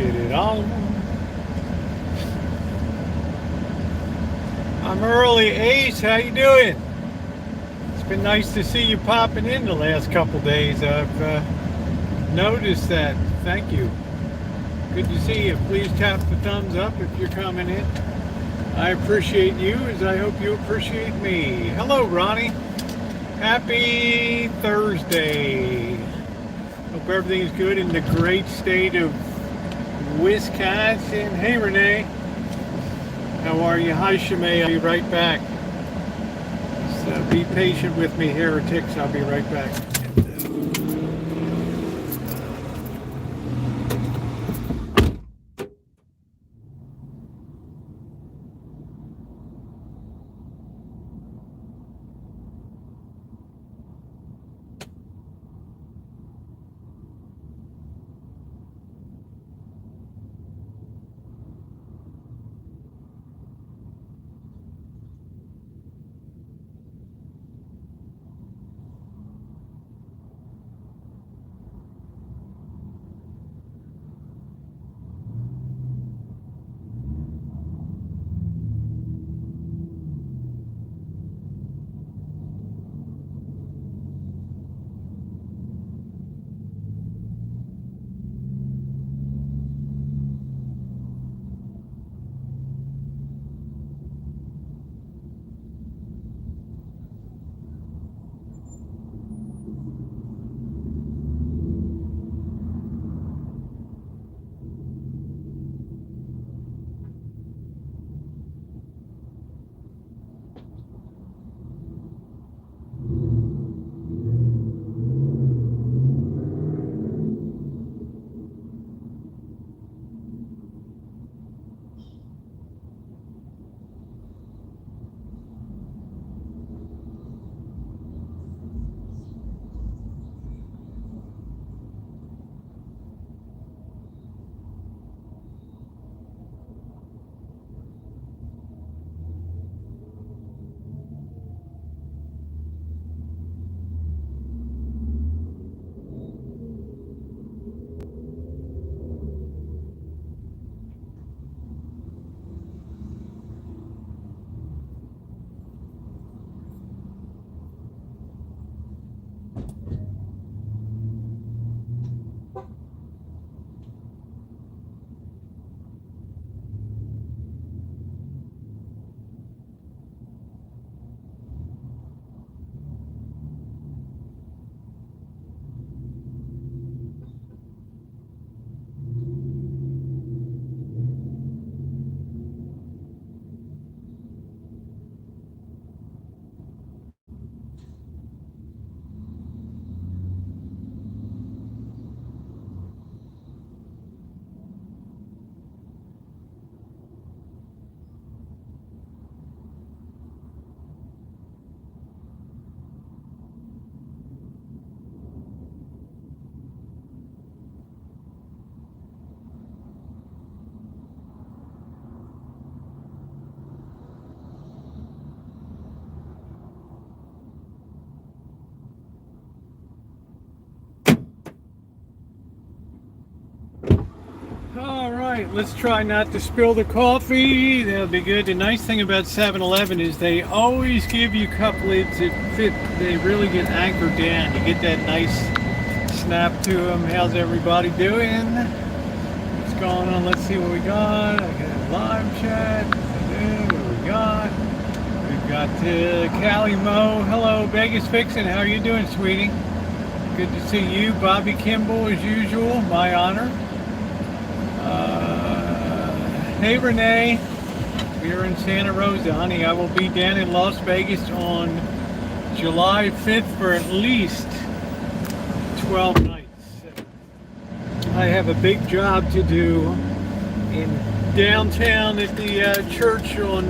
get it on. I'm early, Ace. How you doing? It's been nice to see you popping in the last couple days. I've noticed that. Thank you. Good to see you. Please tap the thumbs up if you're coming in. I appreciate you as I hope you appreciate me. Hello, Ronnie. Happy Thursday. Hope everything's good in the great state of Wisconsin. Hey, Renee. How are you? Hi, Shimei. I'll be right back. So be patient with me, heretics. I'll be right back. All right, let's try not to spill the coffee. That'll be good. The nice thing about 7-Eleven is they always give you cup lids that fit. They really get anchored down. You get that nice snap to them. How's everybody doing? What's going on? Let's see what we got. I got a live chat. What we got? We've got Callie Mo. Hello, Vegas Fixin'. How are you doing, sweetie? Good to see you. Bobby Kimball, as usual. My honor. Hey Renee, we're in Santa Rosa, honey. I will be down in Las Vegas on July 5th for at least 12 nights. I have a big job to do in downtown at the church on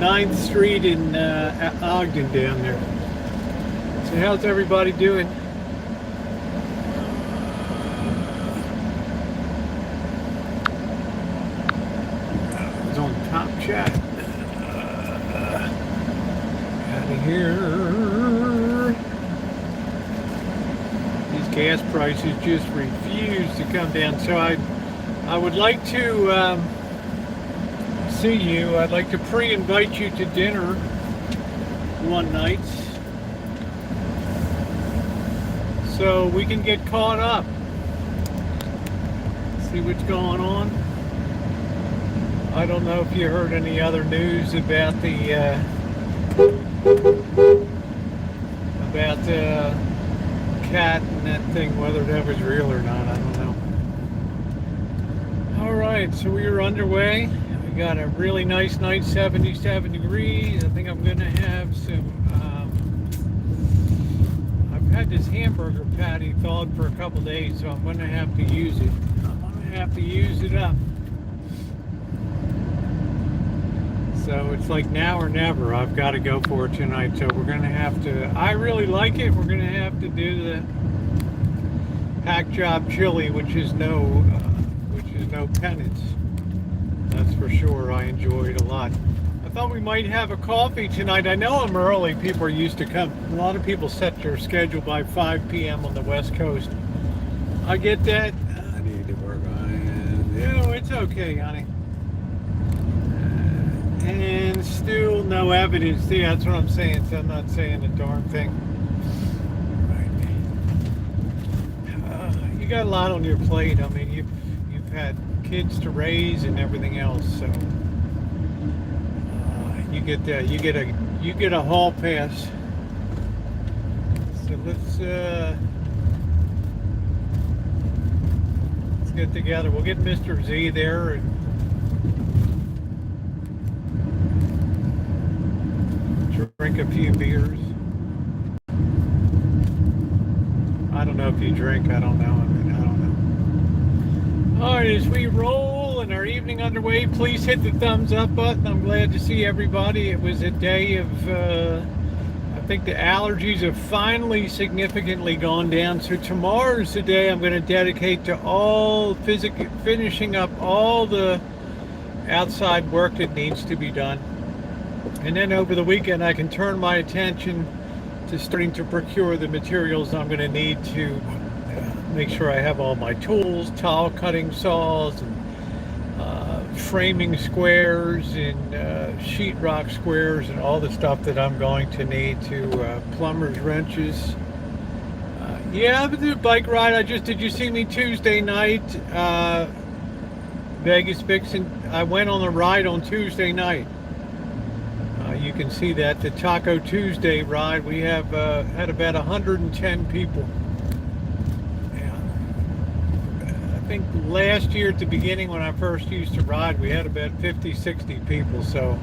9th Street in Ogden down there. So how's everybody doing? Top chat. Out of here. These gas prices just refuse to come down. So I would like to see you. I'd like to pre-invite you to dinner one night so we can get caught up, see what's going on. I don't know if you heard any other news about the cat and that thing, whether that was real or not, I don't know. All right, so we are underway. We got a really nice night, 77 degrees. I think I'm gonna have some I've had this hamburger patty thawed for a couple days, so I'm gonna have to use it. I'm gonna have to use it up. So it's like now or never. I've got to go for it tonight. So we're going to have to, I really like it. We're going to have to do the hack job chili, which is no penance. That's for sure. I enjoy it a lot. I thought we might have a coffee tonight. I know I'm early. People are used to come. A lot of people set their schedule by 5 p.m. on the West Coast. I get that. I need to work on it. You know, it's okay, honey. And still no evidence. See, that's what I'm saying. So I'm not saying a darn thing. Right. You got a lot on your plate. I mean, you've had kids to raise and everything else. So you get that. You get a hall pass. So let's get together. We'll get Mr. Z there and drink a few beers. I don't know if you drink. I don't know. I mean, I don't know. All right, as we roll and our evening underway, please hit the thumbs up button. I'm glad to see everybody. It was a day of, I think the allergies have finally significantly gone down. So tomorrow's the day I'm going to dedicate to all finishing up all the outside work that needs to be done. And then over the weekend, I can turn my attention to starting to procure the materials I'm going to need to make sure I have all my tools, tile cutting saws, and framing squares, and sheetrock squares, and all the stuff that I'm going to need to plumber's wrenches. Yeah, but the bike ride, did you see me Tuesday night? Vegas Vixen, I went on a ride on Tuesday night. You can see that the Taco Tuesday ride, we have had about 110 people. Yeah. I think last year at the beginning when I first used to ride, we had about 50, 60 people. So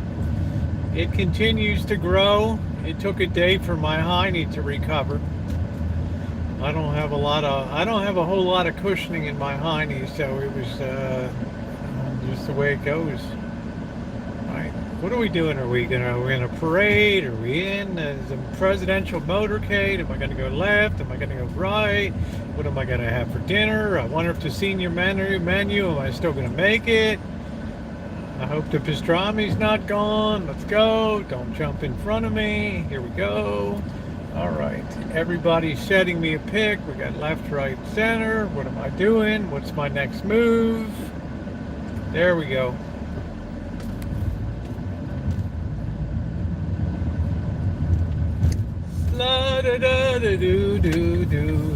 it continues to grow. It took a day for my hiney to recover. I don't have a whole lot of cushioning in my hiney, so it was just the way it goes. What are we doing? Are we gonna parade? Are we in the presidential motorcade? Am I gonna go left? Am I gonna go right? What am I gonna have for dinner? I wonder if the senior menu, am I still gonna make it? I hope the pastrami's not gone. Let's go. Don't jump in front of me. Here we go. All right. Everybody's setting me a pick. We got left, right, center. What am I doing? What's my next move? There we go.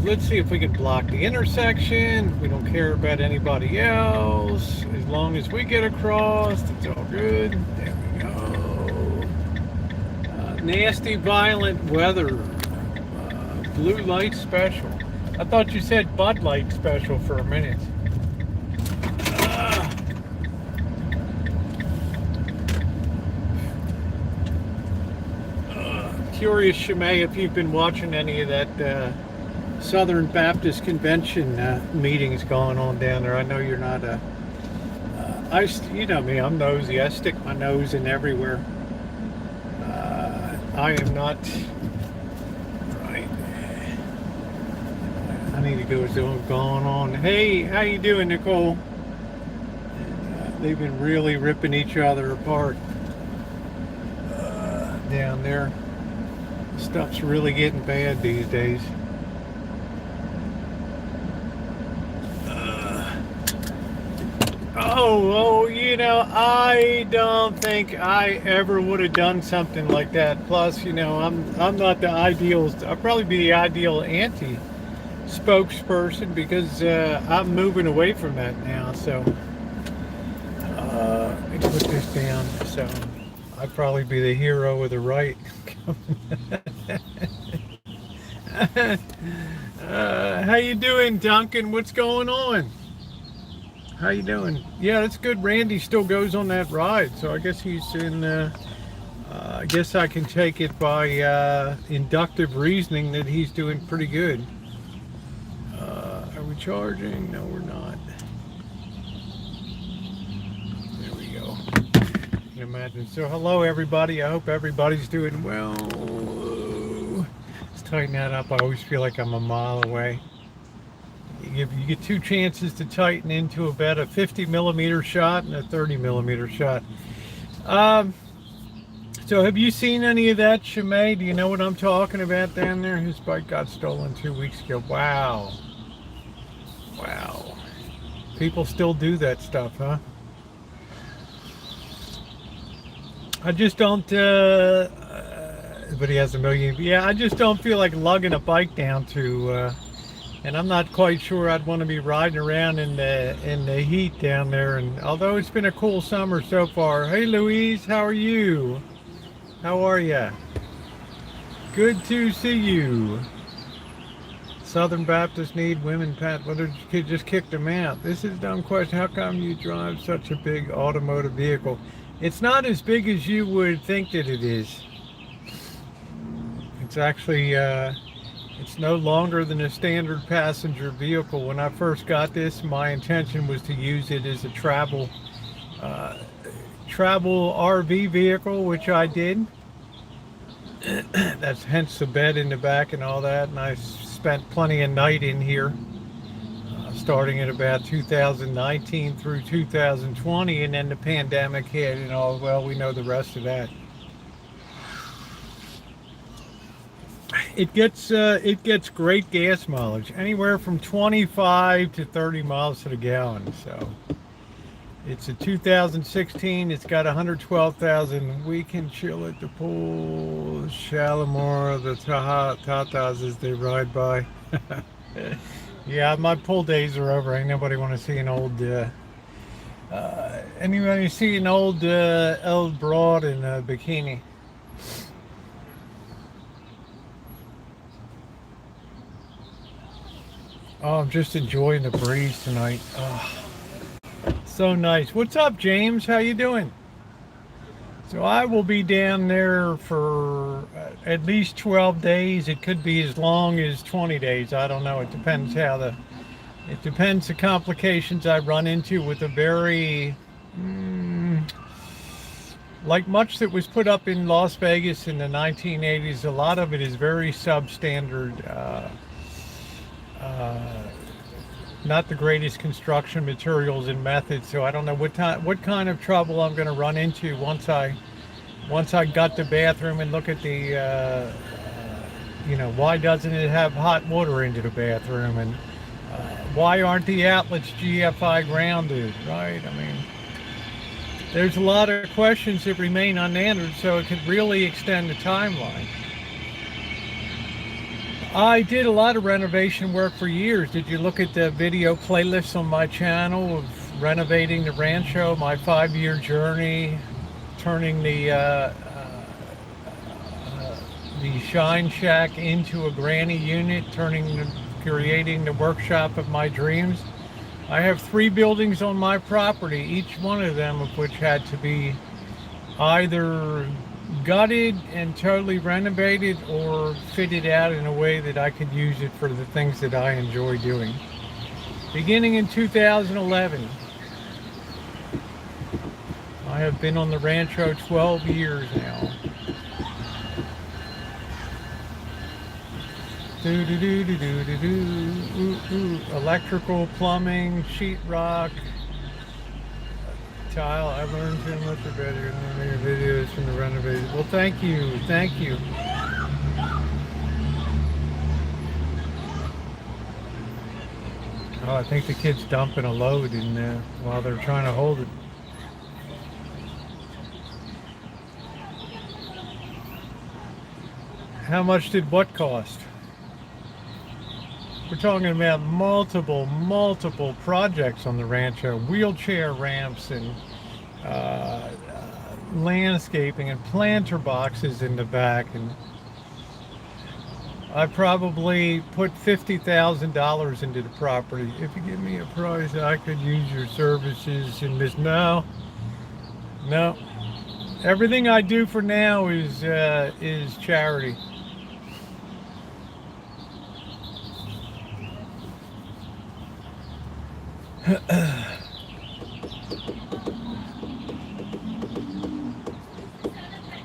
Let's see if we can block the intersection. We don't care about anybody else. As long as we get across, it's all good. There we go. Nasty, violent weather. Blue light special. I thought you said Bud Light special for a minute. Curious, Shemay, if you've been watching any of that Southern Baptist Convention meetings going on down there. I know you're not you know me, I'm nosy. I stick my nose in everywhere. I am not, right. I need to go see what's going on. Hey, how you doing, Nicole? They've been really ripping each other apart down there. Stuff's really getting bad these days. I don't think I ever would have done something like that. Plus, I'm not the ideal. I'll probably be the ideal anti spokesperson because I'm moving away from that now. So let me put this down. So I'd probably be the hero of the right. How you doing, Duncan? What's going on? How you doing? Yeah, that's good. Randy still goes on that ride, so I guess he's in. I guess I can take it by inductive reasoning that he's doing pretty good. Are we charging? No, we're not. There we go. You can imagine. So, hello everybody. I hope everybody's doing well. Let's tighten that up. I always feel like I'm a mile away. You get two chances to tighten into about a 50 millimeter shot and a 30 millimeter shot. So have you seen any of that, Shimei? Do you know what I'm talking about down there? His bike got stolen 2 weeks ago. Wow. Wow. People still do that stuff, huh? I just don't, but he has a million. Yeah, I just don't feel like lugging a bike down to, and I'm not quite sure I'd want to be riding around in the heat down there. And although it's been a cool summer so far. Hey, Louise, how are you? How are you? Good to see you. Southern Baptists need women, Pat. Well, they just kicked them out. This is a dumb question. How come you drive such a big automotive vehicle? It's not as big as you would think that it is. It's actually, it's no longer than a standard passenger vehicle. When I first got this, my intention was to use it as a travel RV vehicle, which I did. That's hence the bed in the back and all that. And I spent plenty of night in here, starting at about 2019 through 2020, and then the pandemic hit and all. Well, we know the rest of that. It gets great gas mileage, anywhere from 25 to 30 miles to the gallon. So it's a 2016. It's got 112,000. We can chill at the pool, Shalimar, the Tatas as they ride by. Yeah, my pool days are over. Ain't nobody want to see an old. Anybody see an old broad in a bikini? Oh, I'm just enjoying the breeze tonight. Oh, so nice. What's up, James? How you doing? So I will be down there for at least 12 days. It could be as long as 20 days. I don't know. It depends it depends the complications I run into with a very, like much that was put up in Las Vegas in the 1980s. A lot of it is very substandard. Not the greatest construction materials and methods, so I don't know what kind of trouble I'm going to run into once I gut the bathroom and look at the why doesn't it have hot water into the bathroom, and why aren't the outlets GFI grounded, right? I mean, there's a lot of questions that remain unanswered, so it could really extend the timeline. I did a lot of renovation work for years. Did you look at the video playlists on my channel of renovating the Rancho, my 5-year journey, turning the Shine Shack into a granny unit, creating the workshop of my dreams? I have 3 buildings on my property, each one of them of which had to be either gutted and totally renovated or fitted out in a way that I could use it for the things that I enjoy doing. Beginning in 2011, I have been on the Rancho 12 years now. Electrical, plumbing, sheetrock, tile. I've learned too much about your videos from the renovated. Well, thank you. Oh, I think the kid's dumping a load in there while they're trying to hold it. How much did what cost? We're talking about multiple projects on the Rancho. Wheelchair ramps and landscaping and planter boxes in the back. And I probably put $50,000 into the property. If you give me a price, I could use your services in this. No. Everything I do for now is charity.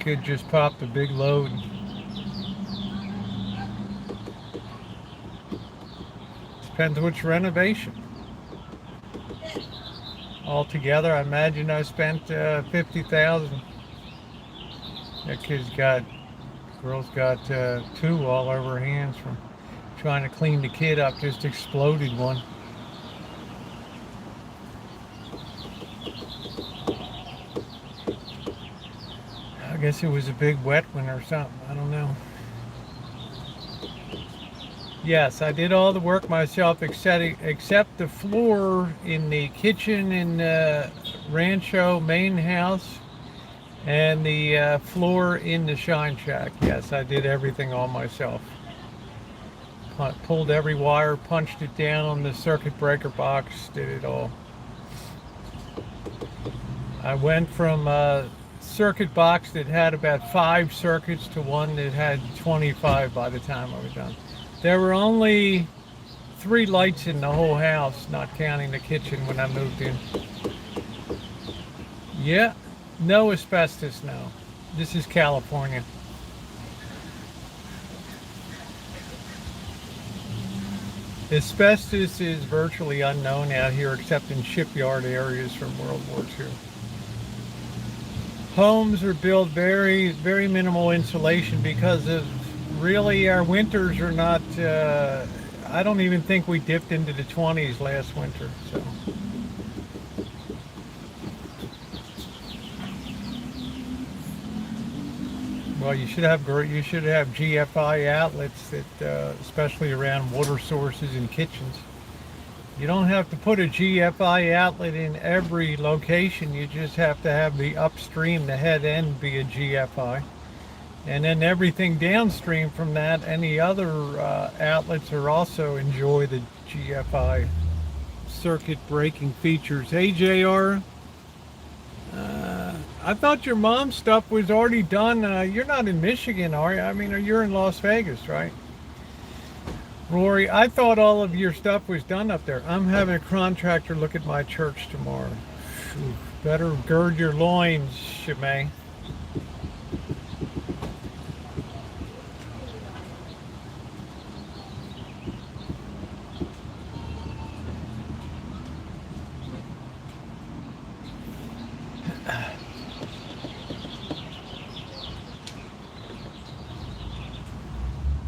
Could just pop the big load. Depends which renovation. Altogether, I imagine I spent $50,000. That girl's got 2 all over her hands from trying to clean the kid up. Just exploded one. I guess it was a big wet one or something. I don't know. Yes, I did all the work myself except the floor in the kitchen in Rancho main house and the floor in the Shine Shack. Yes, I did everything all myself. Pulled every wire, punched it down on the circuit breaker box, did it all. I went from a circuit box that had about 5 circuits to one that had 25 by the time I was done. There were only 3 lights in the whole house, not counting the kitchen when I moved in. Yeah, no asbestos now. This is California. Asbestos is virtually unknown out here except in shipyard areas from World War II. Homes are built very minimal insulation because of really our winters are not, I don't even think we dipped into the 20s last winter. So. Well, you should have GFI outlets that, especially around water sources and kitchens. You don't have to put a GFI outlet in every location. You just have to have the upstream, the head end, be a GFI. And then everything downstream from that, any other outlets are also enjoy the GFI circuit breaking features. Hey, JR. I thought your mom's stuff was already done. You're not in Michigan, are you? I mean, you're in Las Vegas, right? Rory, I thought all of your stuff was done up there. I'm having a contractor look at my church tomorrow. Whew. Better gird your loins, Shimei.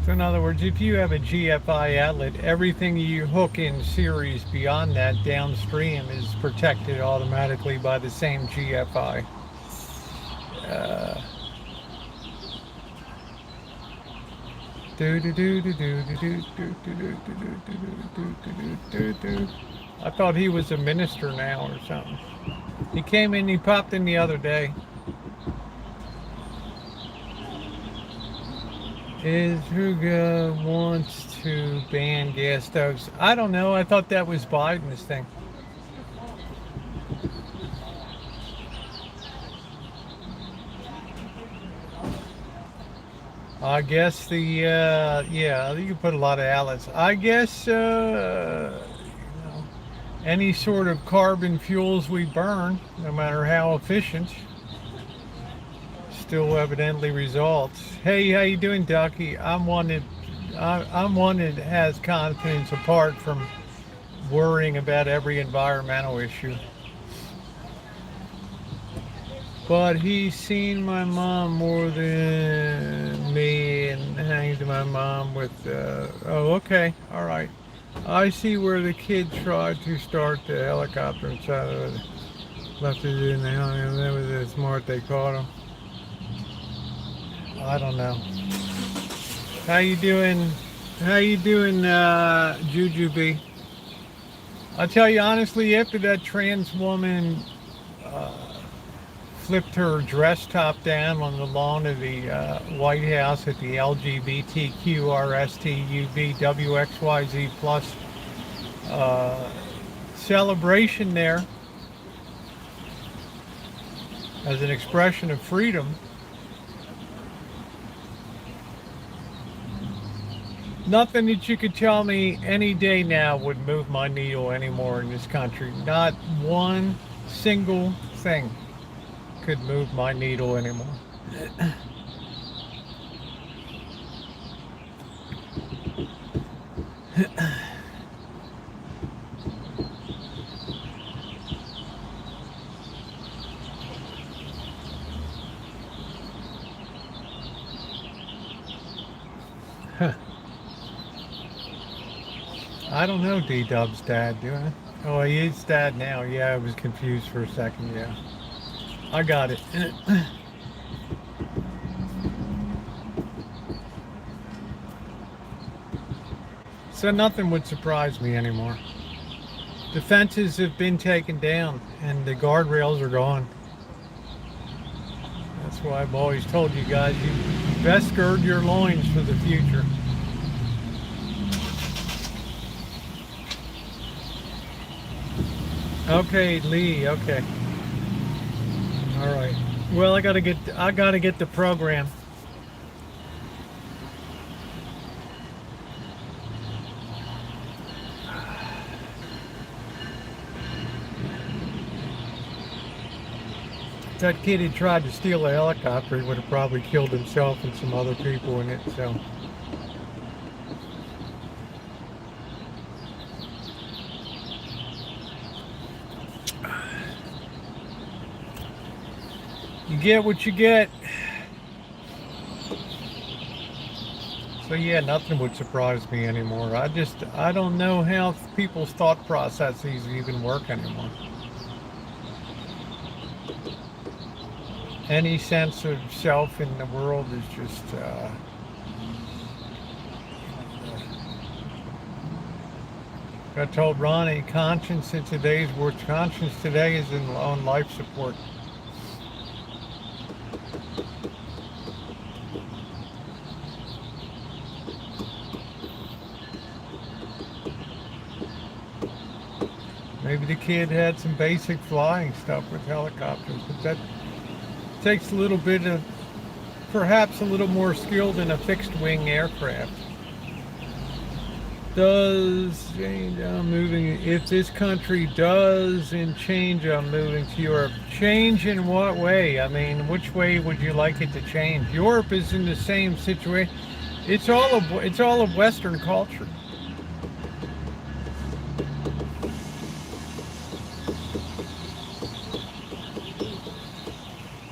So in other words, if you have a GFI outlet, everything you hook in series beyond that downstream is protected automatically by the same GFI. I thought he was a minister now or something. He came in, he popped in the other day. Is Huga wants to ban gas stoves? I don't know. I thought that was Biden's thing. I guess the yeah, you can put a lot of outlets. I guess any sort of carbon fuels we burn, no matter how efficient, still evidently results. Hey, how you doing, Ducky? I'm one that has confidence apart from worrying about every environmental issue. But he's seen my mom more than me and hangs to my mom with, oh, okay, all right. I see where the kid tried to start the helicopter and left it in the house, and that was smart they caught him. I don't know. How you doing? How you doing, Jujubee? I'll tell you honestly, after that trans woman flipped her dress top down on the lawn of the White House at the LGBTQRSTUVWXYZ plus celebration there as an expression of freedom, nothing that you could tell me any day now would move my needle anymore in this country. Not one single thing could move my needle anymore. I don't know D-Dub's dad, do I? Oh, he is dad now. Yeah, I was confused for a second. Yeah, I got it. So nothing would surprise me anymore. The fences have been taken down and the guardrails are gone. That's why I've always told you guys, you best gird your loins for the future. Okay, Lee. Okay. All right. Well, I gotta get the program. If that kid had tried to steal a helicopter, he would have probably killed himself and some other people in it. So. You get what you get. So yeah, nothing would surprise me anymore. I don't know how people's thought processes even work anymore. Any sense of self in the world is just I told Ronnie, conscience in today's world, conscience today is on life support. Maybe the kid had some basic flying stuff with helicopters, but that takes a little bit of, perhaps a little more skill than a fixed wing aircraft. Does change, I'm moving, if this country does and change, I'm moving to Europe. Change in what way? I mean, which way would you like it to change? Europe is in the same situation. It's all of Western culture.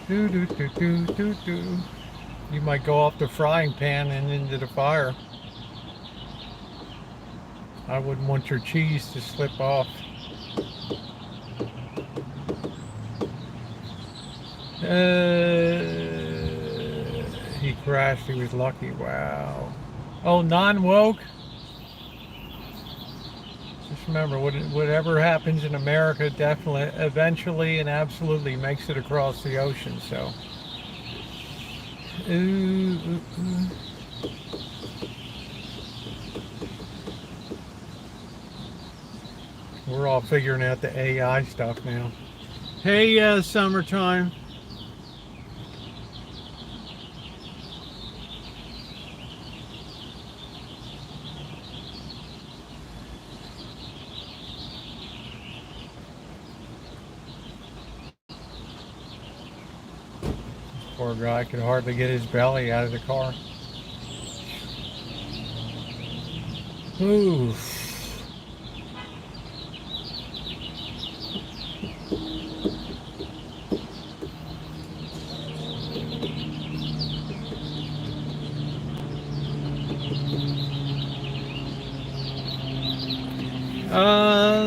Do, do, do, do, do, do. You might go off the frying pan and into the fire. I wouldn't want your cheese to slip off. He crashed. He was lucky. Wow. Oh, non-woke? Just remember, whatever happens in America definitely, eventually, and absolutely makes it across the ocean. So. We're all figuring out the AI stuff now. Hey, summertime. Poor guy could hardly get his belly out of the car. Ooh.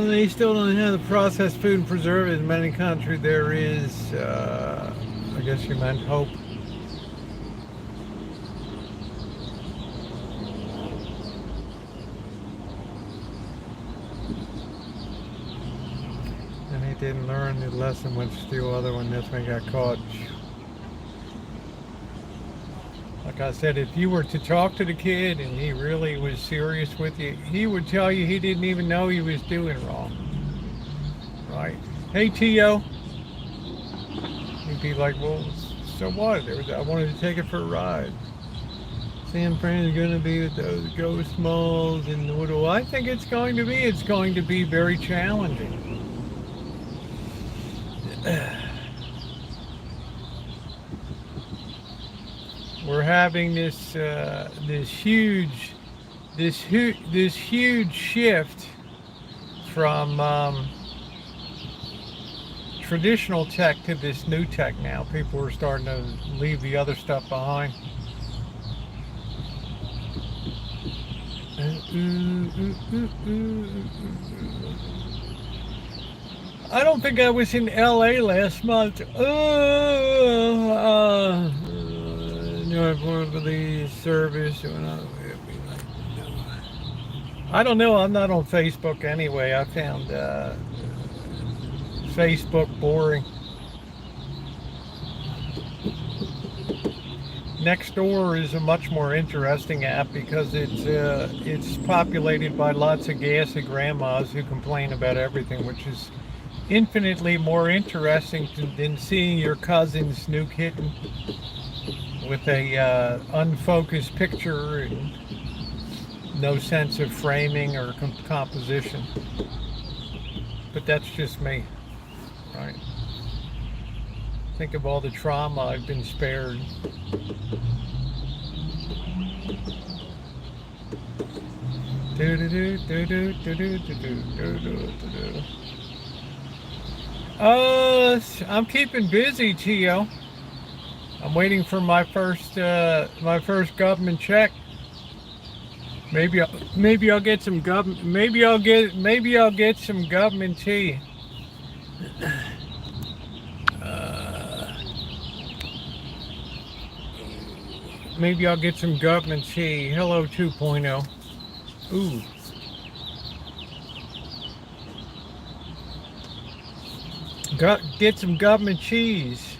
They still don't have the processed food and preservatives in many countries. There is, I guess you meant hope. he didn't learn the lesson, went to steal other one. That's when he got caught. Like I said, if you were to talk to the kid and he really was serious with you, he would tell you he didn't even know he was doing wrong. Right? Hey, Tio. He'd be like, well, so what? I wanted to take it for a ride. San Fran's going to be with those ghost malls, and what do I think it's going to be? It's going to be very challenging. We're having this huge shift from traditional tech to this new tech now. People are starting to leave the other stuff behind. I don't think I was in LA last month. The service. I don't know. I'm not on Facebook anyway. I found Facebook boring. Nextdoor is a much more interesting app because it's populated by lots of gassy grandmas who complain about everything, which is infinitely more interesting than seeing your cousin's new kitten with a unfocused picture and no sense of framing or composition. But that's just me, right? Think of all the trauma I've been spared. I'm keeping busy, Tio. I'm waiting for my first government check. Maybe I'll get some government. Maybe I'll get some government tea. Maybe I'll get some government tea. Hello 2.0. Ooh. Get some government cheese.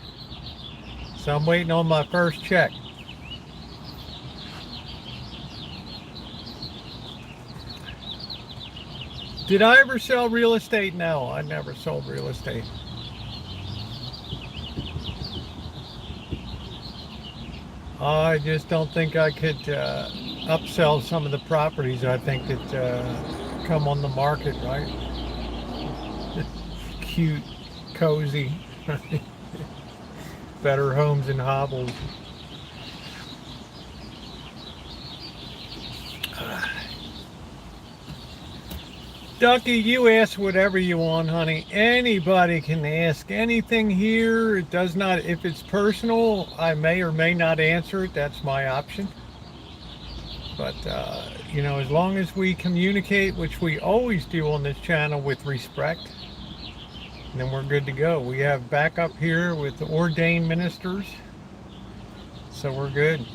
So I'm waiting on my first check. Did I ever sell real estate? No, I never sold real estate. I just don't think I could upsell some of the properties I think that come on the market, right? Cute, cozy, better homes and hovels. Ducky, you ask whatever you want, honey. Anybody can ask anything here. It does not, if it's personal, I may or may not answer it. That's my option. But, you know, as long as we communicate, which we always do on this channel with respect, then we're good to go. We have backup here with ordained ministers, so we're good.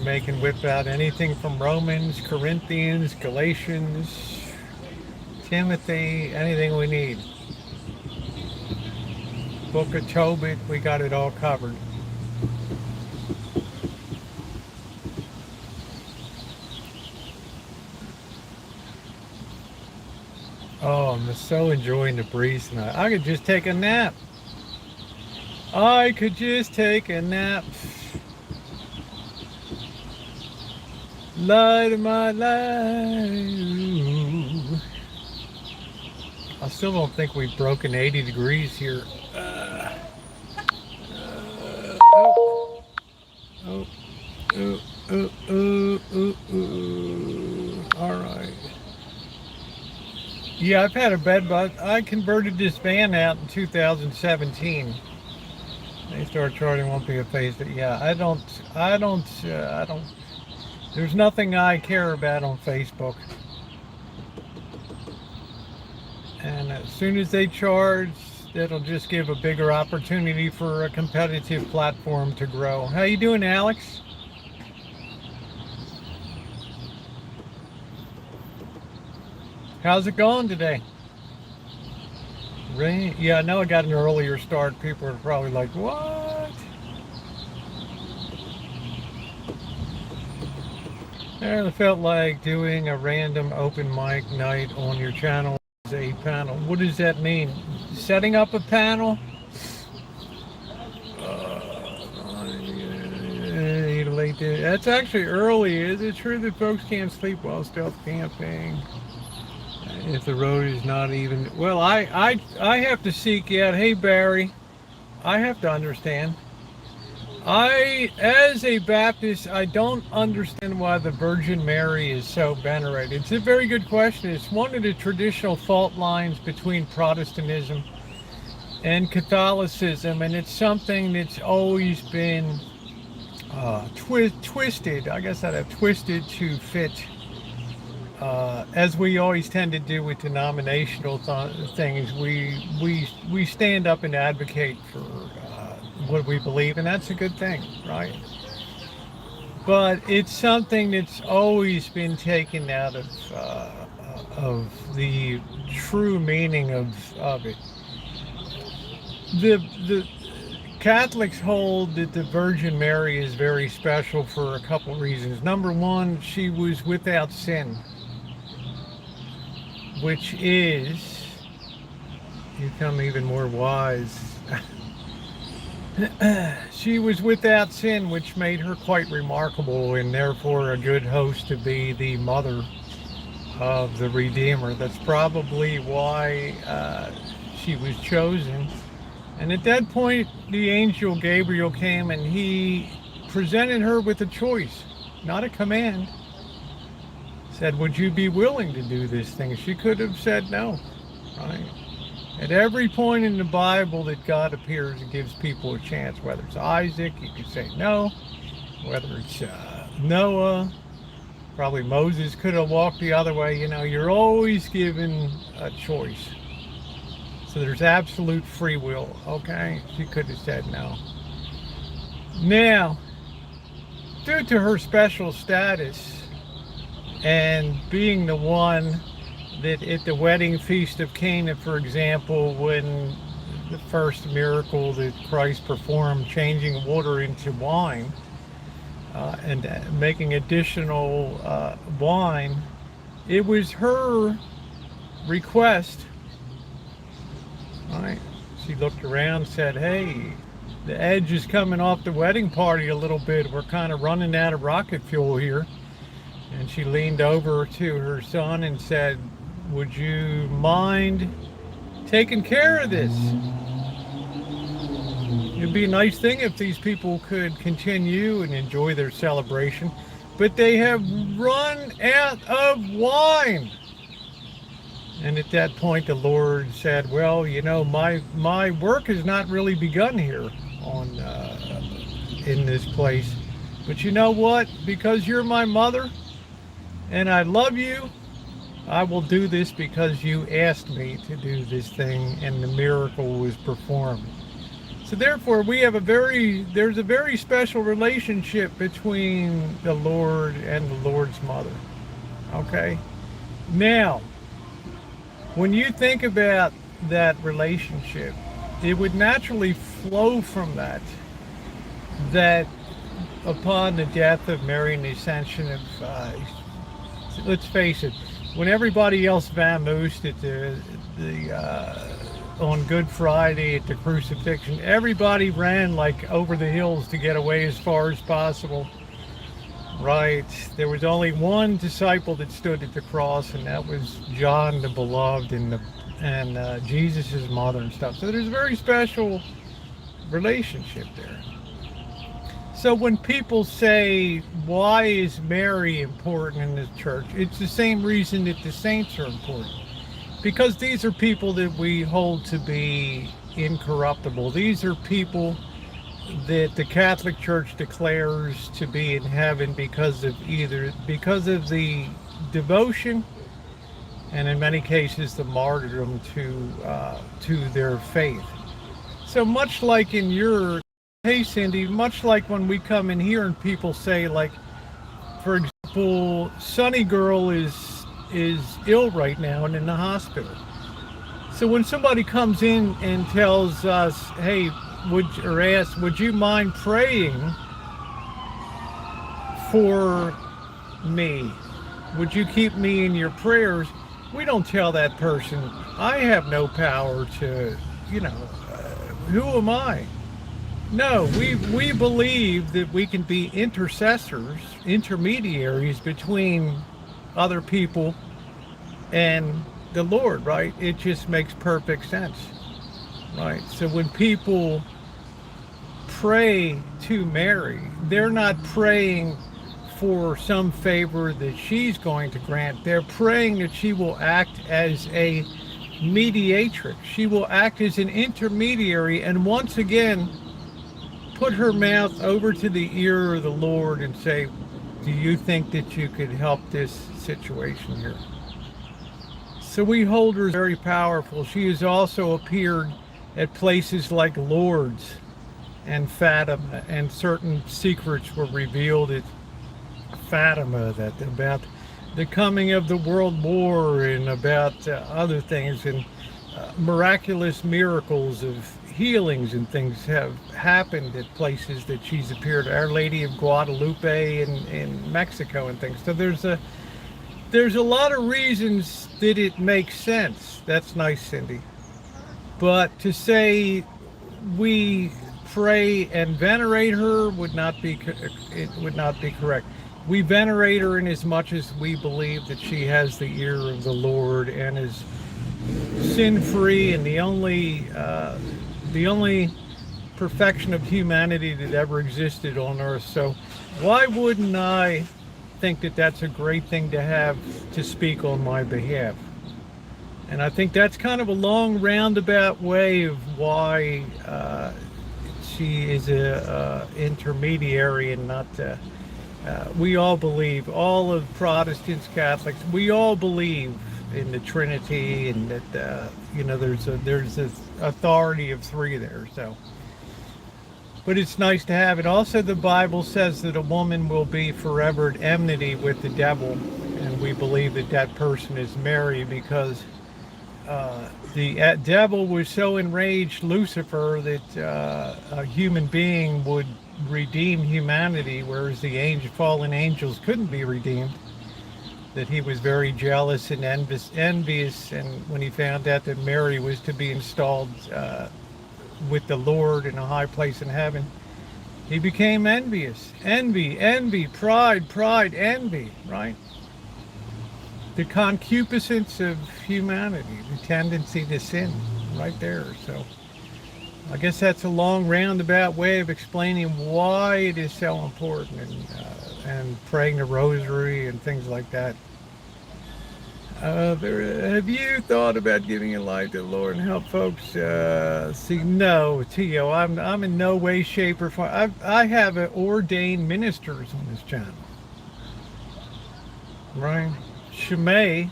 They can whip out anything from Romans, Corinthians, Galatians, Timothy, anything we need. Book of Tobit, we got it all covered. Oh, I'm so enjoying the breeze tonight. I could just take a nap. I could just take a nap. Light of my life. I still don't think we've broken 80 degrees here. All right. Yeah, I've had a bed bug. I converted this van out in 2017. They started charging won't be a phase. Yeah, I don't. There's nothing I care about on Facebook. And as soon as they charge, that'll just give a bigger opportunity for a competitive platform to grow. How you doing, Alex? How's it going today? Rain? Yeah, I know I got an earlier start. People are probably like, what? I felt like doing a random open mic night on your channel as a panel. What does that mean? Setting up a panel? That's actually early. Is it true that folks can't sleep while stealth camping? If the road is not even... Well, I have to seek out... Hey, Barry. I have to understand. As a Baptist, I don't understand why the Virgin Mary is so venerated. It's a very good question. It's one of the traditional fault lines between Protestantism and Catholicism, and it's something that's always been twisted. I guess I'd have twisted to fit, as we always tend to do with denominational things. We stand up and advocate for what we believe, and that's a good thing, right? But it's something that's always been taken out of the true meaning of it. The Catholics hold that the Virgin Mary is very special for a couple reasons. Number one, she was without sin, which is, you become even more wise. She was without sin, which made her quite remarkable and therefore a good host to be the mother of the Redeemer. That's probably why she was chosen. And at that point, the angel Gabriel came and he presented her with a choice, not a command. Said, would you be willing to do this thing? She could have said no, right? At every point in the Bible that God appears, it gives people a chance. Whether it's Isaac, you could say no. Whether it's Noah, probably Moses could have walked the other way. You know, you're always given a choice. So there's absolute free will, okay? She could have said no. Now, due to her special status and being the one that at the wedding feast of Cana, for example, when the first miracle that Christ performed, changing water into wine and making additional wine, it was her request. Right? She looked around, said, hey, the edge is coming off the wedding party a little bit. We're kind of running out of rocket fuel here. And she leaned over to her son and said, would you mind taking care of this? It'd be a nice thing if these people could continue and enjoy their celebration, but they have run out of wine. And at that point, the Lord said, well, you know, my work has not really begun here in this place. But you know what? Because you're my mother and I love you, I will do this because you asked me to do this thing, and the miracle was performed. So therefore, there's a very special relationship between the Lord and the Lord's mother. Okay? Now, when you think about that relationship, it would naturally flow from that upon the death of Mary and the ascension of, let's face it, when everybody else vamoosed at on Good Friday at the crucifixion, everybody ran like over the hills to get away as far as possible. Right? There was only one disciple that stood at the cross, and that was John the Beloved and Jesus' mother and stuff. So there's a very special relationship there. So when people say, why is Mary important in the church? It's the same reason that the saints are important. Because these are people that we hold to be incorruptible. These are people that the Catholic Church declares to be in heaven because of the devotion and in many cases the martyrdom to their faith. So much like in your Hey Cindy, much like when we come in here and people say, like, for example, Sunny Girl is is ill right now and in the hospital. So when somebody comes in and tells us, hey, asks, would you mind praying for me? Would you keep me in your prayers? We don't tell that person, I have no power to, who am I? No, we believe that we can be intercessors, intermediaries between other people and the Lord, right? It just makes perfect sense, right? So when people pray to Mary, they're not praying for some favor that she's going to grant. They're praying that she will act as a mediatrix. She will act as an intermediary, and once again put her mouth over to the ear of the Lord and say, do you think that you could help this situation here? So we hold her very powerful. She has also appeared at places like Lourdes and Fatima, and certain secrets were revealed at Fatima that about the coming of the World War and about other things, and miraculous miracles of healings and things have happened at places that she's appeared. Our Lady of Guadalupe in Mexico and things. So there's a lot of reasons that it makes sense. That's nice, Cindy. But to say we pray and venerate her would not be correct. We venerate her in as much as we believe that she has the ear of the Lord and is sin-free, and the only perfection of humanity that ever existed on earth. So why wouldn't I think that that's a great thing to have to speak on my behalf? And I think that's kind of a long roundabout way of why she is a intermediary and not. We all believe, all of Protestants, Catholics, we all believe in the Trinity, and that there's this authority of three there. So, but it's nice to have it. Also, the Bible says that a woman will be forever at enmity with the devil, and we believe that that person is Mary, because the devil was so enraged, Lucifer, that a human being would redeem humanity, whereas the fallen angels couldn't be redeemed. That he was very jealous and envious, and when he found out that Mary was to be installed with the Lord in a high place in heaven, he became envious. Envy, pride, envy, right? The concupiscence of humanity, the tendency to sin, right there. So I guess that's a long roundabout way of explaining why it is so important, and praying the rosary and things like that. Have you thought about giving your life to the Lord and help folks see? No, Tio, I'm in no way, shape, or form. I have ordained ministers on this channel, right? Shemay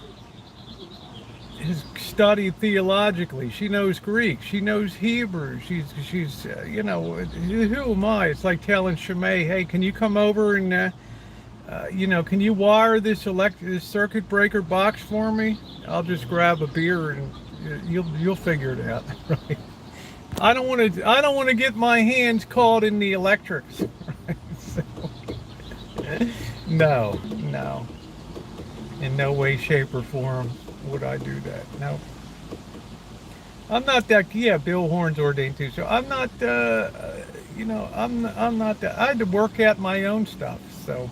has studied theologically. She knows Greek. She knows Hebrew. She's who am I? It's like telling Shemay, hey, can you come over and can you wire this circuit breaker box for me? I'll just grab a beer and you'll figure it out, right? I don't want to get my hands caught in the electrics, right? So, no, in no way, shape, or form would I do that. No, I'm not that. Yeah, Bill Horn's ordained too, so I'm not. I'm not that. I had to work out my own stuff, so.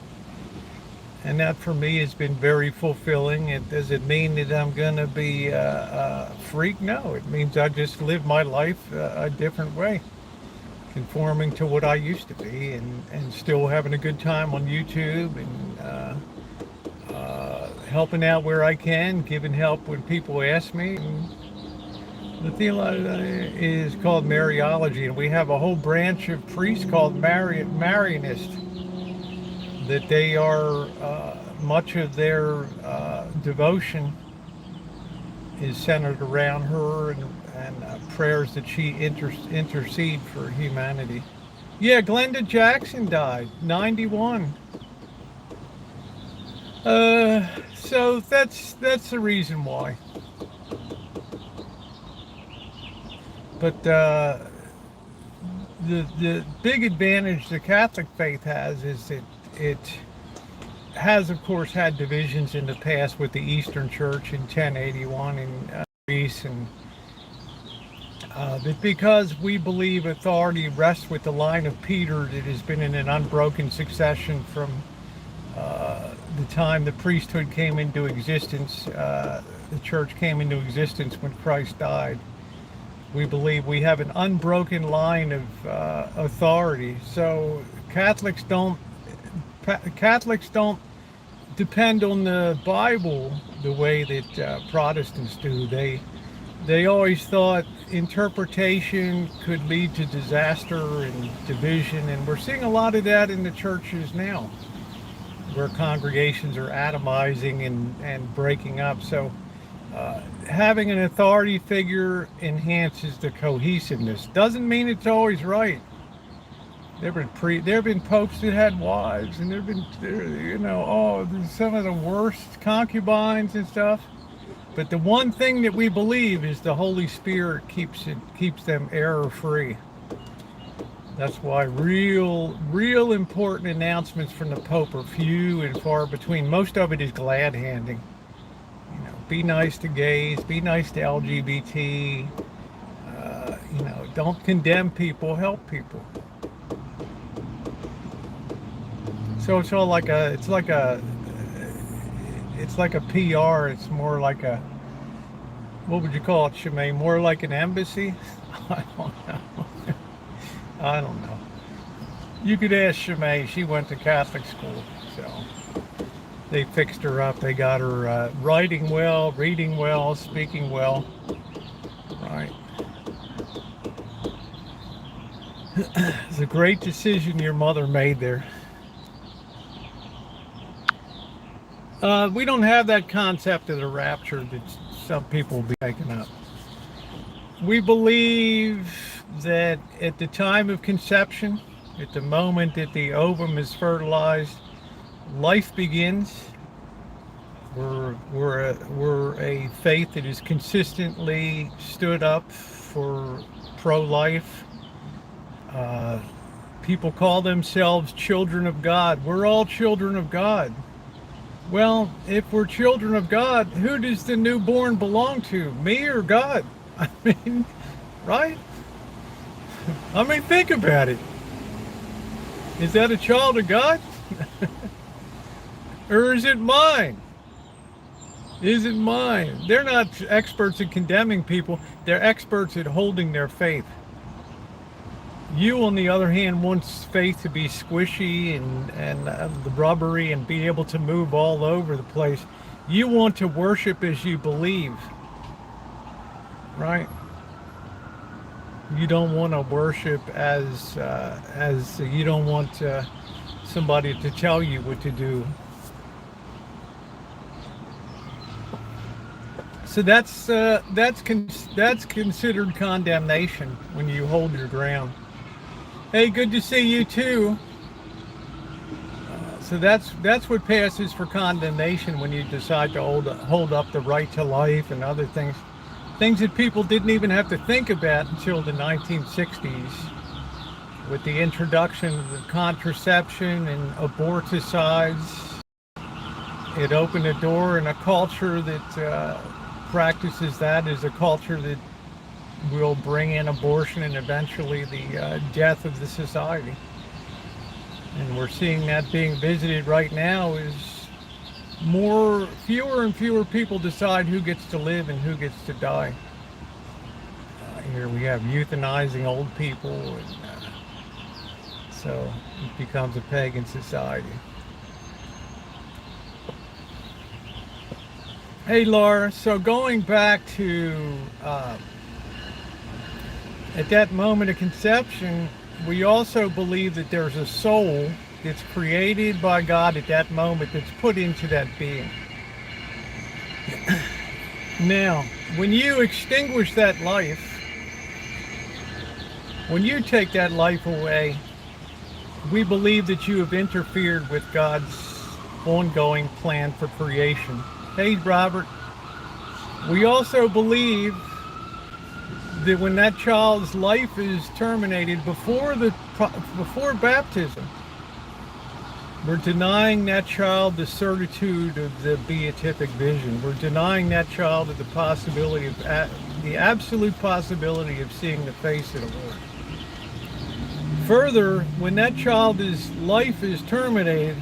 And that for me has been very fulfilling. Does it mean that I'm going to be a freak? No, it means I just live my life a different way, conforming to what I used to be, and still having a good time on YouTube, and helping out where I can, giving help when people ask me. And the theology is called Mariology, and we have a whole branch of priests called Marianists. That they are, much of their devotion is centered around her, and prayers that she intercede for humanity. Yeah, Glenda Jackson died, 91. So that's the reason why. But the big advantage the Catholic faith has is that it has, of course, had divisions in the past with the Eastern Church in 1081 in Greece, and that because we believe authority rests with the line of Peter that has been in an unbroken succession from the time the priesthood came into existence, the church came into existence when Christ died. We believe we have an unbroken line of authority. So Catholics don't depend on the Bible the way that Protestants do. They always thought interpretation could lead to disaster and division, and we're seeing a lot of that in the churches now, where congregations are atomizing and breaking up. So having an authority figure enhances the cohesiveness. Doesn't mean it's always right. There have been popes that had wives, and some of the worst concubines and stuff. But the one thing that we believe is the Holy Spirit keeps them error-free. That's why real important announcements from the Pope are few and far between. Most of it is glad-handing. Be nice to gays, be nice to LGBT. Don't condemn people, help people. So it's all like a PR. It's more like a, what would you call it, Shemaine? More like an embassy? I don't know. You could ask Shemaine. She went to Catholic school, so they fixed her up. They got her writing well, reading well, speaking well. Right. It's a great decision your mother made there. We don't have that concept of the rapture that some people will be taking up. We believe that at the time of conception, at the moment that the ovum is fertilized, life begins. We're a faith that has consistently stood up for pro-life. People call themselves children of God. We're all children of God. Well, if we're children of God, who does the newborn belong to? Me or God? I mean, right? I mean, think about it. Is that a child of God? Or is it mine? Is it mine? They're not experts at condemning people. They're experts at holding their faith. You, on the other hand, wants faith to be squishy and rubbery and be able to move all over the place. You want to worship as you believe, right? You don't want to worship as you don't want somebody to tell you what to do. So that's considered condemnation when you hold your ground. Hey, good to see you too. So that's what passes for condemnation when you decide to hold up the right to life and other things that people didn't even have to think about until the 1960s, with the introduction of contraception and aborticides. It opened a door, and a culture that practices that is a culture that will bring in abortion and eventually the death of the society. And we're seeing that being visited right now is fewer and fewer people decide who gets to live and who gets to die. Here we have euthanizing old people, and so it becomes a pagan society. Hey Laura, so going back to at that moment of conception, we also believe that there's a soul that's created by God at that moment that's put into that being. Now, when you extinguish that life, when you take that life away, we believe that you have interfered with God's ongoing plan for creation. Hey, Robert. We also believe that when that child's life is terminated before baptism, we're denying that child the certitude of the beatific vision. We're denying that child the possibility of the absolute possibility of seeing the face of the Lord. Further, when that child's life is terminated,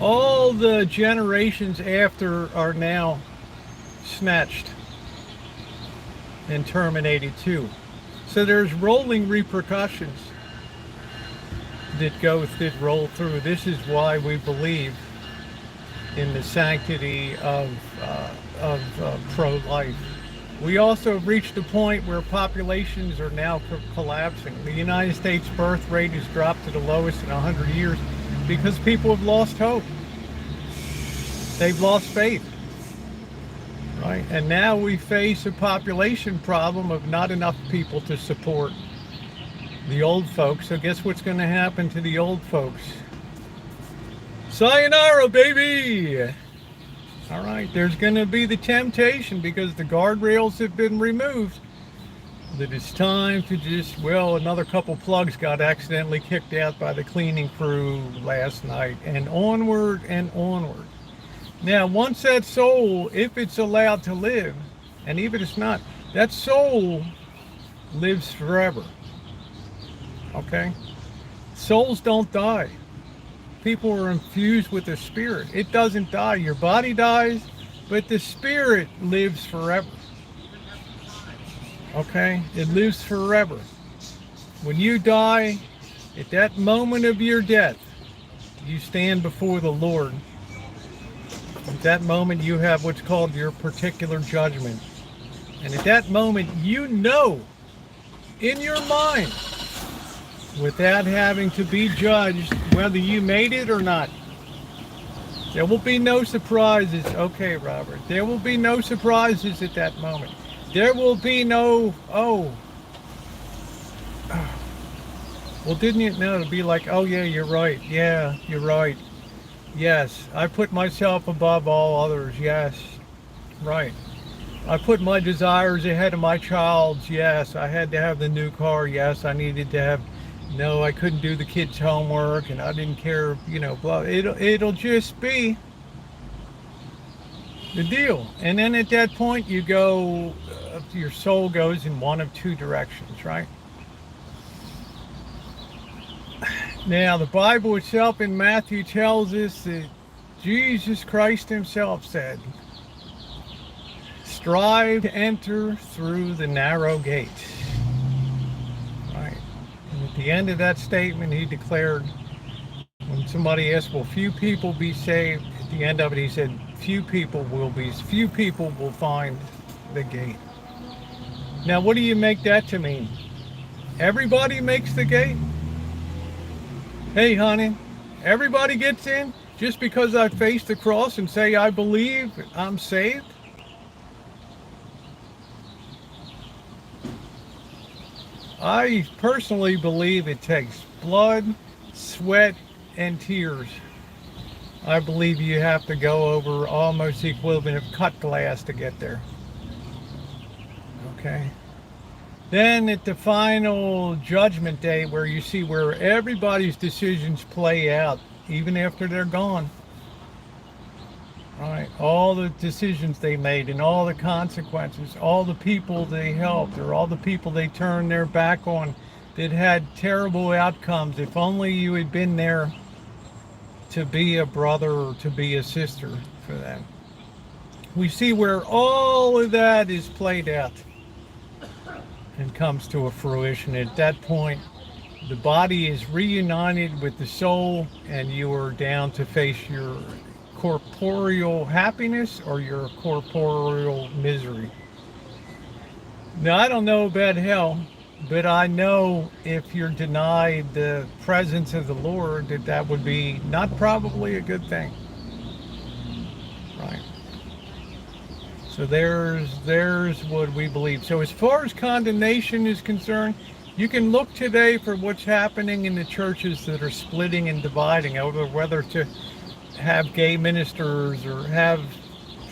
all the generations after are now snatched and terminated too. So there's rolling repercussions that roll through. This is why we believe in the sanctity of pro-life. We also reached a point where populations are now collapsing. The United States birth rate has dropped to the lowest in 100 years because people have lost hope. They've lost faith. Right? And now we face a population problem of not enough people to support the old folks. So guess what's going to happen to the old folks? Sayonara, baby! All right, there's going to be the temptation because the guardrails have been removed that it's time to just, well, another couple plugs got accidentally kicked out by the cleaning crew last night, and onward and onward. Now, once that soul, if it's allowed to live, and even if it's not, that soul lives forever. Okay? Souls don't die. People are infused with the spirit. It doesn't die. Your body dies, but the spirit lives forever. Okay? It lives forever. When you die, at that moment of your death, you stand before the Lord. At that moment, you have what's called your particular judgment. And at that moment, you know in your mind, without having to be judged, whether you made it or not. There will be no surprises. Okay, Robert. There will be no surprises at that moment. There will be no, well, didn't you know? It'll be like, oh yeah, you're right. Yeah, you're right. Yes, I put myself above all others. Yes, right. I put my desires ahead of my child's. Yes, I had to have the new car. Yes, I needed to have. No, I couldn't do the kids' homework, and I didn't care. Blah. It'll just be the deal. And then at that point, you go. Your soul goes in one of two directions, right? Now, the Bible itself in Matthew tells us that Jesus Christ himself said, strive to enter through the narrow gate. Right. And at the end of that statement, he declared, when somebody asked, will few people be saved? At the end of it, he said, few people will find the gate. Now, what do you make that to mean? Everybody makes the gate? Hey, honey, everybody gets in just because I face the cross and say I believe I'm saved? I personally believe it takes blood, sweat, and tears. I believe you have to go over almost the equivalent of cut glass to get there. Okay. Then at the final judgment day where you see where everybody's decisions play out, even after they're gone. All right, all the decisions they made and all the consequences, all the people they helped or all the people they turned their back on that had terrible outcomes. If only you had been there to be a brother or to be a sister for them. We see where all of that is played out and comes to a fruition. At that point, the body is reunited with the soul, and you are down to face your corporeal happiness or your corporeal misery. Now, I don't know about hell, but I know if you're denied the presence of the Lord, that would be not probably a good thing. Right. So there's what we believe. So as far as condemnation is concerned, you can look today for what's happening in the churches that are splitting and dividing over whether to have gay ministers or have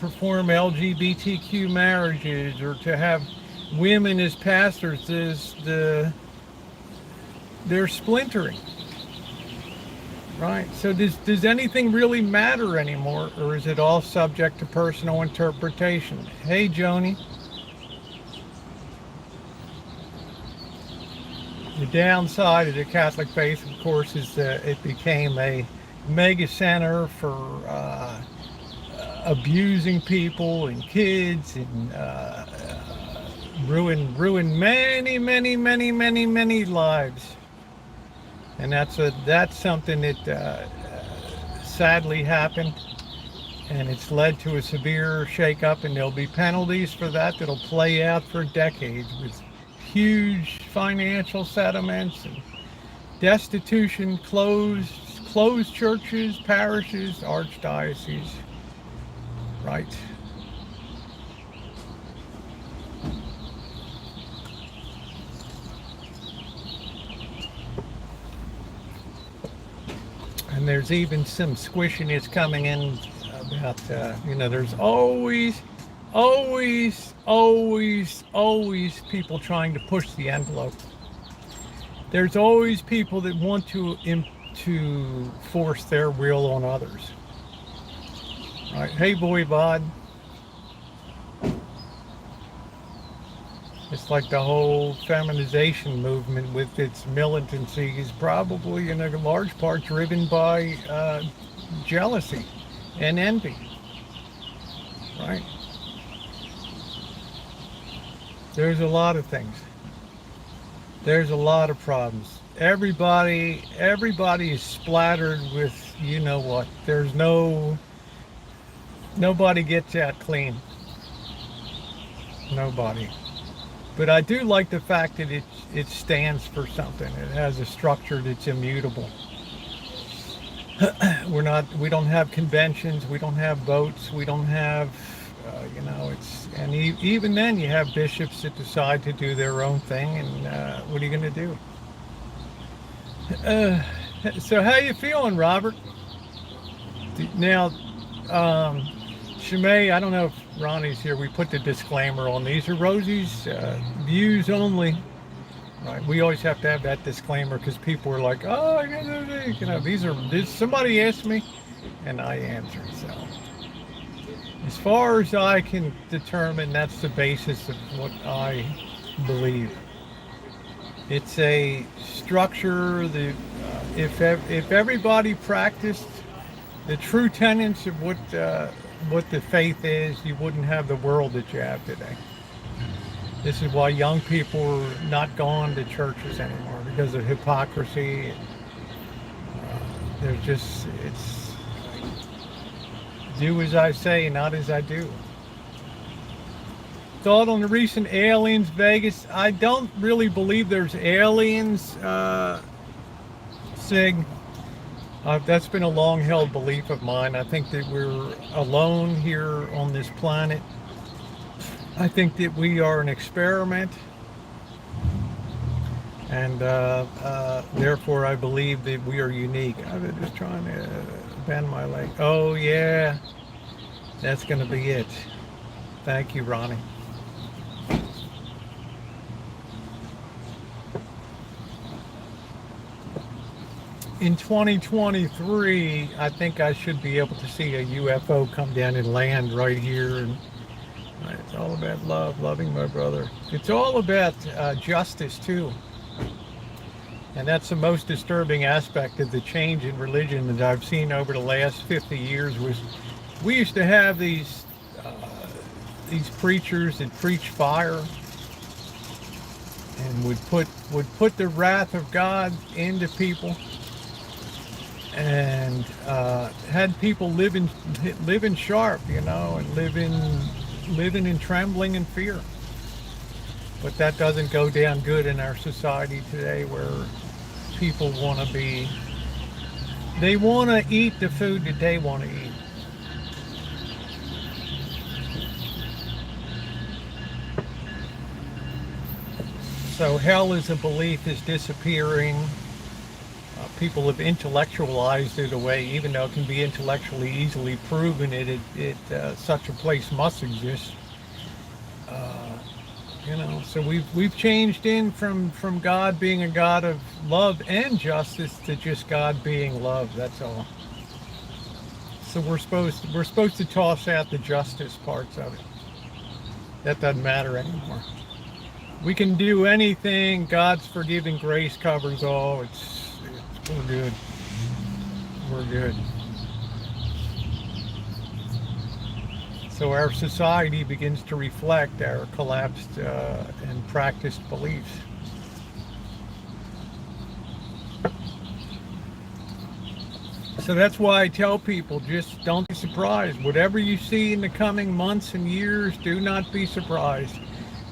perform LGBTQ marriages or to have women as pastors, they're splintering. Right. So does anything really matter anymore, or is it all subject to personal interpretation? Hey, Joni. The downside of the Catholic faith, of course, is that it became a mega center for abusing people and kids, and ruin many lives. And that's something that sadly happened, and it's led to a severe shakeup, and there'll be penalties for that that'll play out for decades with huge financial settlements and destitution, closed churches, parishes, archdioceses. Right. And there's even some squishiness coming in about, there's always people trying to push the envelope. There's always people that want to force their will on others. All right. Hey, boy, bod. It's like the whole feminization movement with its militancy is probably in a large part driven by jealousy and envy, right? There's a lot of things. There's a lot of problems. Everybody is splattered with, you know what? Nobody gets out clean. Nobody. But I do like the fact that it stands for something. It has a structure that's immutable. We don't have conventions. We don't have votes. We don't have, even then you have bishops that decide to do their own thing. And what are you going to do? So how you feeling, Robert? Now, Shimei, I don't know if Ronnie's here. We put the disclaimer on. These are Rosie's views only. Right? We always have to have that disclaimer because people are like, oh, somebody asked me, and I answered. So, as far as I can determine, that's the basis of what I believe. It's a structure that, if everybody practiced the true tenets of what the faith is, you wouldn't have the world that you have today. This is why young people are not going to churches anymore, because of hypocrisy. It's do as I say, not as I do. Thought on the recent aliens, Vegas. I don't really believe there's aliens, Sig. That's been a long-held belief of mine. I think that we're alone here on this planet. I think that we are an experiment, and therefore I believe that we are unique. I was just trying to bend my leg. Oh yeah, that's going to be it. Thank you, Ronnie. In 2023, I think I should be able to see a UFO come down and land right here. And it's all about love, loving my brother. It's all about justice, too. And that's the most disturbing aspect of the change in religion that I've seen over the last 50 years. Was we used to have these preachers that preach fire and would put the wrath of God into people, and had people living sharp, and living in trembling and fear. But that doesn't go down good in our society today, where people want to eat the food that they want to eat. So hell as a belief is disappearing. people have intellectualized it away, even though it can be intellectually easily proven such a place must exist. So we've changed in from God being a God of love and justice to just God being love. That's all. So we're supposed to toss out the justice parts of it. That doesn't matter anymore. We can do anything. God's forgiving grace covers all. We're good. We're good. So our society begins to reflect our collapsed and practiced beliefs. So that's why I tell people, just don't be surprised. Whatever you see in the coming months and years, do not be surprised.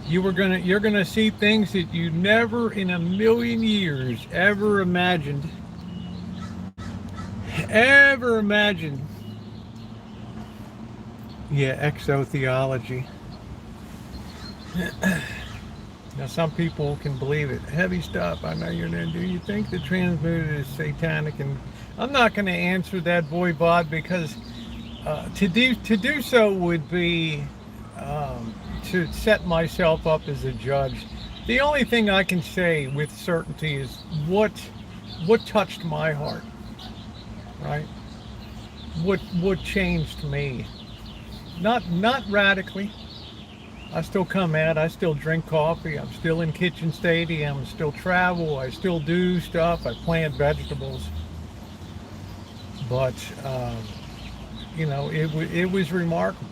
You're gonna see things that you never in a million years ever imagined. Yeah, exotheology. Now some people can believe it. Heavy stuff. I know you're gonna do. You think the transmuted is satanic? And I'm not going to answer that, voivod, because to do so would be to set myself up as a judge. The only thing I can say with certainty is what touched my heart, right? What changed me? Not radically. I still come out. I still drink coffee. I'm still in kitchen stadium. I still travel. I still do stuff. I plant vegetables. But it was remarkable.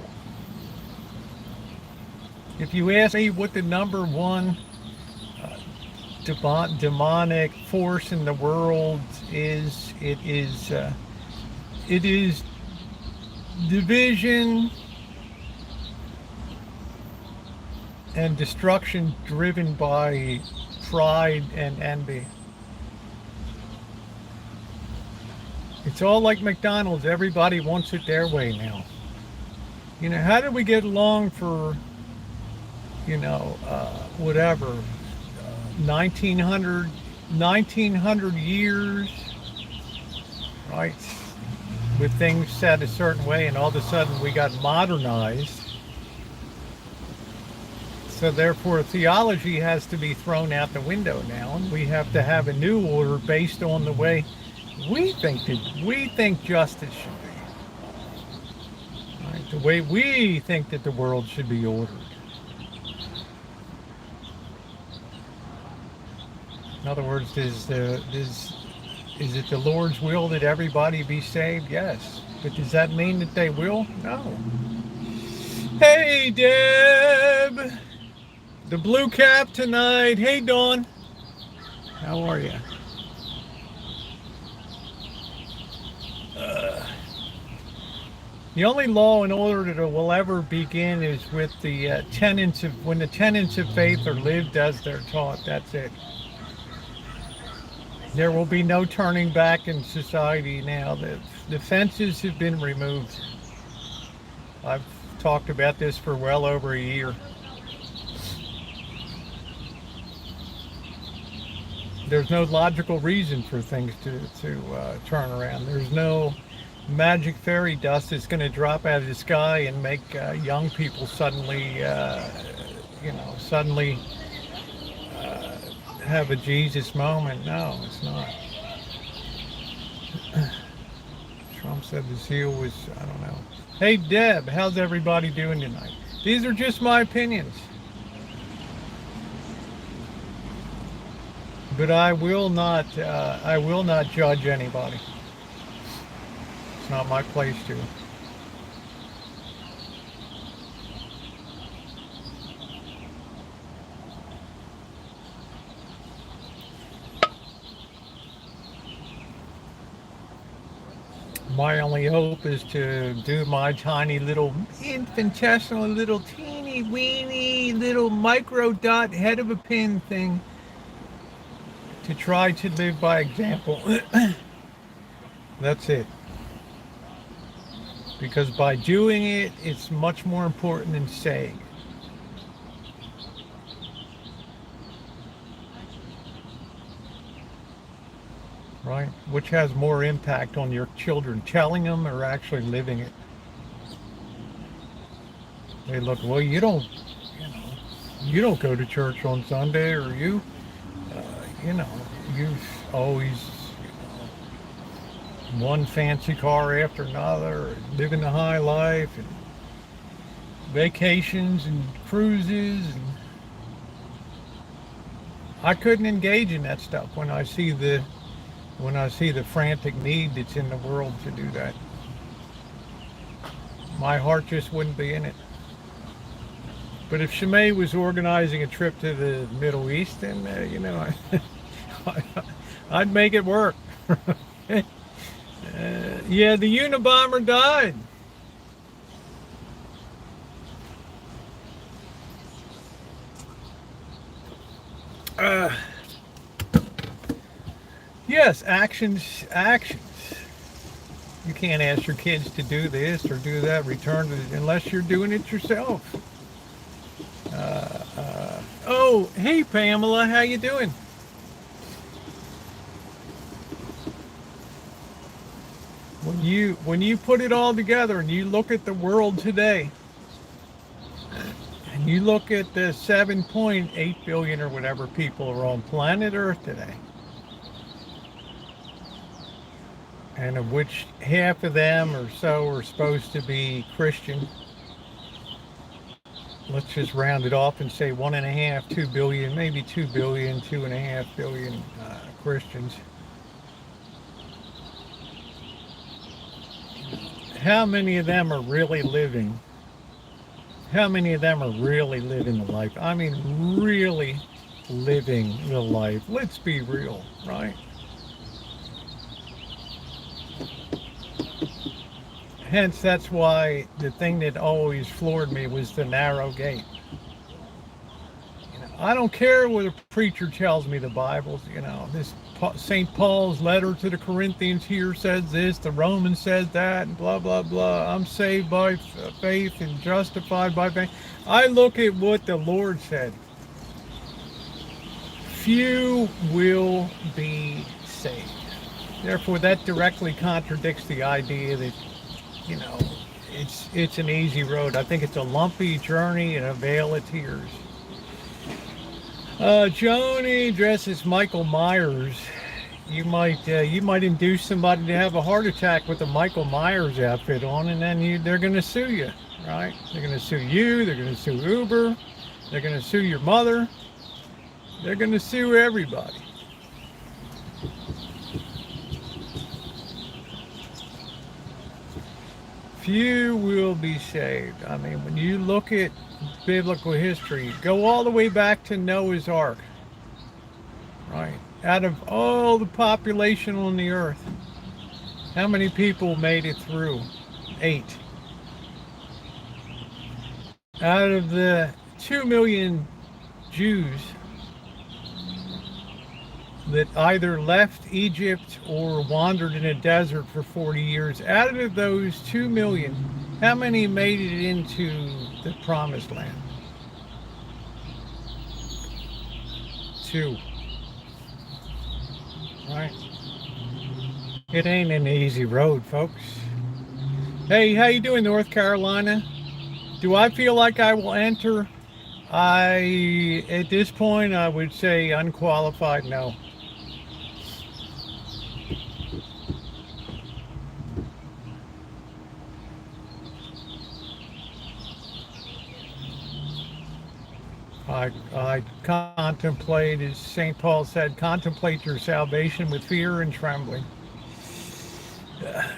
If you ask me what the number one demonic force in the world is, it is division and destruction driven by pride and envy. It's all like McDonald's. Everybody wants it their way now. How did we get along for, 1900 years, right? With things set a certain way, and all of a sudden we got modernized. So therefore theology has to be thrown out the window now, and we have to have a new order based on the way we think justice should be. Right? The way we think that the world should be ordered. In other words, is it the Lord's will that everybody be saved? Yes. But does that mean that they will? No. Hey, Deb! The blue cap tonight. Hey, Dawn. How are you? The only law and order that will ever begin is with the tenets of, when the tenets of faith are lived as they're taught. That's it. There will be no turning back in society now. The fences have been removed. I've talked about this for well over a year. There's no logical reason for things to turn around. There's no magic fairy dust that's going to drop out of the sky and make young people suddenly have a Jesus moment. No, it's not. Trump said the seal was, I don't know. Hey, Deb, how's everybody doing tonight? These are just my opinions. But I will not judge anybody. It's not my place to. My only hope is to do my tiny little infinitesimal little teeny weeny little micro dot head of a pin thing to try to live by example. That's it. Because by doing it, it's much more important than saying. right? Which has more impact on your children, telling them or actually living it? They look, well, you don't go to church on Sunday, or you know, you've always one fancy car after another, living the high life, and vacations and cruises. And I couldn't engage in that stuff when I see the frantic need that's in the world to do that. My heart just wouldn't be in it. But if Shimei was organizing a trip to the Middle East, then I'd make it work. Yeah, the Unabomber died. Yes, actions. You can't ask your kids to do this or do that, return to it, unless you're doing it yourself. Oh, hey Pamela, how you doing? When you put it all together and you look at the world today, and you look at the 7.8 billion or whatever people are on planet Earth today, and of which half of them or so are supposed to be Christian. Let's just round it off and say 1.5, 2 billion, maybe 2 billion, 2.5 billion Christians. How many of them are really living? How many of them are really living the life? I mean, really living the life. Let's be real, right? Hence, that's why the thing that always floored me was the narrow gate. I don't care what a preacher tells me the Bible's, this St. Paul's letter to the Corinthians here says this, the Romans says that, and blah, blah, blah. I'm saved by faith and justified by faith. I look at what the Lord said. Few will be saved. Therefore, that directly contradicts the idea that it's an easy road. I think it's a lumpy journey and a vale of tears. Joni dresses Michael Myers. You might induce somebody to have a heart attack with a Michael Myers outfit on, and then they're going to sue you, right? They're going to sue you. They're going to sue Uber. They're going to sue your mother. They're going to sue everybody. Few will be saved. I mean, when you look at biblical history, go all the way back to Noah's Ark, right? Out of all the population on the earth, how many people made it through? 8. Out of the 2 million Jews that either left Egypt or wandered in a desert for 40 years, out of those 2 million, how many made it into the promised land? 2. Right? It ain't an easy road, folks. Hey, how you doing, North Carolina? Do I feel like I will enter? At this point, I would say unqualified no. I contemplate, as St. Paul said, contemplate your salvation with fear and trembling.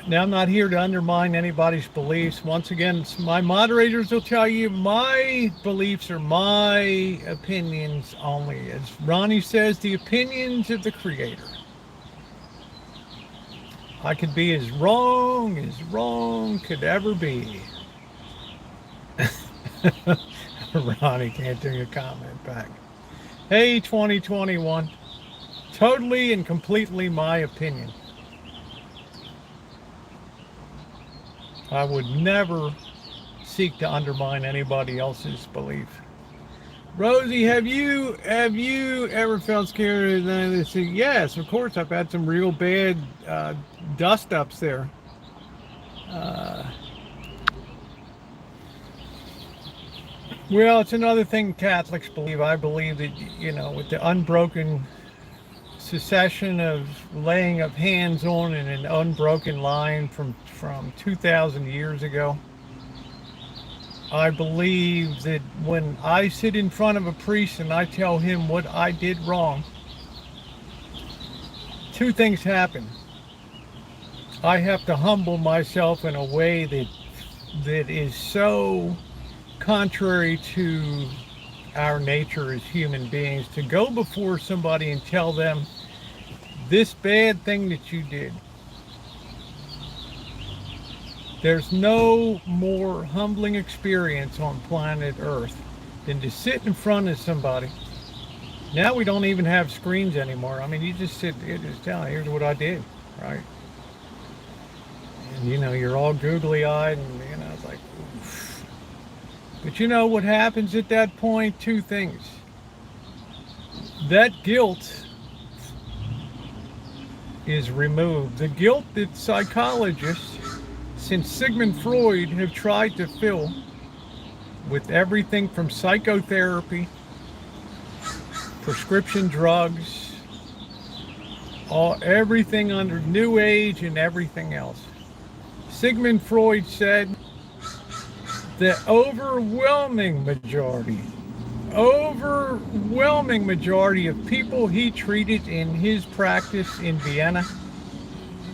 Now, I'm not here to undermine anybody's beliefs. Once again, my moderators will tell you my beliefs are my opinions only. As Ronnie says, the opinions of the Creator. I could be as wrong could ever be. Ronnie can't do a comment back. Hey, 2021. Totally and completely my opinion. I would never seek to undermine anybody else's belief. Rosie, have you ever felt scared of this? Yes, of course. I've had some real bad dust ups there. Uh, well, it's another thing Catholics believe. I believe that with the unbroken succession of laying of hands on in an unbroken line from 2,000 years ago. I believe that when I sit in front of a priest and I tell him what I did wrong, two things happen. I have to humble myself in a way that is so contrary to our nature as human beings, to go before somebody and tell them this bad thing that you did. There's no more humbling experience on planet Earth than to sit in front of somebody. Now we don't even have screens anymore. I mean, you just sit there, just tell them, here's what I did, right? And you're all googly eyed, and it's like, oof. But what happens at that point? Two things. That guilt is removed. The guilt that psychologists since Sigmund Freud have tried to fill with everything from psychotherapy, prescription drugs, everything under New Age and everything else. Sigmund Freud said the overwhelming majority of people he treated in his practice in Vienna,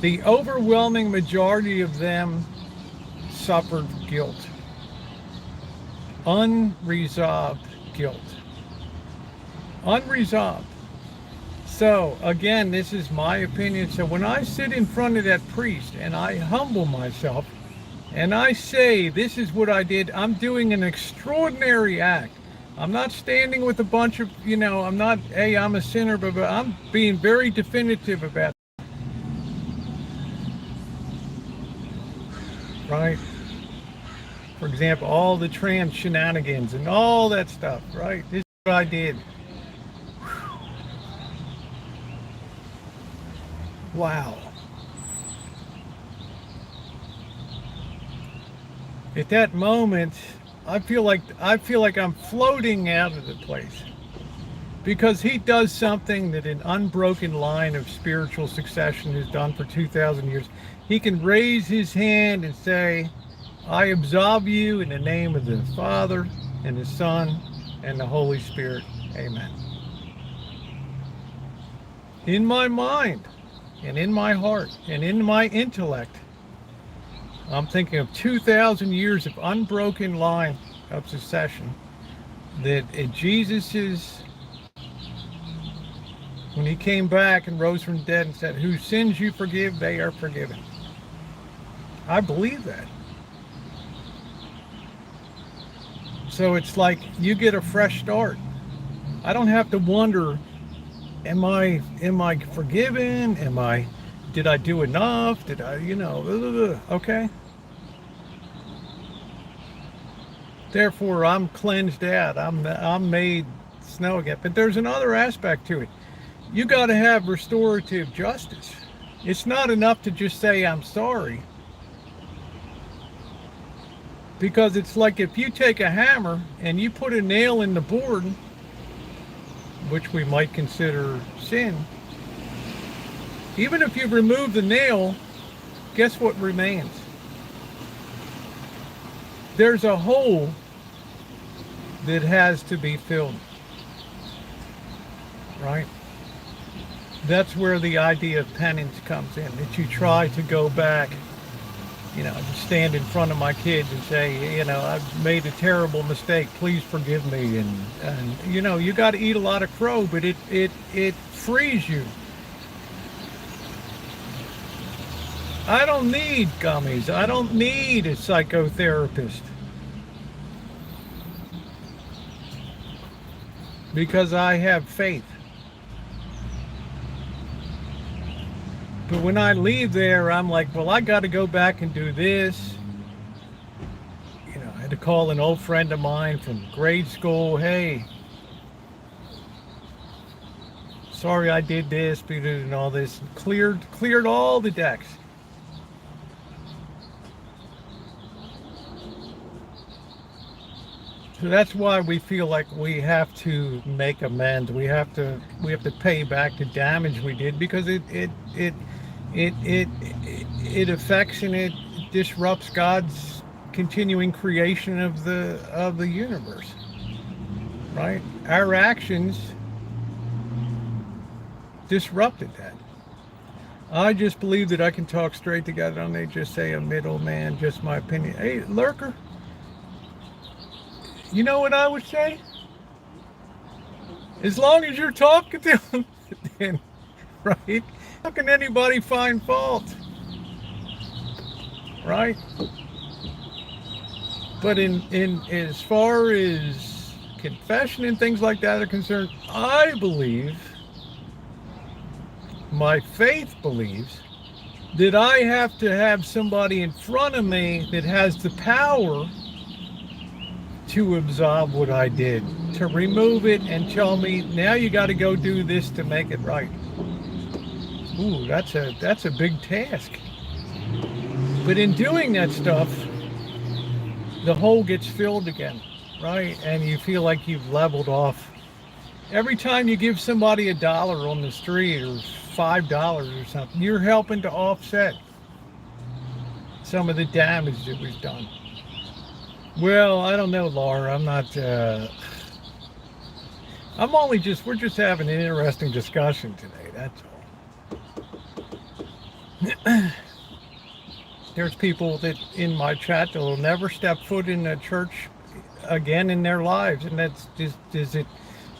the overwhelming majority of them suffered guilt. Unresolved guilt. Unresolved. So, again, this is my opinion. So when I sit in front of that priest and I humble myself and I say, this is what I did, I'm doing an extraordinary act. I'm not standing with a bunch of, I'm not, hey, I'm a sinner, but I'm being very definitive about it. Right? For example, all the trans shenanigans and all that stuff, right? This is what I did. Wow. At that moment, I feel like I'm floating out of the place, because he does something that an unbroken line of spiritual succession has done for 2,000 years. He can raise his hand and say, I absolve you in the name of the Father and the Son and the Holy Spirit. Amen. In my mind and in my heart and in my intellect, I'm thinking of 2,000 years of unbroken line of succession that Jesus' when he came back and rose from the dead and said, whose sins you forgive, they are forgiven. I believe that. So it's like you get a fresh start. I don't have to wonder, am I forgiven? Did I do enough? Did I, okay. Therefore, I'm cleansed out. I'm made snow again. But there's another aspect to it. You got to have restorative justice. It's not enough to just say, I'm sorry. Because it's like if you take a hammer and you put a nail in the board, which we might consider sin, even if you remove the nail, guess what remains? There's a hole that has to be filled, right? That's where the idea of penance comes in, that you try to go back, to stand in front of my kids and say, I've made a terrible mistake, please forgive me. And you got to eat a lot of crow, but it frees you. I don't need gummies. I don't need a psychotherapist. Because I have faith. But when I leave there, I'm like, well, I got to go back and do this. I had to call an old friend of mine from grade school. Hey, sorry I did this, and all this, cleared all the decks. So that's why we feel like we have to make amends. We have to pay back the damage we did, because it affects and it disrupts God's continuing creation of the universe. Right? Our actions disrupted that. I just believe that I can talk straight together, and they just say a middleman, just my opinion. Hey, lurker. You know what I would say? As long as you're talking to them, then, right? How can anybody find fault? Right? But in as far as confession and things like that are concerned, I believe, my faith believes, that I have to have somebody in front of me that has the power to absolve what I did, to remove it and tell me, now you got to go do this to make it right. Ooh, that's a big task. But in doing that stuff, the hole gets filled again, right? And you feel like you've leveled off. Every time you give somebody $1 on the street, or $5 or something, you're helping to offset some of the damage that was done. Well, I don't know, Laura. I'm not, we're just having an interesting discussion today, that's all. There's people that in my chat that will never step foot in a church again in their lives, and that's just,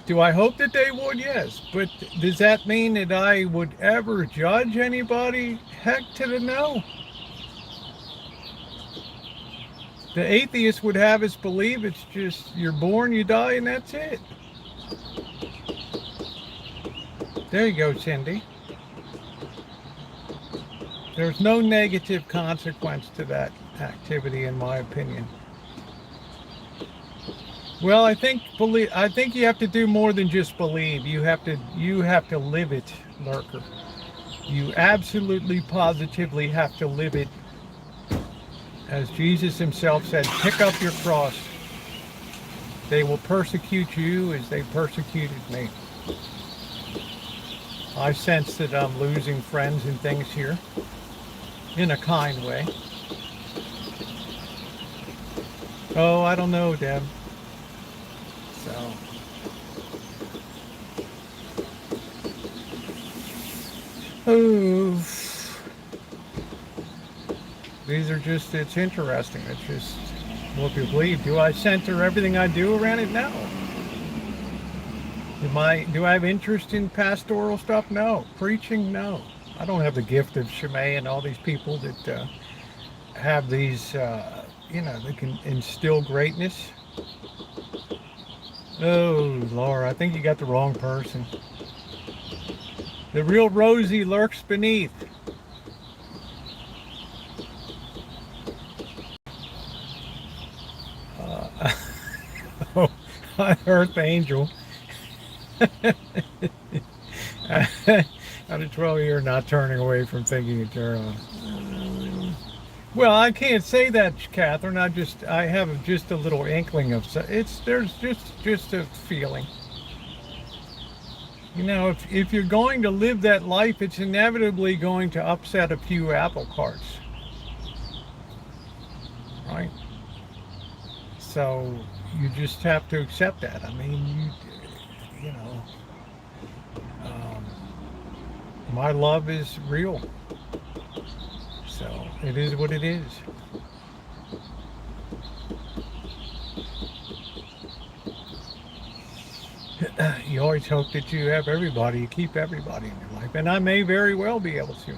do I hope that they would? Yes. But does that mean that I would ever judge anybody? Heck to the no. The atheist would have us believe it's just, you're born, you die, and that's it. There you go, Cindy. There's no negative consequence to that activity, in my opinion. Well, I think you have to do more than just believe. You have to live it, lurker. You absolutely, positively have to live it. As Jesus himself said, pick up your cross. They will persecute you as they persecuted me. I sense that I'm losing friends and things here, in a kind way. Oh, I don't know, Deb. So. Oh. These are just, it's interesting. It's just what you believe. Do I center everything I do around it? No. Do I have interest in pastoral stuff? No. Preaching? No. I don't have the gift of Shemay and all these people that have these, that can instill greatness. Oh, Laura, I think you got the wrong person. The real Rosie lurks beneath. Earth angel. Out of 12 years, not turning away from thinking eternal. Well, I can't say that, Catherine. I have just a little inkling of there's just a feeling. If you're going to live that life, it's inevitably going to upset a few apple carts, right? So you just have to accept that. I mean, my love is real. So it is what it is. You always hope that you have everybody, you keep everybody in your life. And I may very well be able to.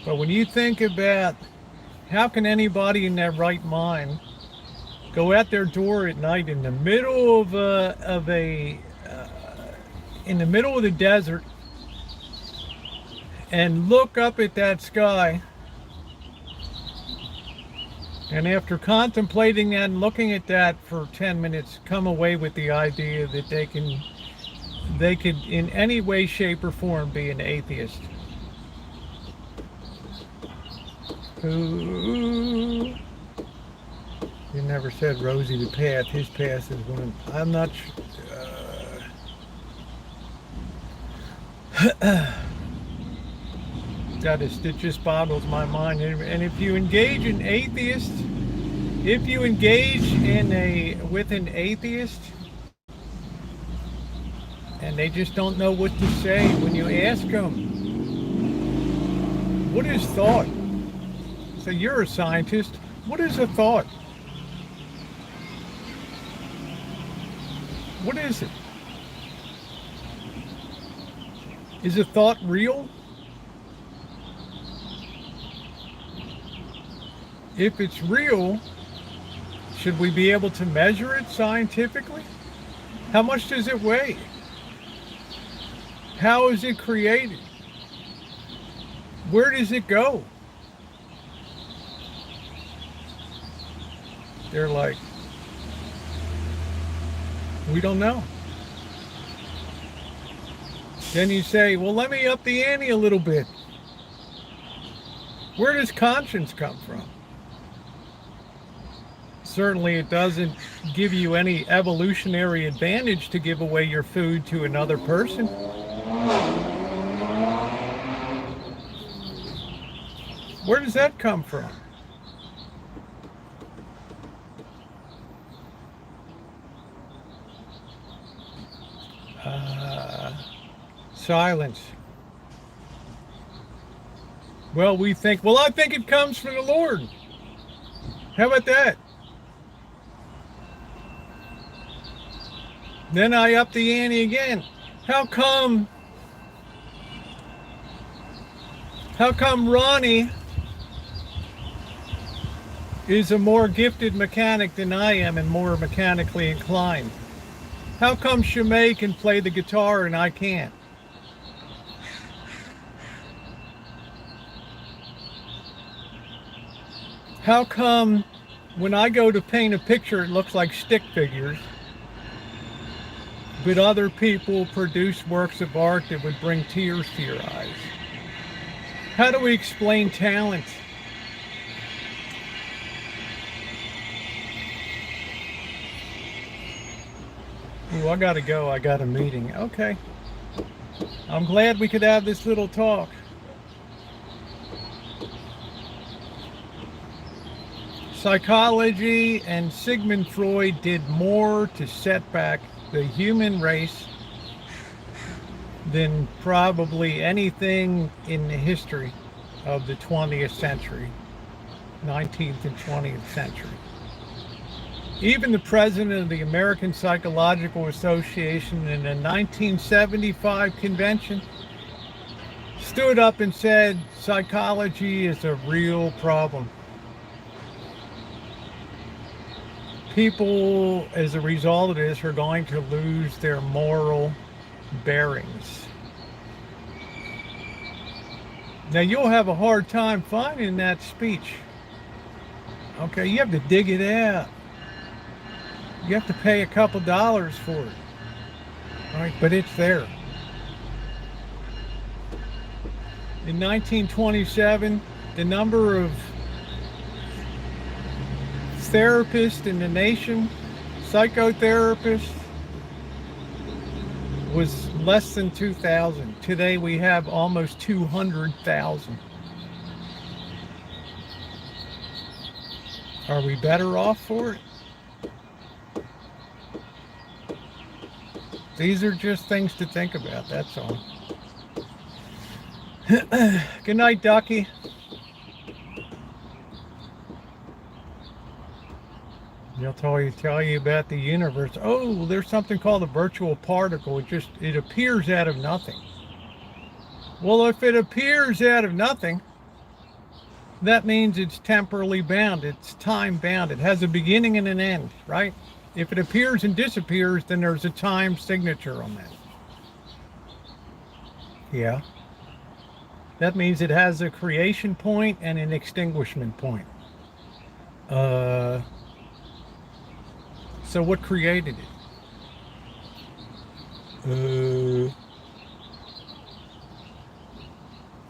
But when you think about how can anybody in their right mind go out their door at night in the middle of in the middle of the desert and look up at that sky And after contemplating that and looking at that for 10 minutes, come away with the idea that they could in any way, shape, or form be an atheist. Ooh. You never said Rosie the path. His path is going. I'm not. It just boggles my mind. And if you engage an atheist, if you engage with an atheist, and they just don't know what to say when you ask them, what is thought? So you're a scientist. What is a thought? What is it? Is a thought real? If it's real, should we be able to measure it scientifically? How much does it weigh? How is it created? Where does it go? They're like, we don't know. Then you say, well, let me up the ante a little bit. Where does conscience come from? Certainly it doesn't give you any evolutionary advantage to give away your food to another person. Where does that come from? Silence. Well, I think it comes from the Lord. How about that? Then I up the ante again. How come Ronnie is a more gifted mechanic than I am and more mechanically inclined? How come Shimei can play the guitar and I can't? How come when I go to paint a picture it looks like stick figures, but other people produce works of art that would bring tears to your eyes? How do we explain talent? Ooh, I gotta go. I got a meeting. Okay. I'm glad we could have this little talk. Psychology and Sigmund Freud did more to set back the human race than probably anything in the history of the 20th century, 19th and 20th century. Even the president of the American Psychological Association in the 1975 convention stood up and said psychology is a real problem. People, as a result of this, are going to lose their moral bearings. Now, you'll have a hard time finding that speech. Okay, you have to dig it out. You have to pay a couple dollars for it. All right, but it's there. In 1927, the number of therapists in the nation, psychotherapists, was less than 2,000. Today we have almost 200,000. Are we better off for it? These are just things to think about, that's all. Good night, Ducky. They'll tell you about the universe. Oh, there's something called a virtual particle. It appears out of nothing. Well, if it appears out of nothing, that means it's temporally bound. It's time bound. It has a beginning and an end, right? If it appears and disappears, then there's a time signature on that. Yeah. That means it has a creation point and an extinguishment point. Uh, so what created it?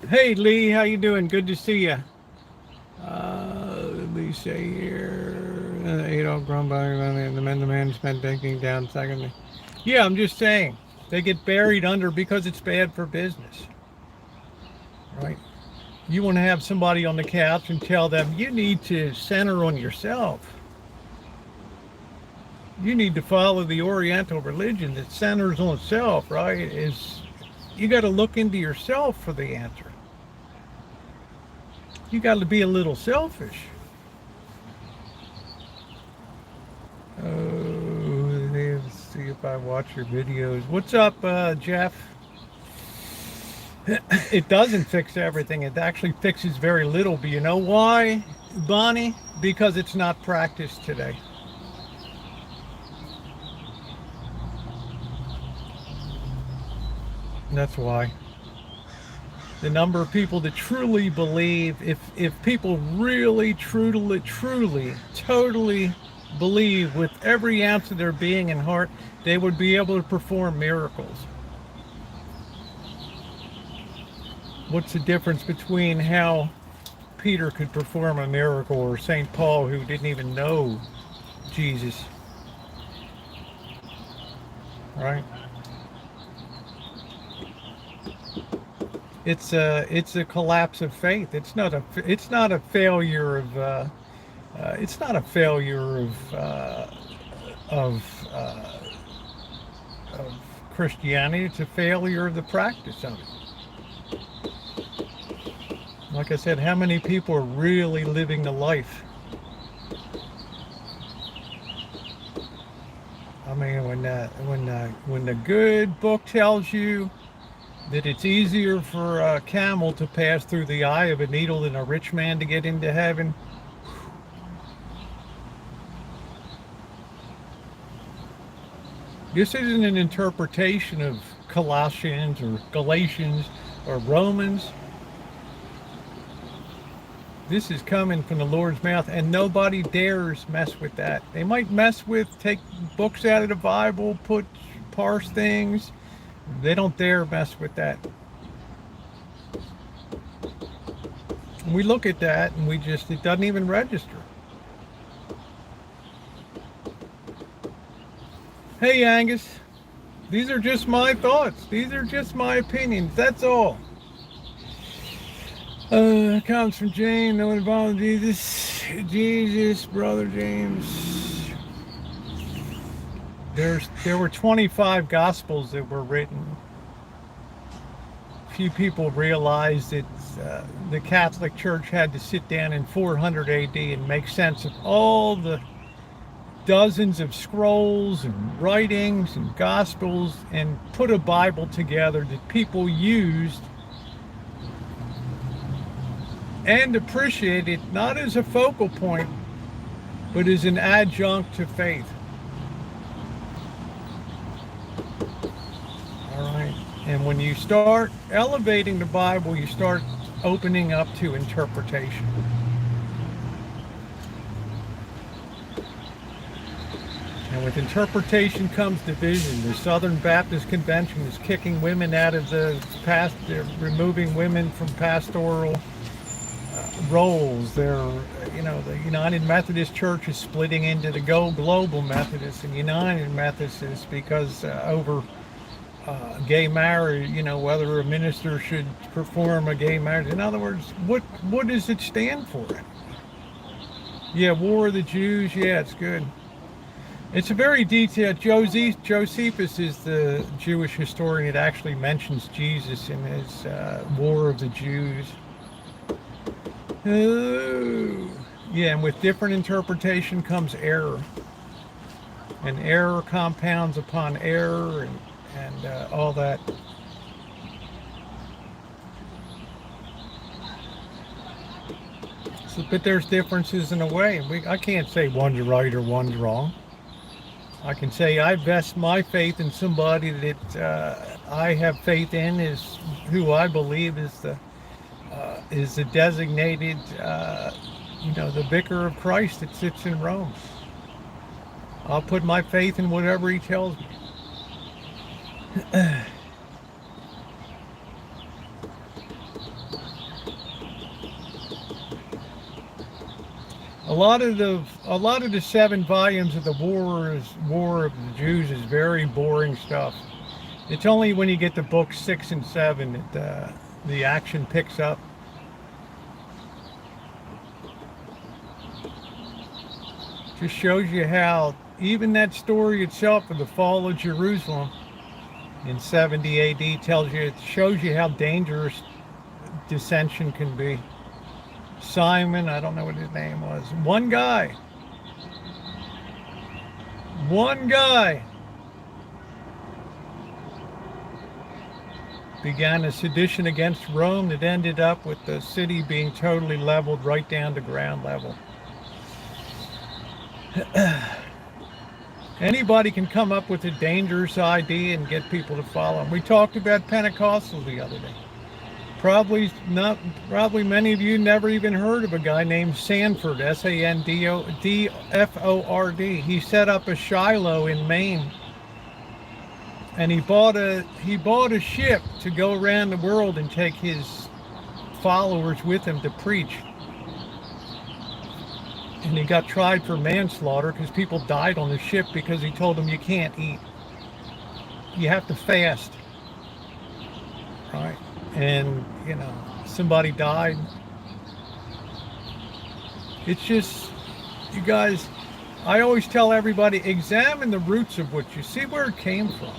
Hey Lee, how you doing? Good to see you. Let me say here, grown by the man spent taking down secondly. Yeah, I'm just saying they get buried under because it's bad for business, right? You want to have somebody on the couch and tell them you need to center on yourself. You need to follow the Oriental religion that centers on self, right? You got to look into yourself for the answer. You got to be a little selfish. Oh, let's see if I watch your videos. What's up, Jeff? It doesn't fix everything. It actually fixes very little. But you know why, Bonnie? Because it's not practiced today. That's why. The number of people that truly believe, if people really, truly, totally believe with every ounce of their being and heart, they would be able to perform miracles. What's the difference between how Peter could perform a miracle or St. Paul, who didn't even know Jesus? Right? It's a collapse of faith. It's not a failure of of Christianity. It's a failure of the practice of it. Like I said, how many people are really living the life? I mean, when the good book tells you that it's easier for a camel to pass through the eye of a needle than a rich man to get into heaven. This isn't an interpretation of Colossians or Galatians or Romans. This is coming from the Lord's mouth, and nobody dares mess with that. They might take books out of the Bible, parse things. They don't dare mess with that. And we look at that and it doesn't even register. Hey Angus, these are just my thoughts. These are just my opinions. That's all. It comes from James, no one involved in Jesus, brother James. There were 25 Gospels that were written. Few people realized that the Catholic Church had to sit down in 400 AD and make sense of all the dozens of scrolls and writings and Gospels and put a Bible together that people used and appreciated not as a focal point, but as an adjunct to faith. And when you start elevating the Bible, you start opening up to interpretation. And with interpretation comes division. The Southern Baptist Convention is kicking women out of the past. They're removing women from pastoral roles. The United Methodist Church is splitting into the Global Methodists and United Methodists because over gay marriage, whether a minister should perform a gay marriage. In other words, what does it stand for? Yeah, War of the Jews. Yeah, it's good. It's a very detailed. Josephus is the Jewish historian that actually mentions Jesus in his War of the Jews. Oh. Yeah, and with different interpretation comes error. And error compounds upon error and all that. But there's differences in a way. I can't say one's right or one's wrong. I can say I vest my faith in somebody that I have faith in, is who I believe is the designated the vicar of Christ that sits in Rome. I'll put my faith in whatever he tells me. A lot of the 7 volumes of the War of the Jews is very boring stuff. It's only when you get to books 6 and 7 that the action picks up. Just shows you how even that story itself of the fall of Jerusalem in 70 AD shows you how dangerous dissension can be. Simon, I don't know what his name was. One guy began a sedition against Rome that ended up with the city being totally leveled right down to ground level. Anybody can come up with a dangerous idea and get people to follow. We talked about Pentecostals the other day. Probably many of you never even heard of a guy named Sanford, Sandford. He set up a Shiloh in Maine, and he bought a ship to go around the world and take his followers with him to preach. And he got tried for manslaughter because people died on the ship because he told them you can't eat. You have to fast. Right? And, somebody died. It's just, you guys, I always tell everybody, examine the roots of what you see, where it came from.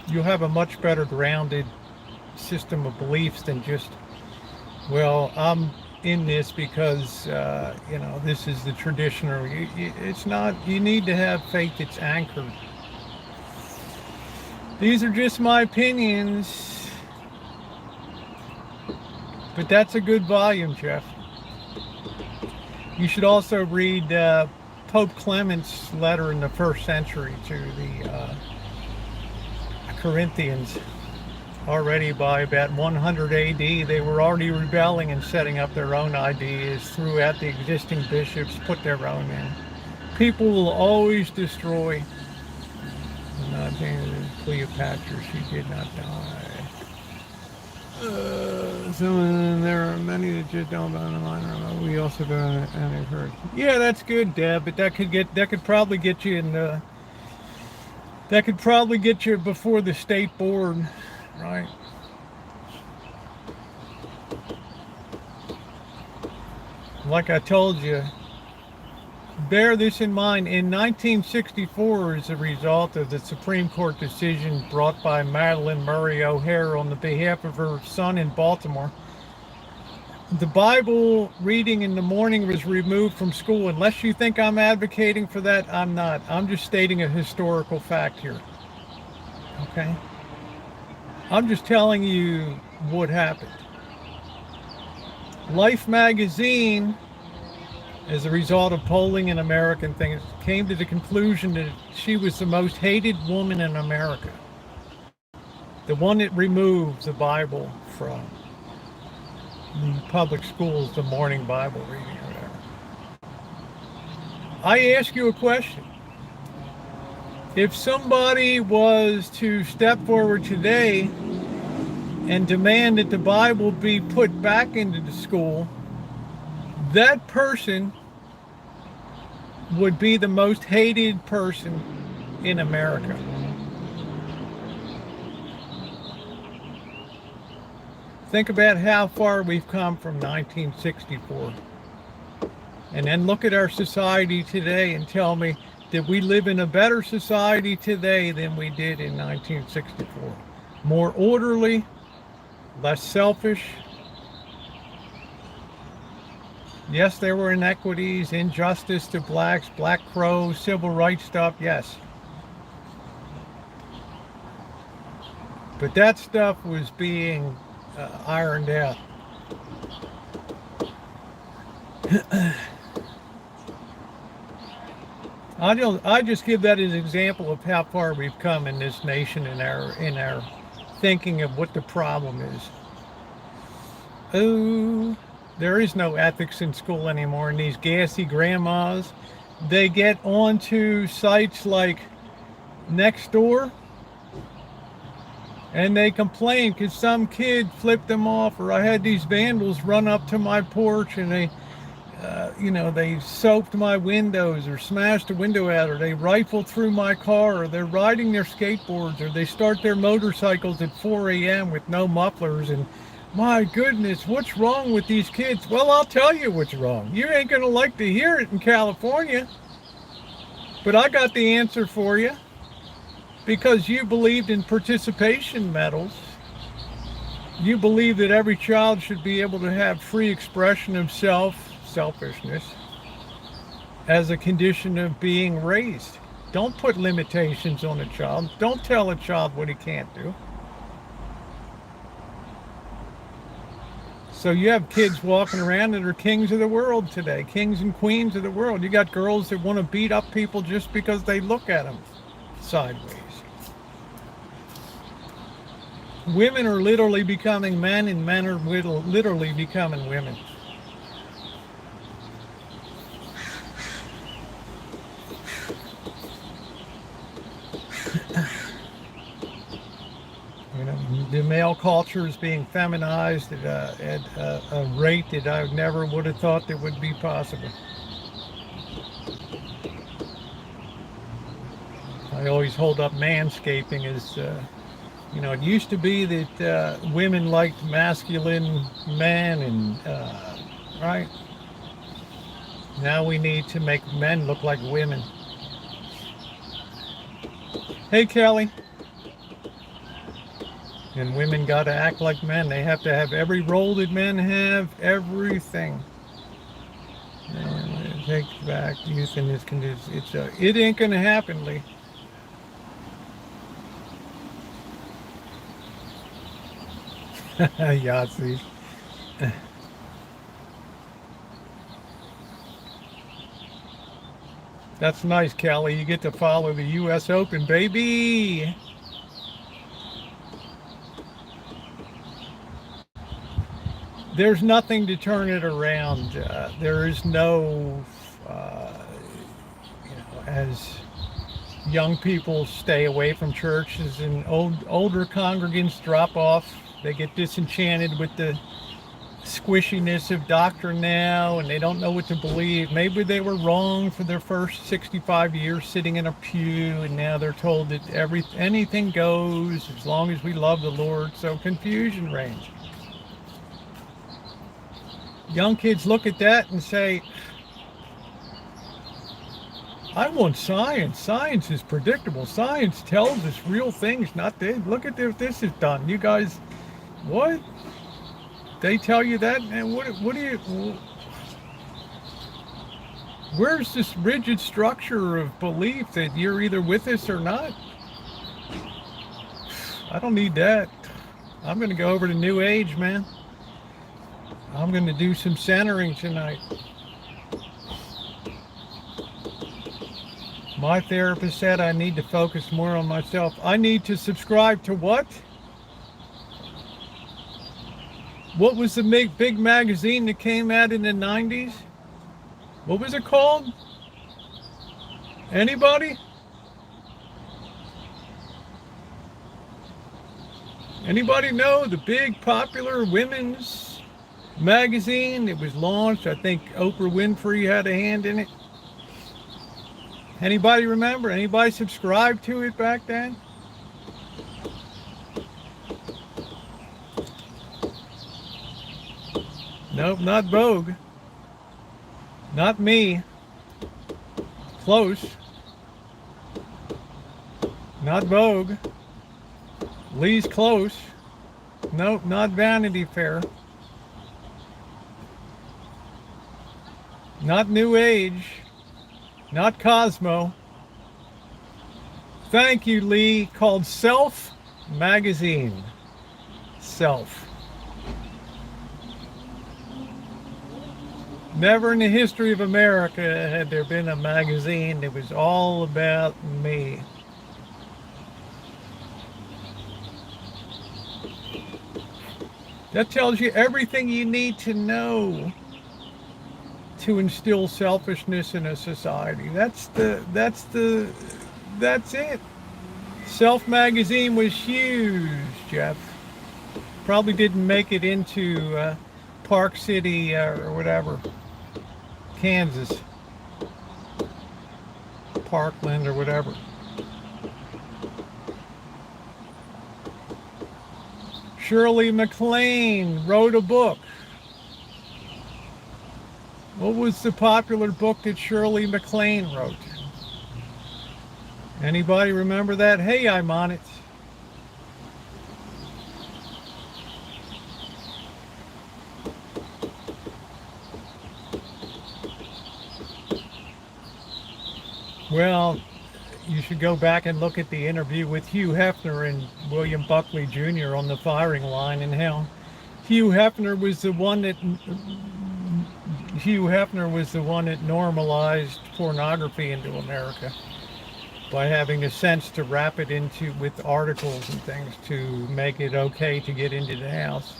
You'll have a much better grounded system of beliefs than just, well, I'm in this because, this is the tradition. Or it's not, you need to have faith that's anchored. These are just my opinions. But that's a good volume, Jeff. You should also read Pope Clement's letter in the 1st century to the Corinthians. Already by about 100 AD, they were already rebelling and setting up their own ideas, threw out the existing bishops, put their own in. People will always destroy. Nothing Cleopatra, she did not die. There are many that just don't underline. We also go and I've heard. Yeah, that's good, Deb. But that could probably get you in the. That could probably get you before the state board, right? Like I told you, bear this in mind. In 1964, as a result of the Supreme Court decision brought by Madalyn Murray O'Hair on the behalf of her son in Baltimore, the Bible reading in the morning was removed from school. Unless you think I'm advocating for that, I'm not. I'm just stating a historical fact here. Okay? I'm just telling you what happened. Life magazine, as a result of polling in American things, came to the conclusion that she was the most hated woman in America. The one that removed the Bible from the public schools, the morning Bible reading or whatever. I ask you a question. If somebody was to step forward today and demand that the Bible be put back into the school, that person would be the most hated person in America. Think about how far we've come from 1964. And then look at our society today and tell me, did we live in a better society today than we did in 1964? More orderly, less selfish. Yes, there were inequities, injustice to blacks, Black Crows, civil rights stuff, yes. But that stuff was being ironed out. I just give that as an example of how far we've come in this nation in our thinking of what the problem is. Oh, There is no ethics in school anymore, and these gassy grandmas, they get onto sites like Nextdoor and they complain because some kid flipped them off, or I had these vandals run up to my porch and they they soaked my windows or smashed a window out, or they rifled through my car, or they're riding their skateboards, or they start their motorcycles at 4 a.m. with no mufflers. And my goodness, what's wrong with these kids? Well, I'll tell you what's wrong. You ain't going to like to hear it in California, but I got the answer for you. Because you believed in participation medals. You believe that every child should be able to have free expression of selfishness as a condition of being raised. Don't put limitations on a child. Don't tell a child what he can't do. So you have kids walking around that are kings of the world today, kings and queens of the world. You got girls that want to beat up people just because they look at them sideways. Women are literally becoming men, and men are literally becoming women. The male culture is being feminized at a rate that I never would have thought that would be possible. I always hold up manscaping as it used to be that women liked masculine men, and right now we need to make men look like women. Hey, Kelly. And women got to act like men. They have to have every role that men have, everything. And it takes back youth in this condition. It ain't gonna happen, Lee. Yahtzee. That's nice, Kelly. You get to follow the U.S. Open, baby. There's nothing to turn it around. There is no, as young people stay away from churches and older congregants drop off, they get disenchanted with the squishiness of doctrine now, and they don't know what to believe. Maybe they were wrong for their first 65 years sitting in a pew, and now they're told that anything goes as long as we love the Lord. So confusion reigns. Young kids look at that and say, I want science. Science is predictable. Science tells us real things, not this. Look at what this is done. You guys, what? They tell you that? And what do you... Where's this rigid structure of belief that you're either with us or not? I don't need that. I'm going to go over to New Age, man. I'm going to do some centering tonight. My therapist said I need to focus more on myself. I need to subscribe to what? What was the big magazine that came out in the 90s? What was it called? Anybody? Anybody know the big popular women's magazine? It was launched. I think Oprah Winfrey had a hand in it. Anybody remember? Anybody subscribe to it back then? Nope, not Vogue. Not me. Close. Not Vogue. Lee's close. Nope, not Vanity Fair. Not New Age. Not Cosmo. Thank you, Lee. Called Self Magazine. Self. Never in the history of America had there been a magazine that was all about me. That tells you everything you need to know to instill selfishness in a society. That's it. Self magazine was huge, Jeff. Probably didn't make it into Park City or whatever, Kansas, Parkland or whatever. Shirley MacLaine wrote a book. What was the popular book that Shirley MacLaine wrote? Anybody remember that? Hey, I'm on it. Well, you should go back and look at the interview with Hugh Hefner and William Buckley Jr. on the firing line, and how Hugh Hefner was the one that normalized pornography into America by having a sense to wrap it into with articles and things to make it okay to get into the house.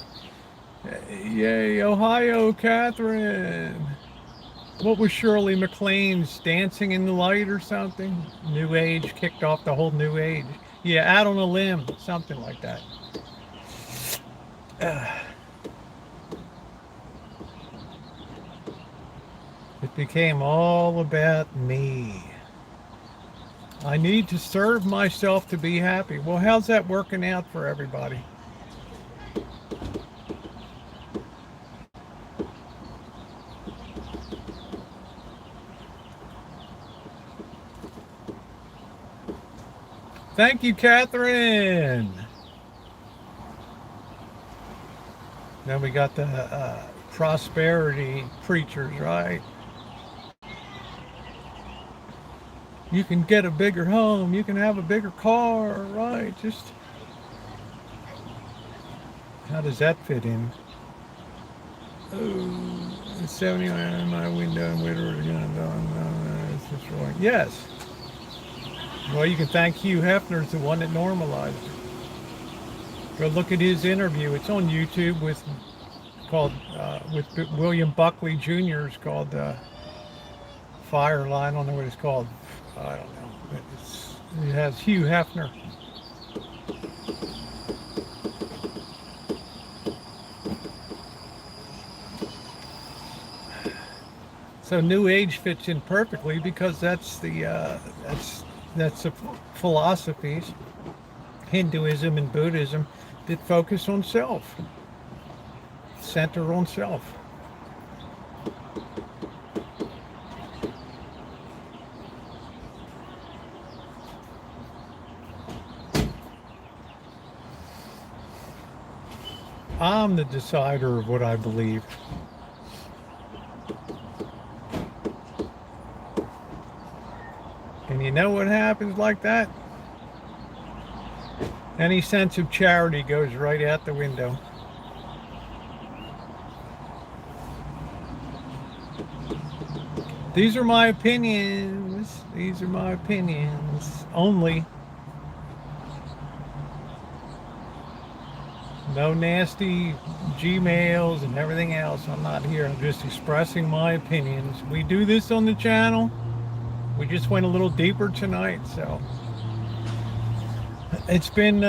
Yay, Ohio, Catherine. What was Shirley MacLaine's Dancing in the Light or something? New Age kicked off the whole New Age. Yeah, Out on a Limb, something like that. It became all about me. I need to serve myself to be happy. Well, how's that working out for everybody? Thank you, Catherine. Then we got the prosperity preachers, right? You can get a bigger home. You can have a bigger car, right? Just how does that fit in? Oh, it's 79 in my window and Whitworth is going to it's destroyed. Yes. Well, you can thank Hugh Hefner, the one that normalized it. Go look at his interview. It's on YouTube with William Buckley Jr. It's called Fire Line. I don't know what it's called. I don't know. But it has Hugh Hefner. So New Age fits in perfectly because that's the philosophies, Hinduism and Buddhism, that focus on self, center on self. I'm the decider of what I believe. And you know what happens like that? Any sense of charity goes right out the window. These are my opinions. These are my opinions only. No nasty Gmails and everything else. I'm not here. I'm just expressing my opinions. We do this on the channel. We just went a little deeper tonight, so it's been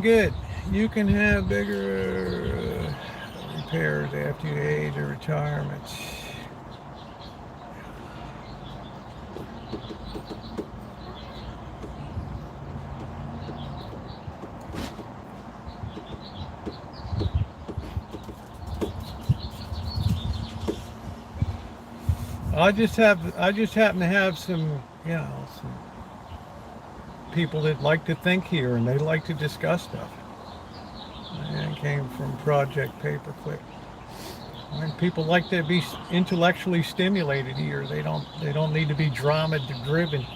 good. You can have bigger repairs after your age of retirement. I just happen to have some people that like to think here and they like to discuss stuff. I came from Project Paperclip. And people like to be intellectually stimulated here. They don't need to be drama driven.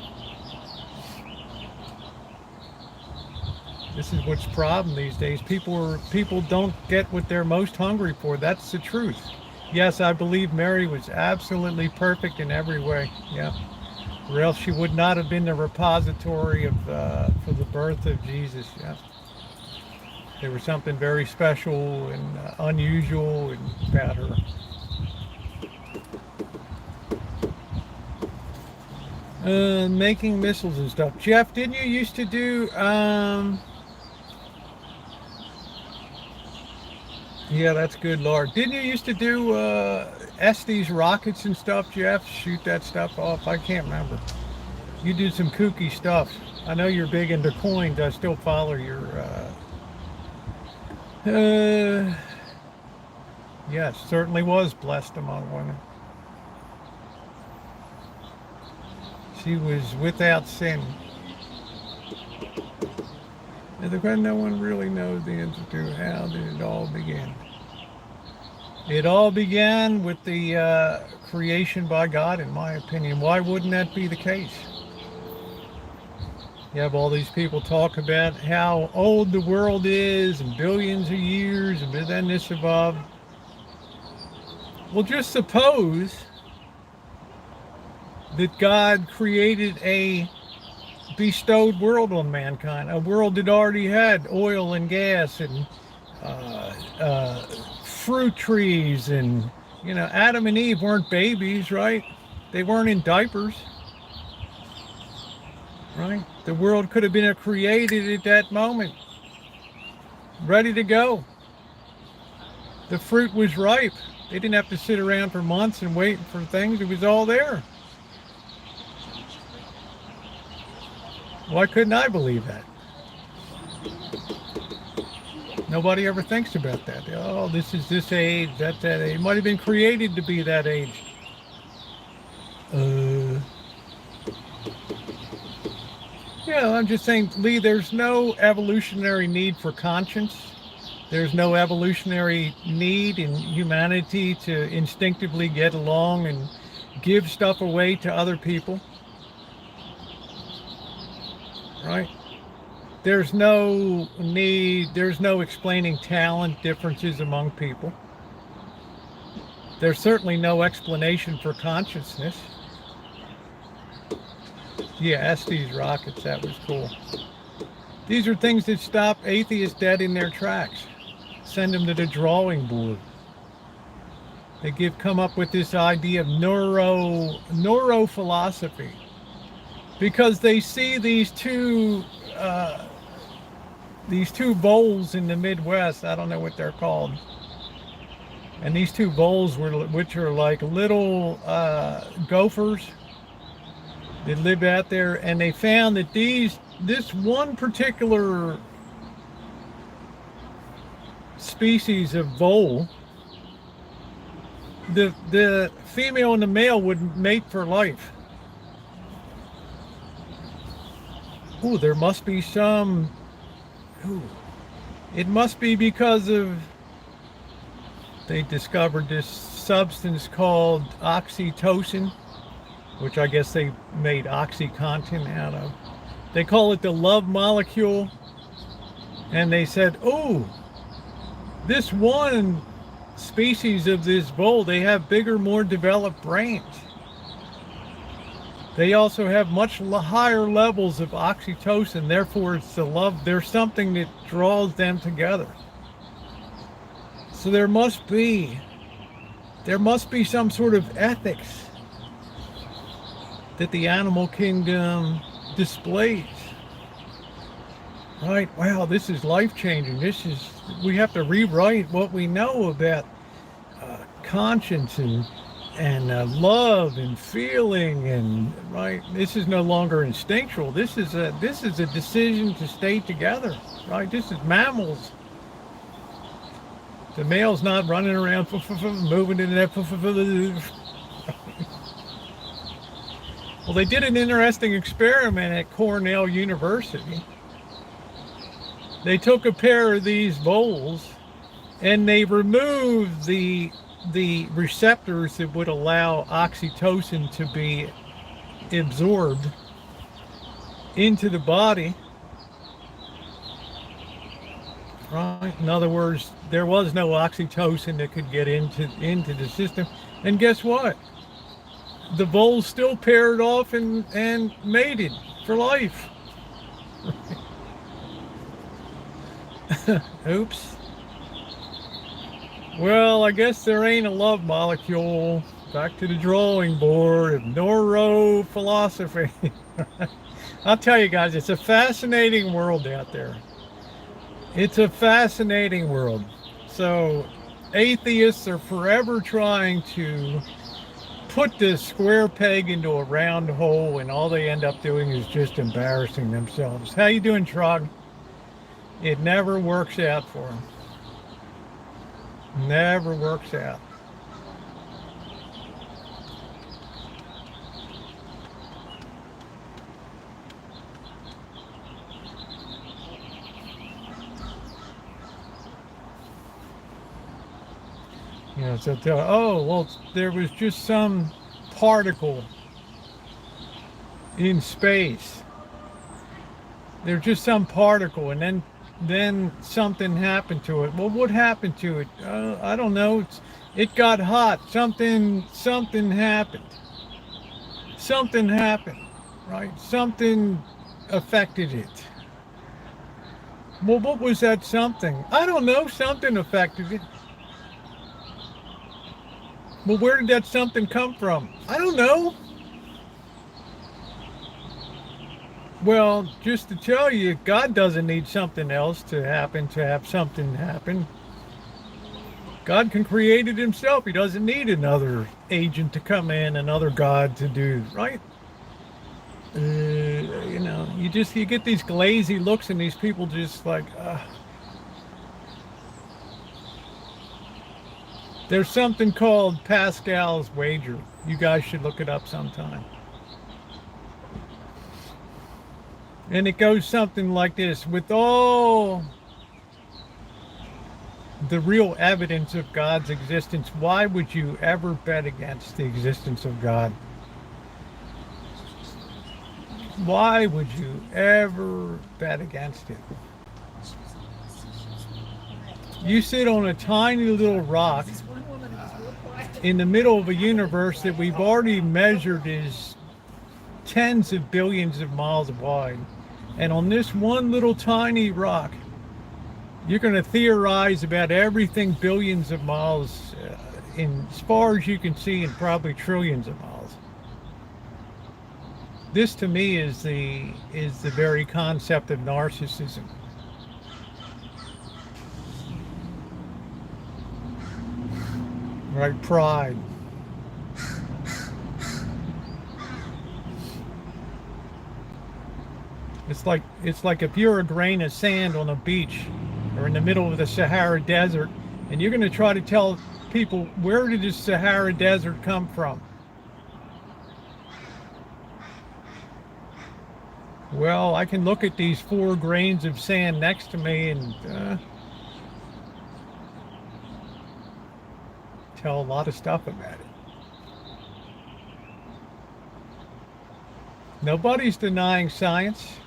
This is what's the problem these days. People don't get what they're most hungry for. That's the truth. Yes, I believe Mary was absolutely perfect in every way. Yeah, or else she would not have been the repository of for the birth of Jesus. Yeah, There was something very special and unusual about her. Making missiles and stuff. Jeff, didn't you used to do, yeah, that's good, Lord. Didn't you used to do Estes rockets and stuff, Jeff? Shoot that stuff off? I can't remember. You do some kooky stuff. I know you're big into coins. I still follow your, yes, certainly was blessed among women. She was without sin. And no one really knows the answer to how did it all begin. It all began with the creation by God, in my opinion. Why wouldn't that be the case? You have all these people talk about how old the world is and billions of years and then this above. Well, just suppose that God created a bestowed world on mankind, a world that already had oil and gas and fruit trees, and Adam and Eve weren't babies, right? They weren't in diapers, right? The world could have been created at that moment, ready to go. The fruit was ripe. They didn't have to sit around for months and wait for things. It was all there. Why couldn't I believe that? Nobody ever thinks about that. Oh, this is this age, that's that age. It might have been created to be that age. Yeah, I'm just saying, Lee, there's no evolutionary need for conscience. There's no evolutionary need in humanity to instinctively get along and give stuff away to other people. Right? There's no need, there's no explaining talent differences among people. There's certainly no explanation for consciousness. Yeah, Estes rockets, that was cool. These are things that stop atheists dead in their tracks. Send them to the drawing board. They come up with this idea of neurophilosophy. Because they see these two bowls in the Midwest. I don't know what they're called. And these two bowls, which are like little gophers that live out there, and they found that this one particular species of vole, the female and the male would mate for life. Oh, there must be some. Ooh, it must be because of. They discovered this substance called oxytocin, which I guess they made OxyContin out of. They call it the love molecule. And they said, oh, this one species of this vole, they have bigger, more developed brains. They also have much higher levels of oxytocin, therefore it's the love. There's something that draws them together. So there must be some sort of ethics that the animal kingdom displays. Right? Wow, this is life-changing. We have to rewrite what we know about conscience and love and feeling, and right. This is no longer instinctual. This is a decision to stay together. Right? This is mammals. The male's not running around moving in that. Well, they did an interesting experiment at Cornell University. They took a pair of these voles and they removed the receptors that would allow oxytocin to be absorbed into the body. Right? In other words, there was no oxytocin that could get into the system. And guess what? The voles still paired off and mated for life. Oops. Well, I guess there ain't a love molecule. Back to the drawing board of neuro philosophy. I'll tell you guys, it's a fascinating world out there. It's a fascinating world. So, atheists are forever trying to put this square peg into a round hole, and all they end up doing is just embarrassing themselves. How you doing, Trog? It never works out for them. Never works out. You know, so tell, oh, well, there was just some particle in space. There's just some particle, and then something happened to it. Well, what happened to it? I don't know. It got hot. Something happened. Something happened, right? Something affected it. Well, what was that something? I don't know. Something affected it. Well, where did that something come from? I don't know. Well, just to tell you, God doesn't need something else to happen to have something happen. God can create it himself. He doesn't need another agent to come in, another God to do, right? You know, you get these glazy looks, and these people just like, there's something called Pascal's wager. You guys should look it up sometime. And it goes something like this: with all the real evidence of God's existence, why would you ever bet against the existence of God? Why would you ever bet against it? You sit on a tiny little rock in the middle of a universe that we've already measured is tens of billions of miles wide. And on this one little tiny rock, you're going to theorize about everything billions of miles in as far as you can see, and probably trillions of miles. This to me is the very concept of narcissism. Right? Pride. It's like if you're a grain of sand on a beach or in the middle of the Sahara Desert, and you're going to try to tell people, where did the Sahara Desert come from? Well, I can look at these 4 grains of sand next to me and tell a lot of stuff about it. Nobody's denying science.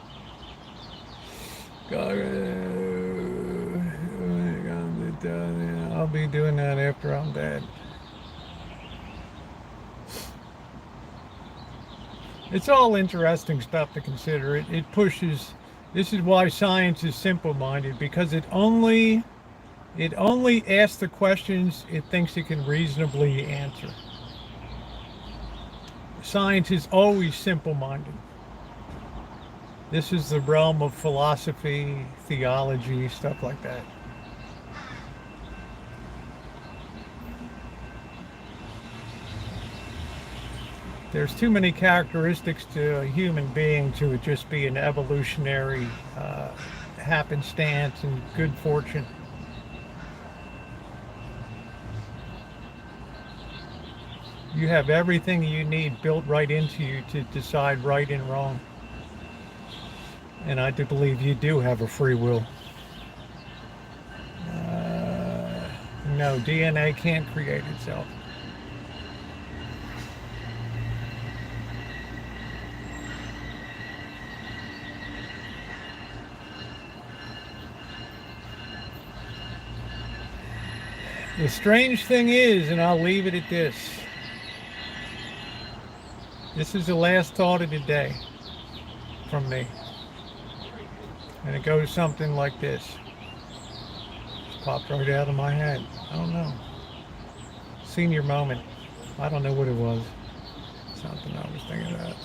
I'll be doing that after I'm dead. It's all interesting stuff to consider. It pushes. This is why science is simple-minded, because it only asks the questions it thinks it can reasonably answer. Science is always simple-minded. This is the realm of philosophy, theology, stuff like that. There's too many characteristics to a human being to it just be an evolutionary happenstance and good fortune. You have everything you need built right into you to decide right and wrong. And I do believe you do have a free will. No, DNA can't create itself. The strange thing is, and I'll leave it at this. This is the last thought of the day from me. And it goes something like this. popped right out of my head. I don't know. Senior moment. I don't know what it was. Something I was thinking about.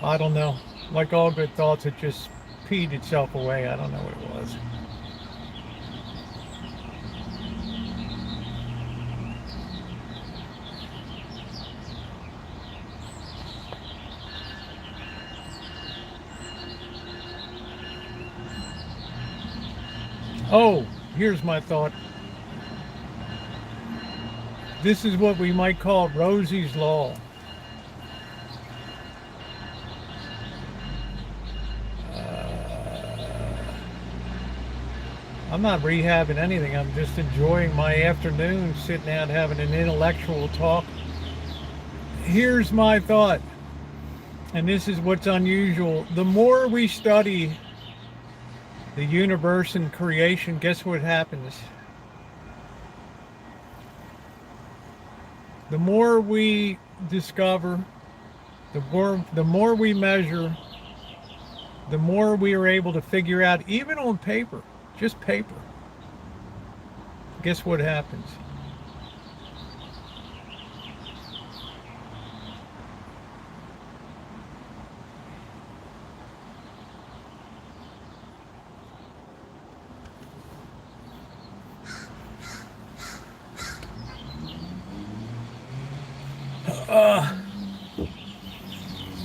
I don't know. Like all good thoughts, it just peed itself away. I don't know what it was. Oh, here's my thought. This is what we might call Rosie's Law. I'm not rehabbing anything. I'm just enjoying my afternoon, sitting out having an intellectual talk. Here's my thought, and this is what's unusual. The more we study the universe and creation, guess what happens? The more we discover, the more we measure, the more we are able to figure out, even on paper, just paper. Guess what happens?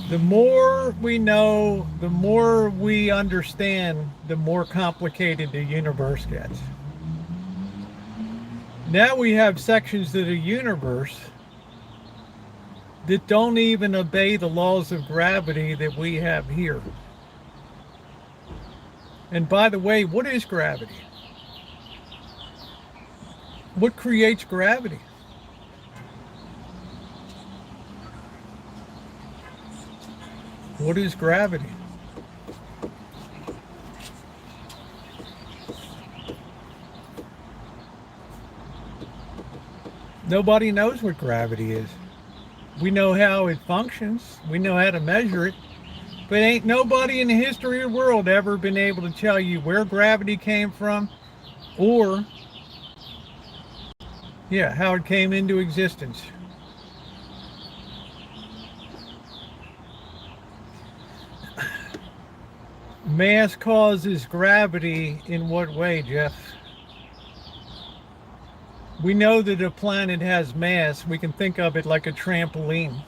The more we know, the more we understand, the more complicated the universe gets. Now we have sections of the universe that don't even obey the laws of gravity that we have here. And by the way, what is gravity? What creates gravity? What is gravity? Nobody knows what gravity is. We know how it functions. We know how to measure it. But ain't nobody in the history of the world ever been able to tell you where gravity came from or, how it came into existence. Mass causes gravity in what way, Jeff? We know that a planet has mass. We can think of it like a trampoline.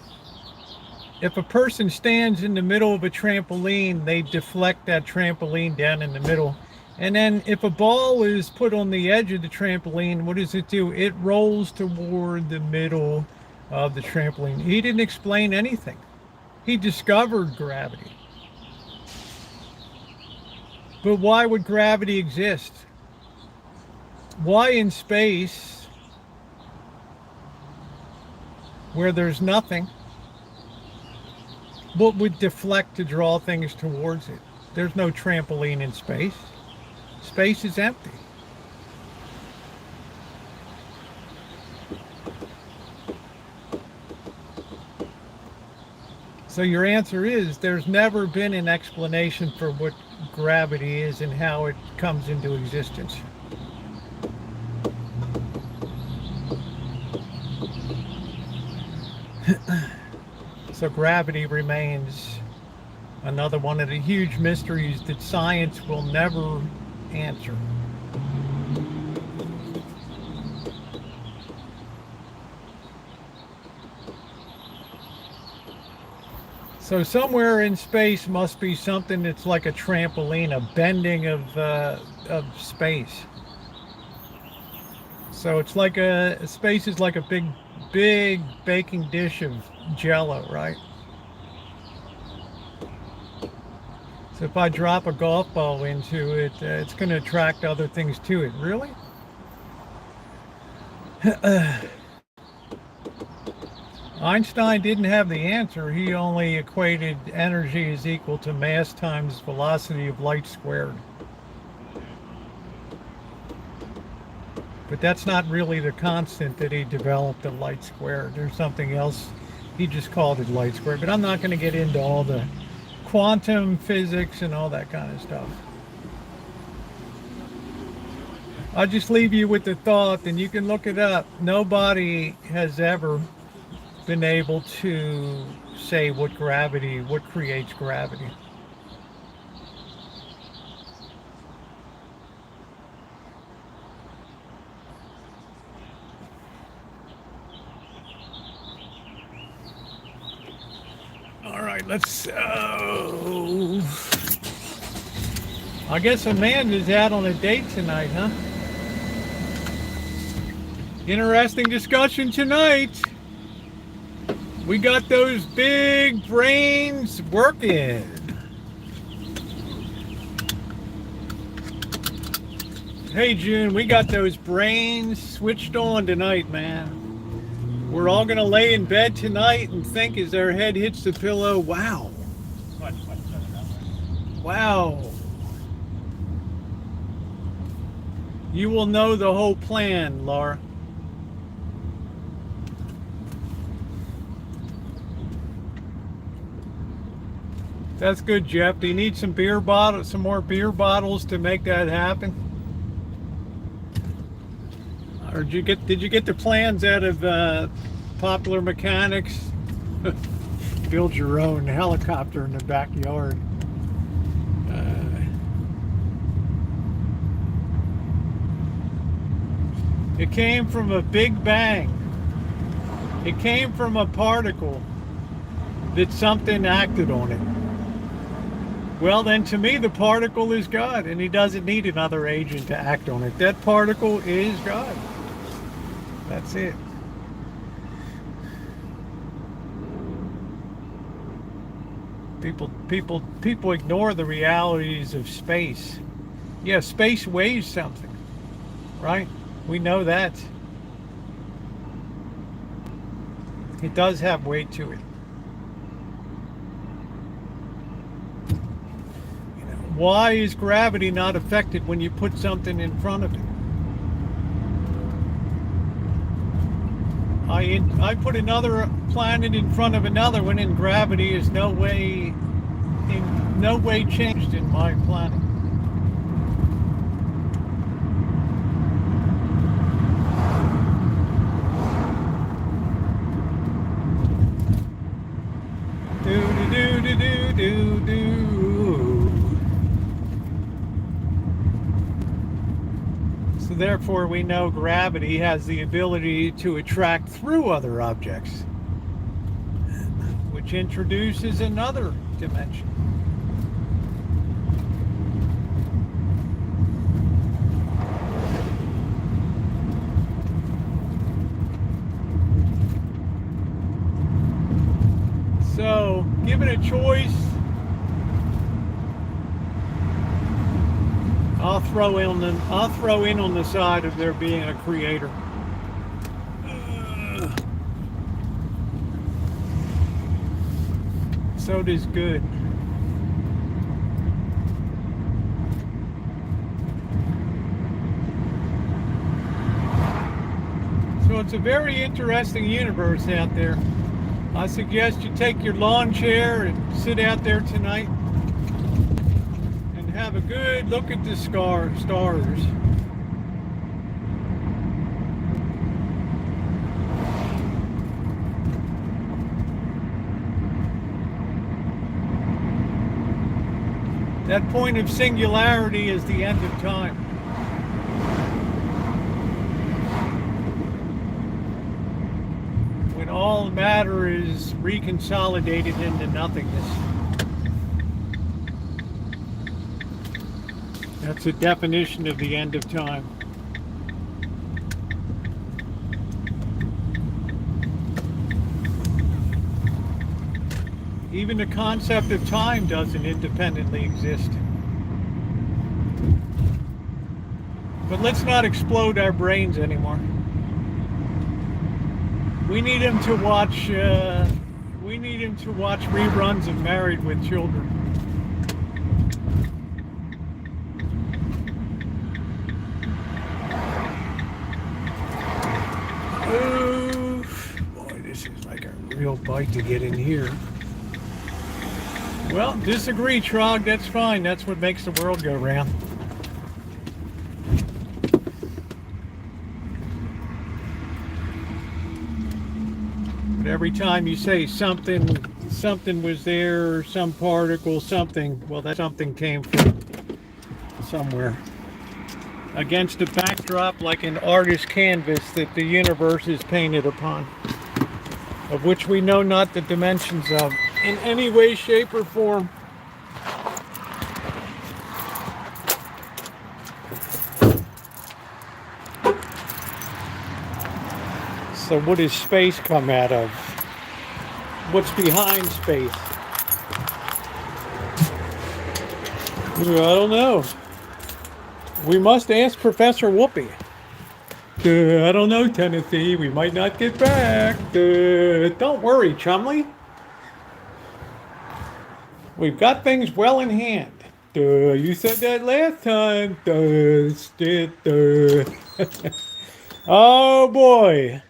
If a person stands in the middle of a trampoline, they deflect that trampoline down in the middle. And then if a ball is put on the edge of the trampoline, what does it do? It rolls toward the middle of the trampoline. He didn't explain anything. He discovered gravity. But why would gravity exist? Why in space, where there's nothing, what would deflect to draw things towards it? There's no trampoline in space. Space is empty. So your answer is there's never been an explanation for what gravity is and how it comes into existence. So gravity remains another one of the huge mysteries that science will never answer. So somewhere in space must be something that's like a trampoline, a bending of space. So it's like space is like a big baking dish of jello, right? So if I drop a golf ball into it, it's going to attract other things to it. Really? Einstein didn't have the answer. He only equated energy is equal to mass times velocity of light squared. But that's not really the constant that he developed of light squared. There's something else He just called it light square, but I'm not going to get into all the quantum physics and all that kind of stuff. I'll just leave you with the thought, and you can look it up. Nobody has ever been able to say what creates gravity. All right, let's. I guess Amanda's out on a date tonight, huh? Interesting discussion tonight. We got those big brains working. Hey June, we got those brains switched on tonight, man. We're all gonna lay in bed tonight and think as our head hits the pillow, wow. Wow. You will know the whole plan, Laura. That's good, Jeff. Do you need some more beer bottles to make that happen? Or did you get the plans out of Popular Mechanics? Build your own helicopter in the backyard. It came from a big bang. It came from a particle that something acted on it. Well, then to me, the particle is God, and he doesn't need another agent to act on it. That particle is God. That's it. People ignore the realities of space. Yeah, space weighs something, right? We know that. It does have weight to it. Why is gravity not affected when you put something in front of it? I put another planet in front of another one, and gravity is in no way changed in my planet. So therefore we know gravity has the ability to attract through other objects, which introduces another dimension. So, given a choice, I'll throw in on the side of there being a creator. So does good. So it's a very interesting universe out there. I suggest you take your lawn chair and sit out there tonight and have a good look at the stars. That point of singularity is the end of time. When all matter is reconsolidated into nothingness. That's a definition of the end of time. Even the concept of time doesn't independently exist. But let's not explode our brains anymore. We need him to watch reruns of Married with Children. real bite to get in here. Well, disagree, Trog. That's fine. That's what makes the world go round. But every time you say something was there, or some particle, something, well, that something came from somewhere. Against a backdrop like an artist's canvas that the universe is painted upon, of which we know not the dimensions of in any way, shape, or form. So what does space come out of? What's behind space? I don't know. We must ask Professor Whoopi. I don't know, Tennessee. We might not get back. Don't worry, Chumley. We've got things well in hand. You said that last time. Oh boy.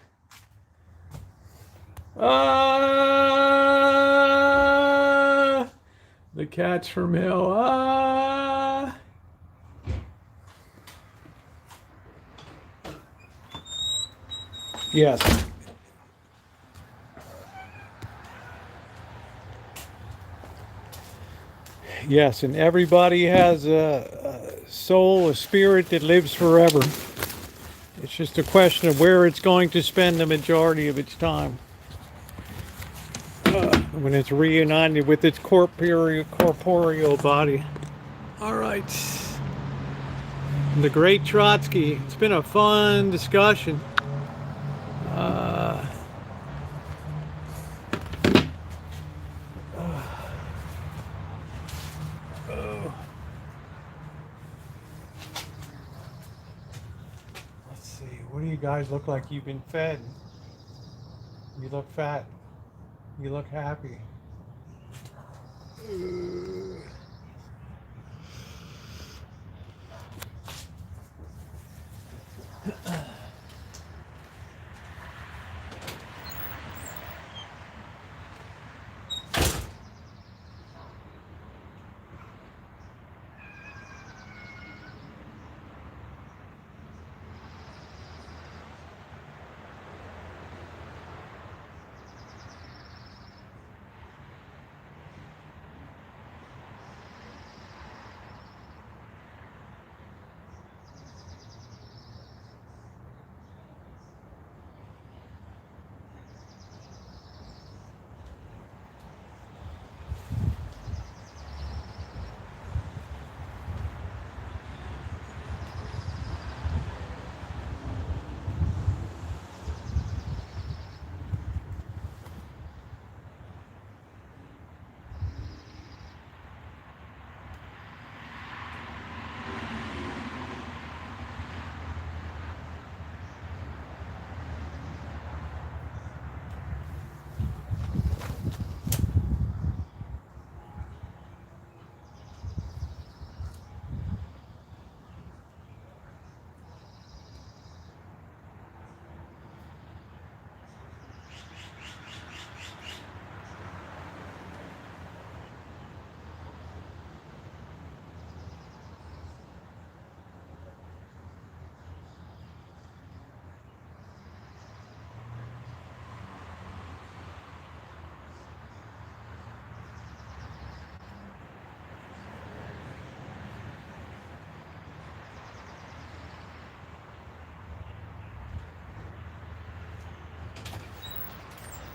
The cats from hell. Yes. Yes, and everybody has a soul, a spirit that lives forever. It's just a question of where it's going to spend the majority of its time. When it's reunited with its corporeal body. All right. The great Trotsky. It's been a fun discussion. Let's see. What do you guys look like you've been fed? You look fat. You look happy.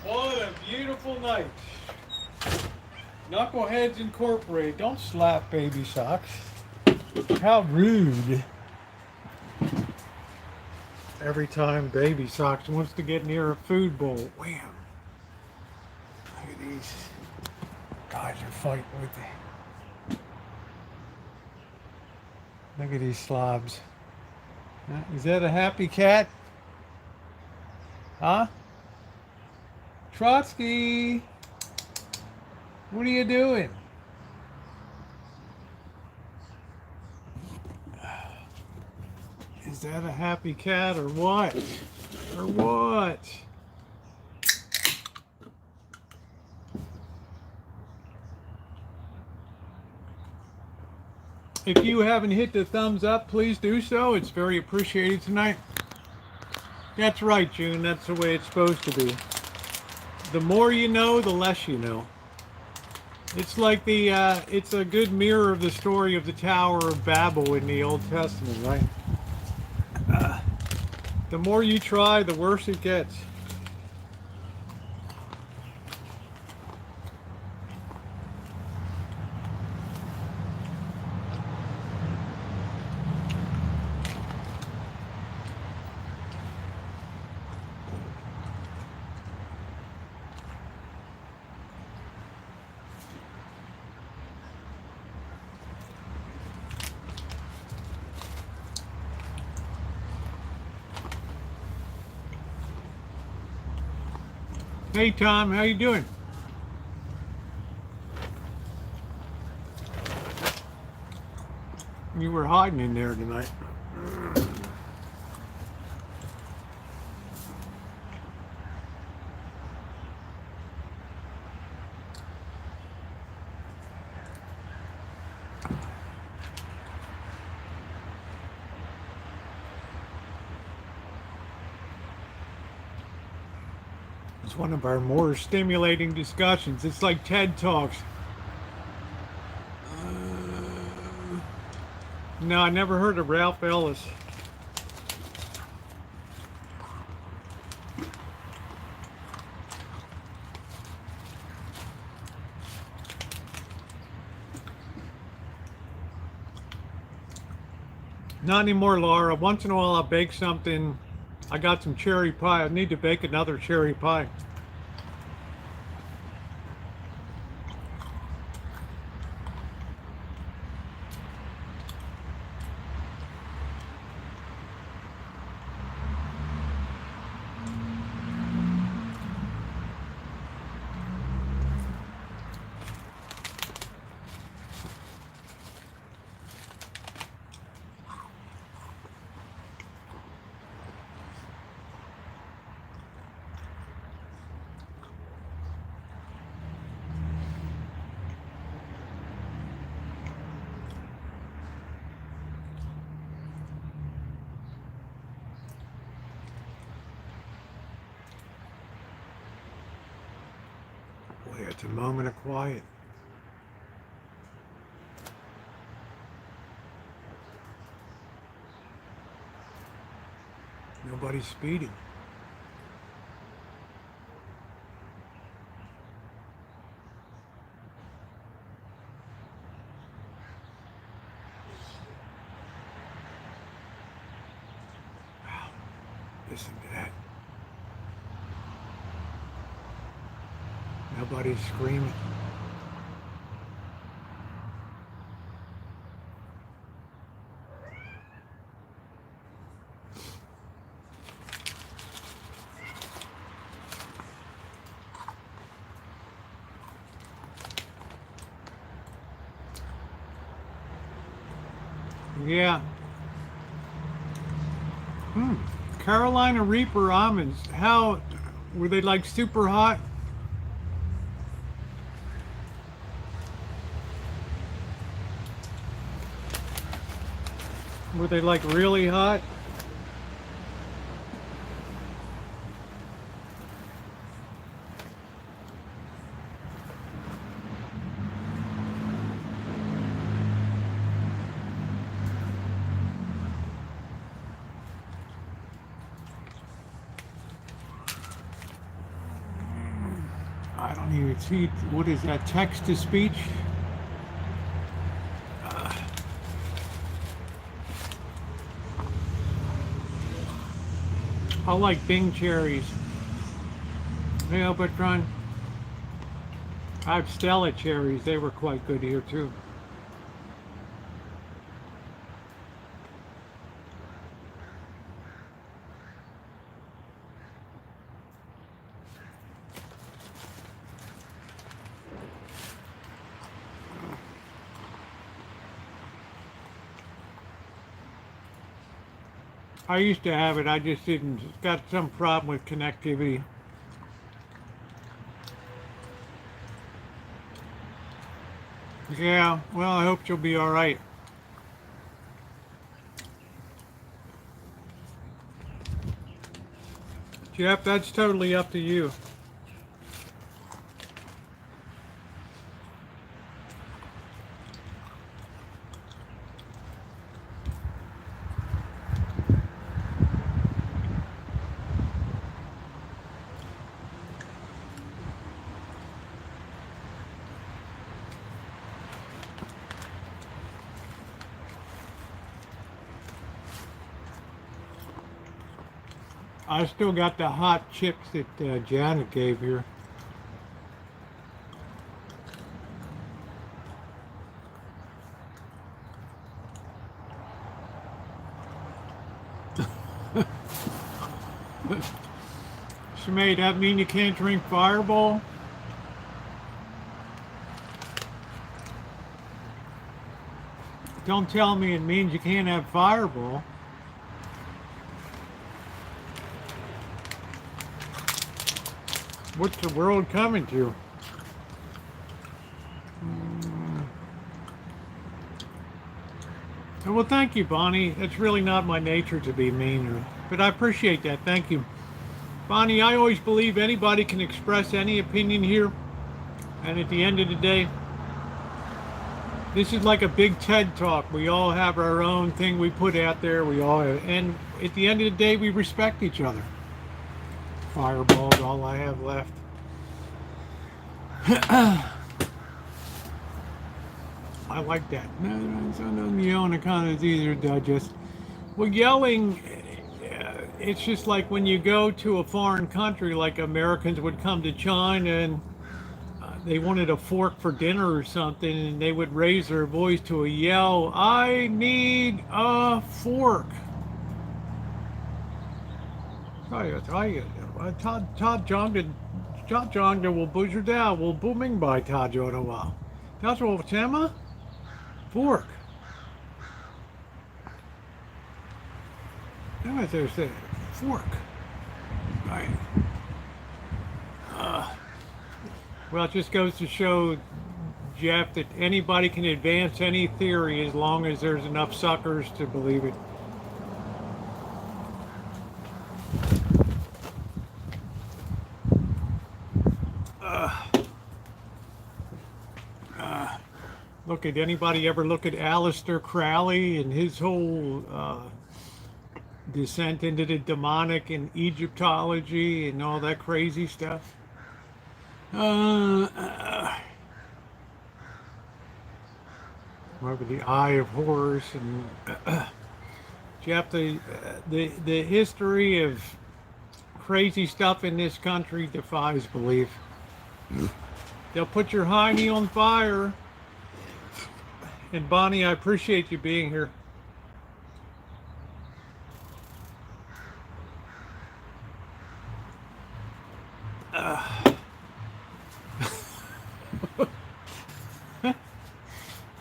What a beautiful night. Knuckleheads Incorporated. Don't slap baby socks. How rude. Every time baby socks wants to get near a food bowl. Wham. Look at these guys are fighting with the... Look at these slobs. Is that a happy cat? Huh? Trotsky, what are you doing? Is that a happy cat or what? Or what? If you haven't hit the thumbs up, please do so. It's very appreciated tonight. That's right, June. That's the way it's supposed to be. The more you know, the less you know. It's like it's a good mirror of the story of the Tower of Babel in the Old Testament, right? The more you try, the worse it gets. Hey Tom, how you doing? You were hiding in there tonight. It's one of our more stimulating discussions. It's like TED Talks. No, I never heard of Ralph Ellis. Not anymore, Laura. Once in a while I'll bake something. I got some cherry pie. I need to bake another cherry pie. Boy, it's a moment of quiet. Nobody's speeding. Wow, listen to that. Nobody's screaming. Yeah. Carolina Reaper almonds. How were they, like super hot? Were they like really hot? I don't even see, what is that, text to speech? I like Bing cherries. Hey, Albertron. I have Stella cherries. They were quite good here too. I used to have it. I just didn't. It's got some problem with connectivity. Yeah, well, I hope you'll be all right. Jeff, that's totally up to you. I still got the hot chips that Janet gave here. Shmay, that mean you can't drink Fireball? Don't tell me it means you can't have Fireball. What's the world coming to? Well, thank you, Bonnie. It's really not my nature to be mean, but I appreciate that. Thank you. Bonnie, I always believe anybody can express any opinion here. And at the end of the day, this is like a big TED Talk. We all have our own thing we put out there. And at the end of the day, we respect each other. Fireball is all I have left. I like that. Yelling are kind of easier to digest. Well, yelling, it's just like when you go to a foreign country, like Americans would come to China and they wanted a fork for dinner or something, and they would raise their voice to a yell, "I need a fork." Ta Jongda will buzzer down, will booming by Ta Jodawa. That's what Tema? Fork. Now there's a fork. Right. Well, it just goes to show, Jeff, that anybody can advance any theory as long as there's enough suckers to believe it. Look at anybody ever look at Aleister Crowley and his whole descent into the demonic and Egyptology and all that crazy stuff? Remember the Eye of Horus and Jeff, the history of crazy stuff in this country defies belief. They'll put your hiney on fire. And Bonnie, I appreciate you being here.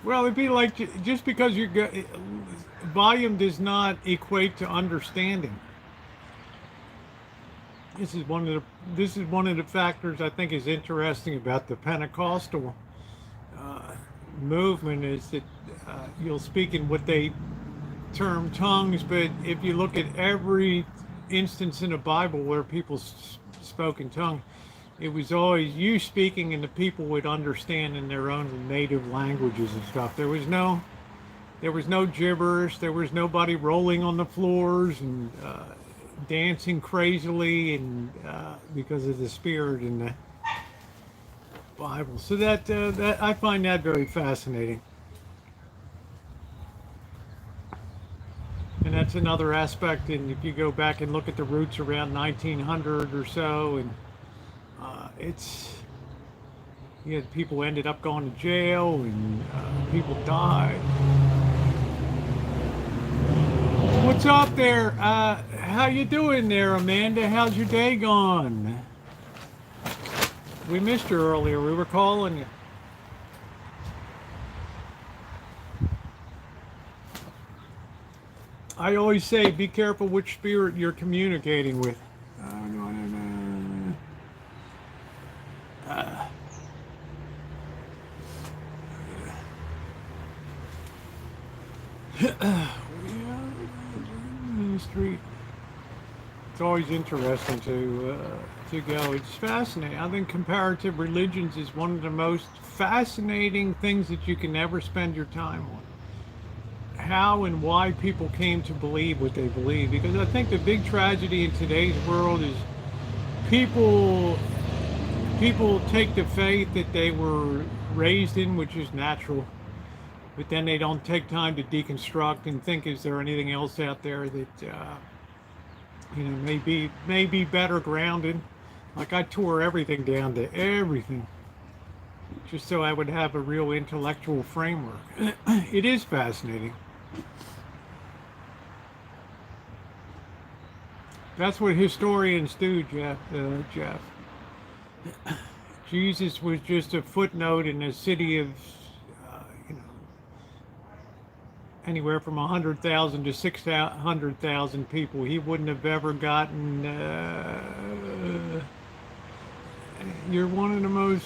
Well, it'd be like, just because volume does not equate to understanding. This is one of the factors I think is interesting about the Pentecostal movement, is that you'll speak in what they term tongues, but if you look at every instance in the Bible where people spoke in tongues, it was always you speaking and the people would understand in their own native languages and stuff. There was no gibberish. There was nobody rolling on the floors and dancing crazily and because of the spirit in the Bible. So that I find that very fascinating. And that's another aspect. And if you go back and look at the roots around 1900 or so, and people ended up going to jail and people died. What's up there? How you doing there, Amanda? How's your day gone? We missed you earlier. We were calling you. I always say, be careful which spirit you're communicating with. Street. It's always interesting to go. It's fascinating. I think comparative religions is one of the most fascinating things that you can ever spend your time on. How and why people came to believe what they believe. Because I think the big tragedy in today's world is people people take the faith that they were raised in, which is natural, but then they don't take time to deconstruct and think, is there anything else out there that maybe better grounded? Like I tore everything down to everything, just so I would have a real intellectual framework. It is fascinating. That's what historians do, Jeff. Jesus was just a footnote in a city of, you know, anywhere from 100,000 to 600,000 people. He wouldn't have ever gotten. You're one of the most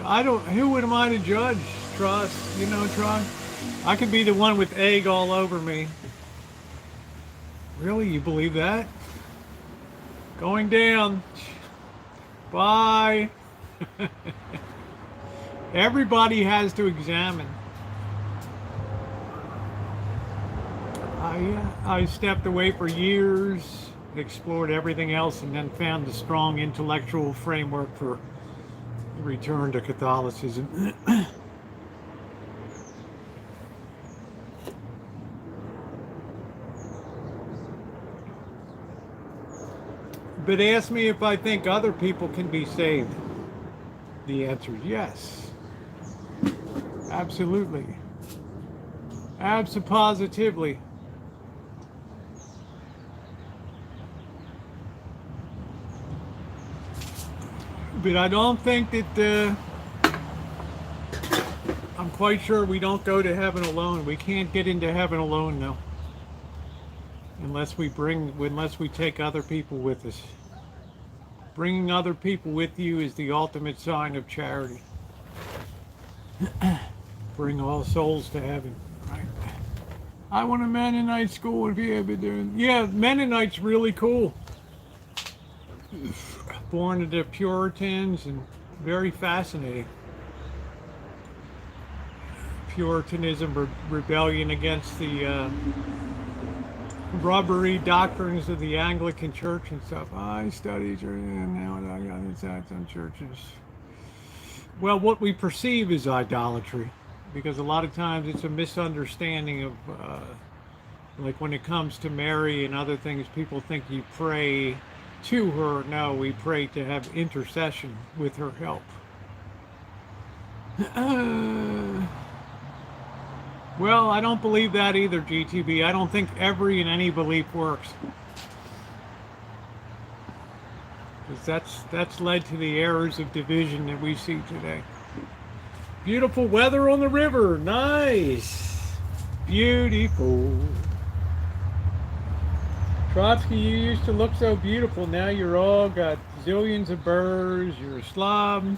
I don't. Who am I to judge? Trust. Trust. I could be the one with egg all over me. Really, you believe that? Going down. Bye. Everybody has to examine. I stepped away for years, explored everything else, and then found a strong intellectual framework for return to Catholicism. But ask me if I think other people can be saved. The answer is yes. Absolutely. Abso-positively. But I don't think that I'm quite sure we don't go to heaven alone. We can't get into heaven alone, though. Unless we take other people with us. Bringing other people with you is the ultimate sign of charity. Bring all souls to heaven, right? I want a Mennonite school if you ever do. Yeah, Mennonite's really cool. Born of the Puritans and very fascinating. Puritanism, rebellion against the rubbery doctrines of the Anglican Church and stuff. I studied and now I got insights on churches. Well, what we perceive is idolatry, because a lot of times it's a misunderstanding of, like when it comes to Mary and other things, people think you pray to her. No, we pray to have intercession with her help. Well, I don't believe that either, GTB. I don't think every and any belief works. Because that's led to the errors of division that we see today. Beautiful weather on the river. Nice. Beautiful. Trotsky, you used to look so beautiful. Now you're all got zillions of burrs. You're a slob.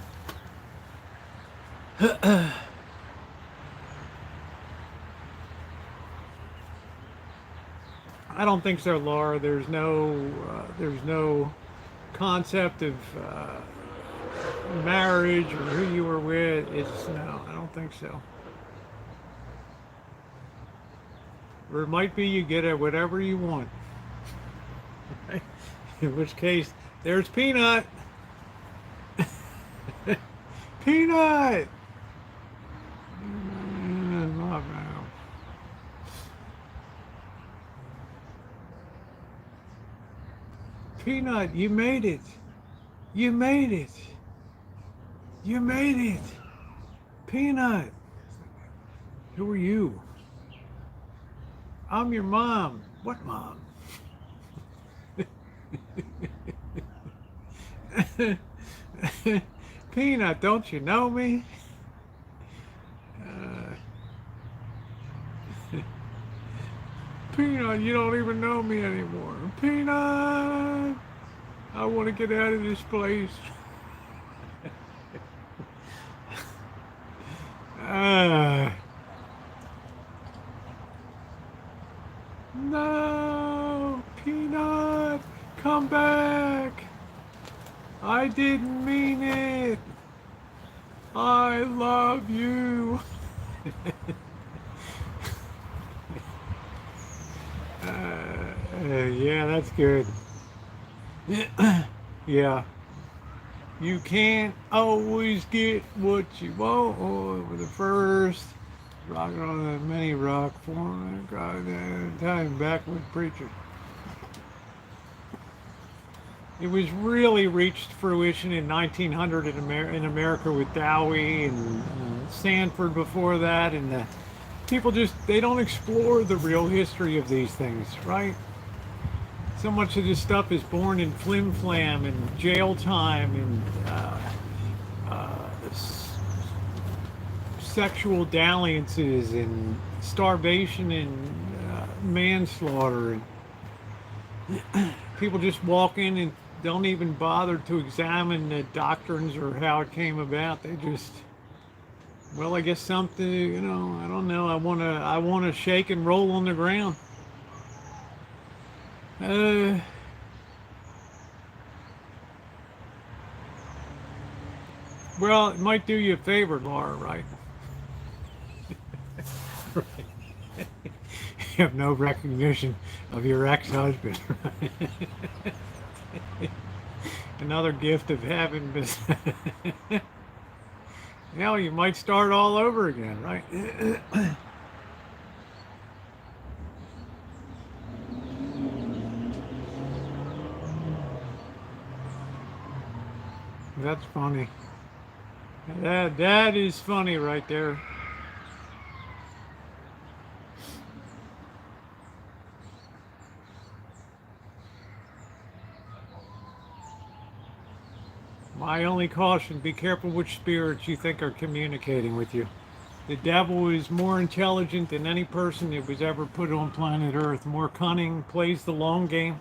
I don't think so, Laura. There's no concept of marriage or who you were with. No, I don't think so. Or it might be you get whatever you want. In which case, there's Peanut. Peanut! Peanut, you made it. You made it. You made it. Peanut. Who are you? I'm your mom. What mom? Peanut, don't you know me? Peanut, you don't even know me anymore. Peanut, I want to get out of this place. No, Peanut, come back. I didn't mean it. I love you. Yeah, that's good. Yeah. You can't always get what you want. Over the first rock on the mini rock form, time backward preacher. It was really reached fruition in 1900 in America with Dowie and Sanford before that, and people they don't explore the real history of these things, right? So much of this stuff is born in flim flam and jail time and sexual dalliances and starvation and manslaughter, and people just walk in and don't even bother to examine the doctrines or how it came about. They just, well, I guess something, I don't know. I want to shake and roll on the ground. Well, it might do you a favor, Laura, right? Right. You have no recognition of your ex-husband, right? Another gift of heaven, but now you might start all over again, right? That's funny. That is funny right there. My only caution, be careful which spirits you think are communicating with you. The devil is more intelligent than any person that was ever put on planet Earth. More cunning, plays the long game.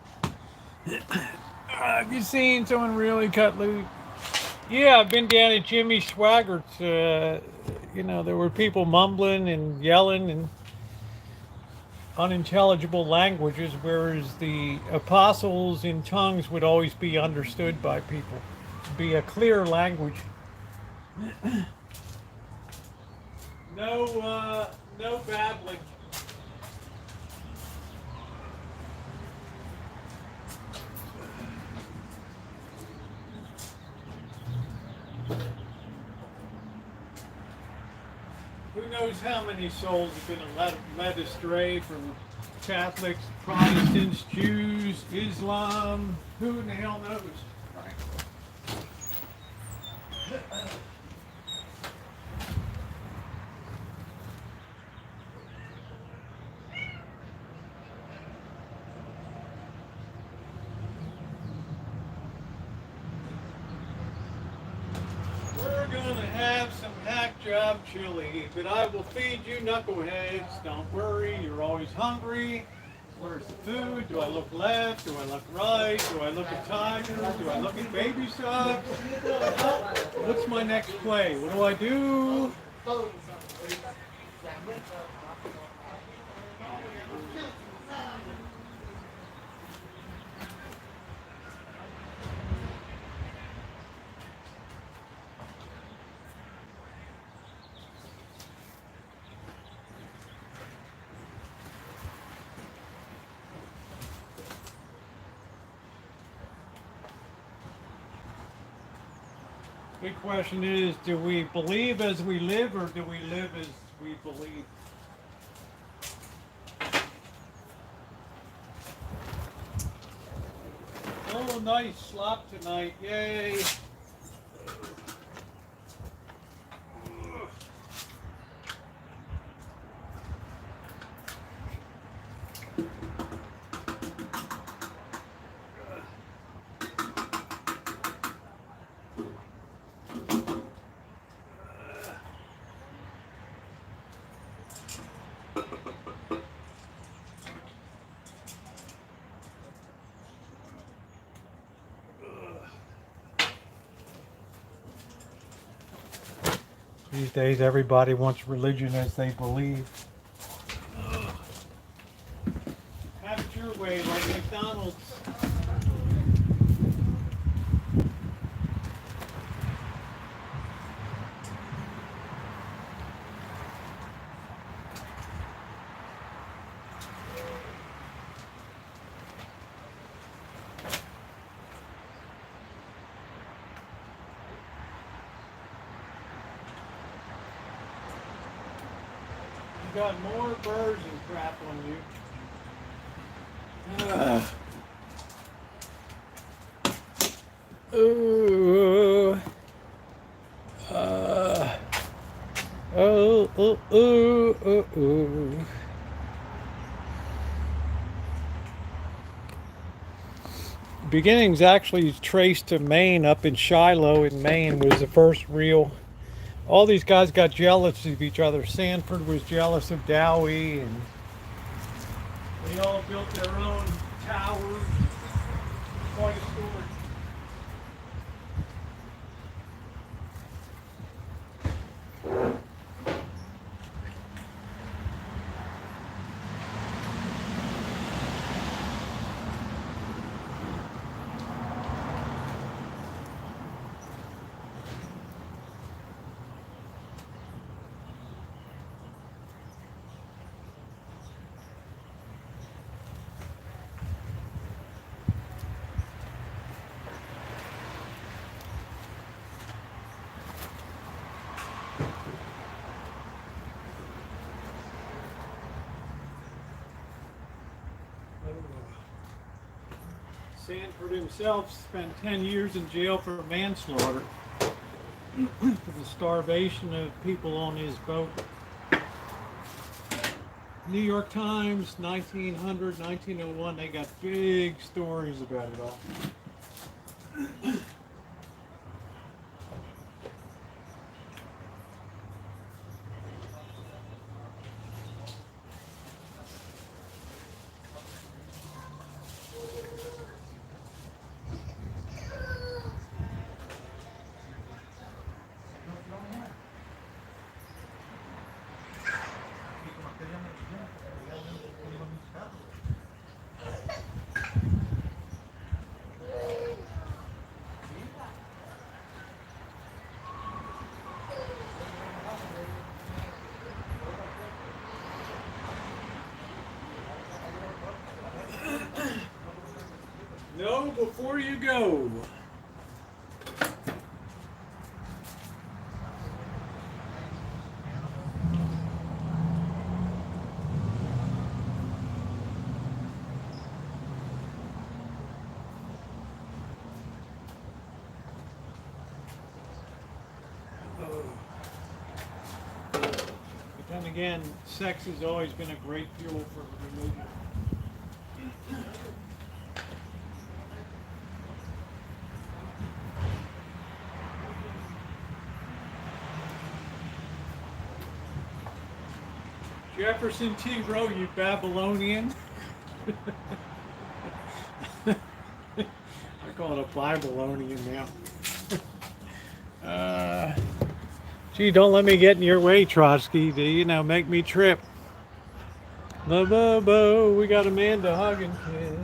Have you seen someone really cut loose? Yeah, I've been down at Jimmy Swaggart's. There were people mumbling and yelling and unintelligible languages, whereas the apostles in tongues would always be understood by people. Be a clear language. No babbling. Who knows how many souls have been led astray from Catholics, Protestants, Jews, Islam? Who in the hell knows? Right. We're gonna have some hack job chili, but I will feed you knuckleheads. Don't worry, you're always hungry. Where's the food? Do I look left? Do I look right? Do I look at Tiger? Do I look at Baby Shark? What's my next play? What do I do? Big question is, do we believe as we live, or do we live as we believe? Oh, nice slop tonight. Yay. These days, everybody wants religion as they believe. Have it your way, like McDonald's. got more birds and crap on you. Ooh. Oh. Beginnings actually traced to Maine. Up in Shiloh in Maine was the first real. All these guys got jealous of each other. Sanford was jealous of Dowie, and they all built their own towers. Quite a story. Sanford himself spent 10 years in jail for manslaughter for the starvation of people on his boat. New York Times, 1900, 1901, they got big stories about it all. No, before you go. But then again, sex has always been a great fuel for religion. Jefferson T. Rowe, you Babylonian. I call it a Babylonian now. Gee, don't let me get in your way, Trotsky. You know, make me trip. Bo, we got Amanda hug and kiss.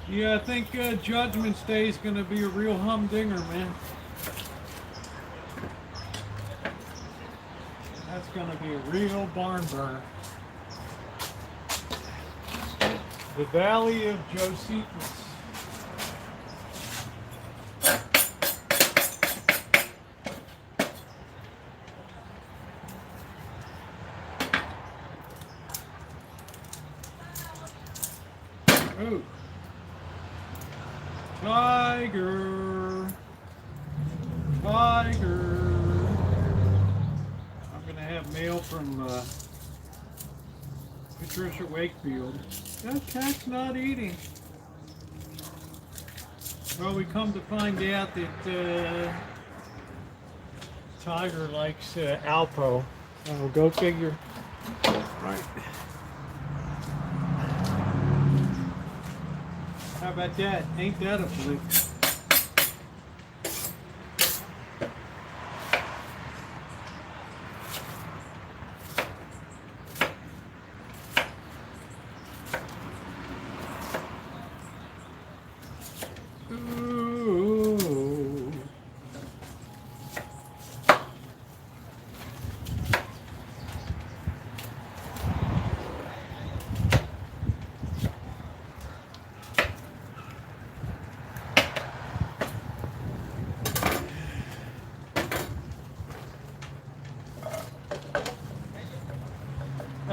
Yeah, I think Judgment Day is going to be a real humdinger, man. That's going to be a real barn burner. The Valley of Josephus. Ooh. Tiger. I'm going to have mail from Patricia Wakefield. That cat's not eating. Well, we come to find out that Tiger likes Alpo. Oh, go figure. Right. How about that? Ain't that a fluke?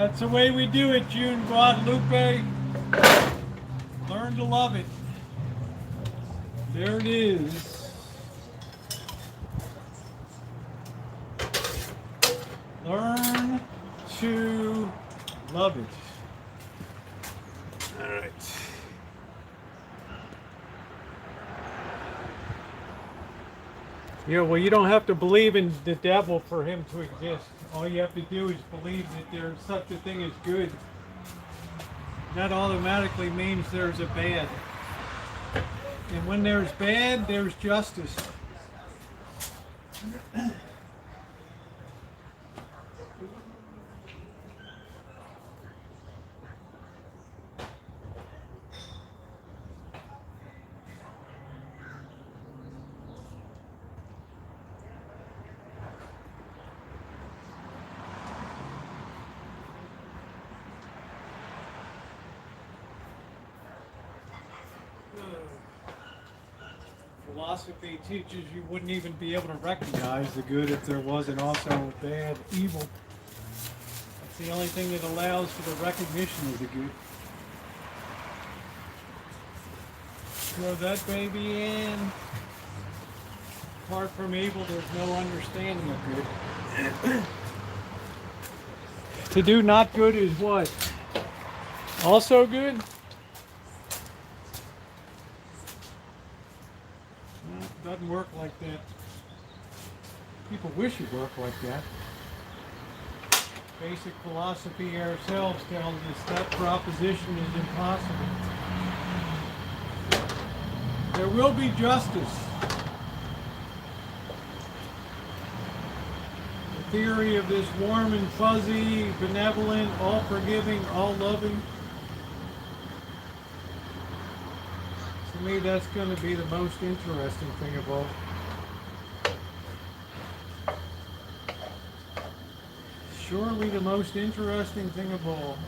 That's the way we do it, June Guadalupe. Learn to love it. There it is. Learn to love it. All right. Yeah, well, you don't have to believe in the devil for him to exist. All you have to do is believe that there's such a thing as good. That automatically means there's a bad. And when there's bad, there's justice. Philosophy teaches you wouldn't even be able to recognize the good if there wasn't also a bad, evil. That's the only thing that allows for the recognition of the good. Throw that baby in. Apart from evil, there's no understanding of good. To do not good is what? Also good? Doesn't work like that. People wish it worked like that. Basic philosophy ourselves tells us that proposition is impossible. There will be justice. The theory of this warm and fuzzy, benevolent, all-forgiving, all-loving. To me, that's going to be the most interesting thing of all. Surely the most interesting thing of all.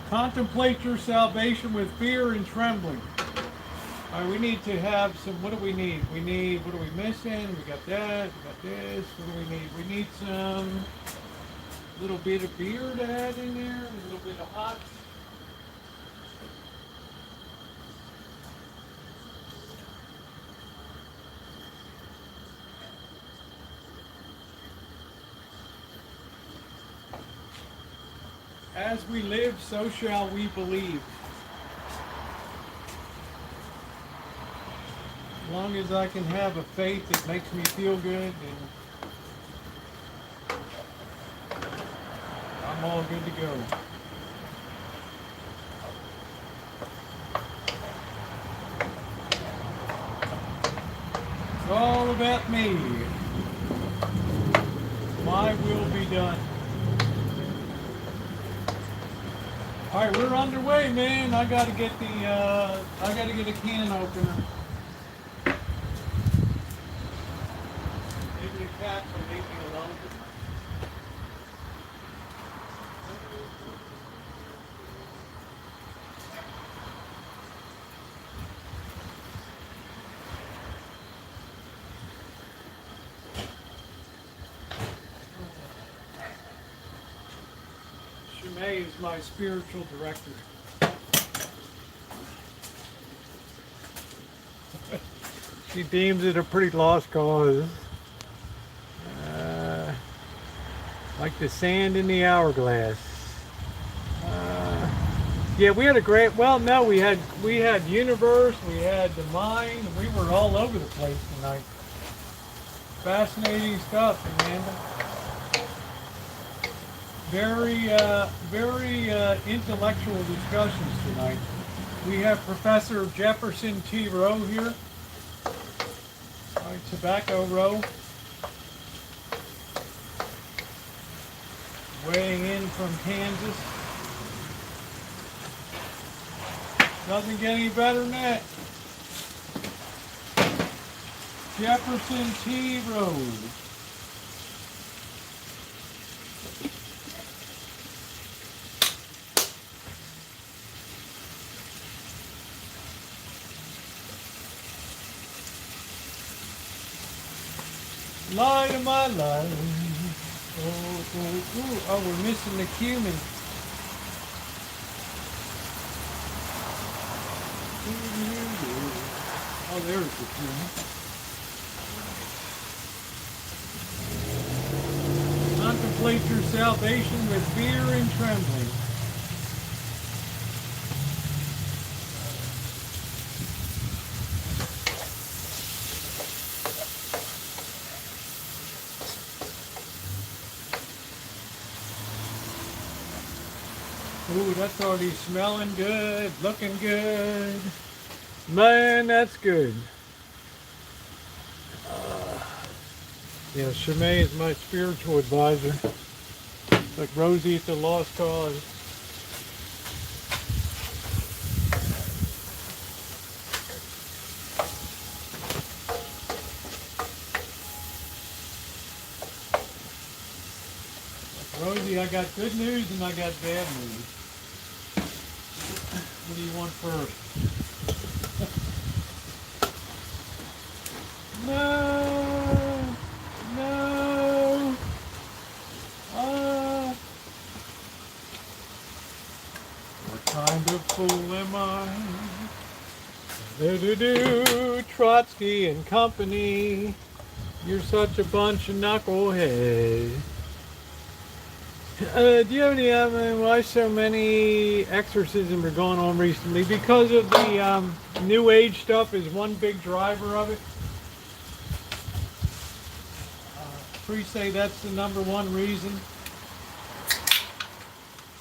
Contemplate your salvation with fear and trembling. All right, we need to have some, what do we need? We need, what are we missing? We got that, we got this. What do we need? We need some little bit of beer to add in there, a little bit of hot. As we live, so shall we believe. As long as I can have a faith that makes me feel good, then I'm all good to go. It's all about me. My will be done. All right, we're underway, man. I gotta get a can opener. Maybe the cat will leave me alone. May is my spiritual director. She deems it a pretty lost cause. Like the sand in the hourglass. Yeah, we had a great, well, no, we had universe, we had the mind, we were all over the place tonight. Fascinating stuff, Amanda. Very intellectual discussions tonight. We have Professor Jefferson T. Rowe here. All right, Tobacco Rowe. Weighing in from Kansas. Doesn't get any better than that. Jefferson T. Rowe. Light of my life. Oh, we're missing the cumin. Oh, there's the cumin. Contemplate your salvation with fear and trembling. Ooh, that's already smelling good, looking good. Man, that's good. Yeah, Shemay is my spiritual advisor. Like Rosie at the Lost Cause. Rosie, I got good news and I got bad news. What do you want first? No! No! What kind of fool am I? Do-do-do, Trotsky and company. You're such a bunch of knuckleheads. Do you have any idea why so many exorcisms are going on recently? Because of the New Age stuff is one big driver of it. Priests say that's the number one reason.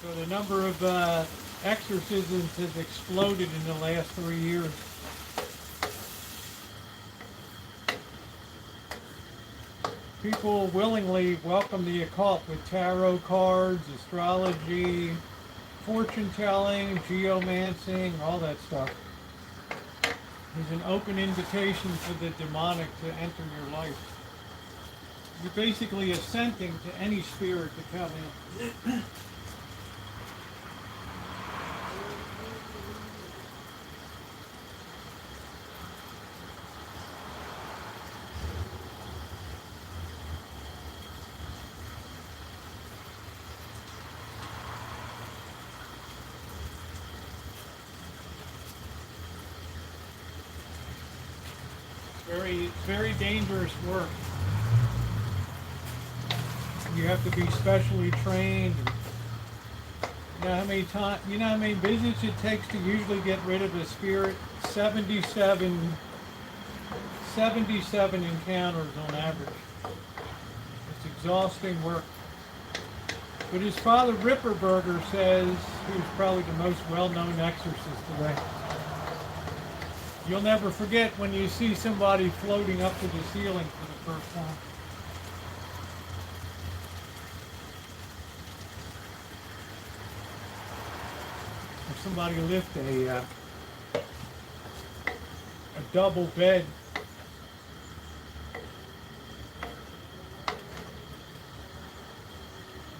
So the number of exorcisms has exploded in the last 3 years. People willingly welcome the occult with tarot cards, astrology, fortune telling, geomancing, all that stuff. There's an open invitation for the demonic to enter your life. You're basically assenting to any spirit to come in. It's very dangerous work. You have to be specially trained. You know how many visits it takes to usually get rid of a spirit? 77 encounters on average. It's exhausting work. But his father Ripperberger says, who's probably the most well-known exorcist today, you'll never forget when you see somebody floating up to the ceiling for the first time. Or somebody lift a double bed.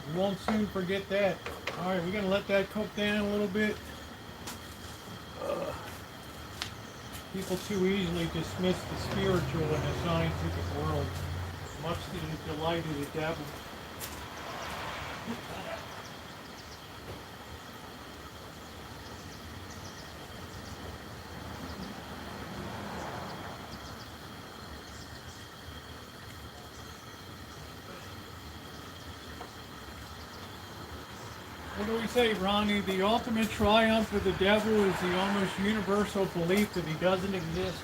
You won't soon forget that. All right, we're going to let that cook down a little bit. People too easily dismiss the spiritual in the scientific world, much to the delight of the devil. What do we say, Ronnie? The ultimate triumph of the devil is the almost universal belief that he doesn't exist.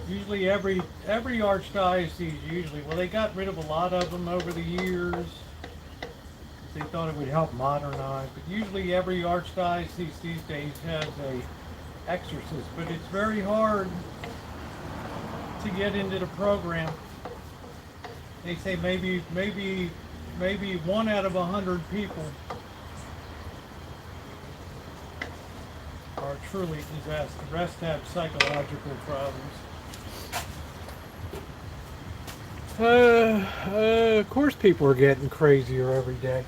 Usually every archdiocese, well, they got rid of a lot of them over the years. They thought it would help modernize, but usually every archdiocese these days has a exorcist, but it's very hard to get into the program. They say maybe 1 out of 100 people are truly possessed. The rest have psychological problems. Of course people are getting crazier every day.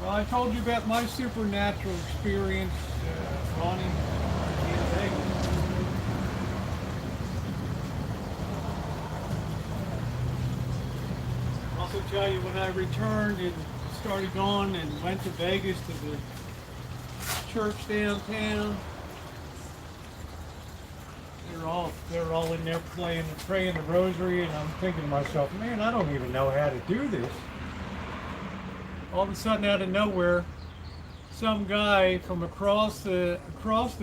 Well, I told you about my supernatural experience, Ronnie, in Vegas. Also tell you when I returned and started going and went to Vegas to the church downtown. They're all in there praying the rosary, and I'm thinking to myself, man, I don't even know how to do this. All of a sudden, out of nowhere, some guy from across the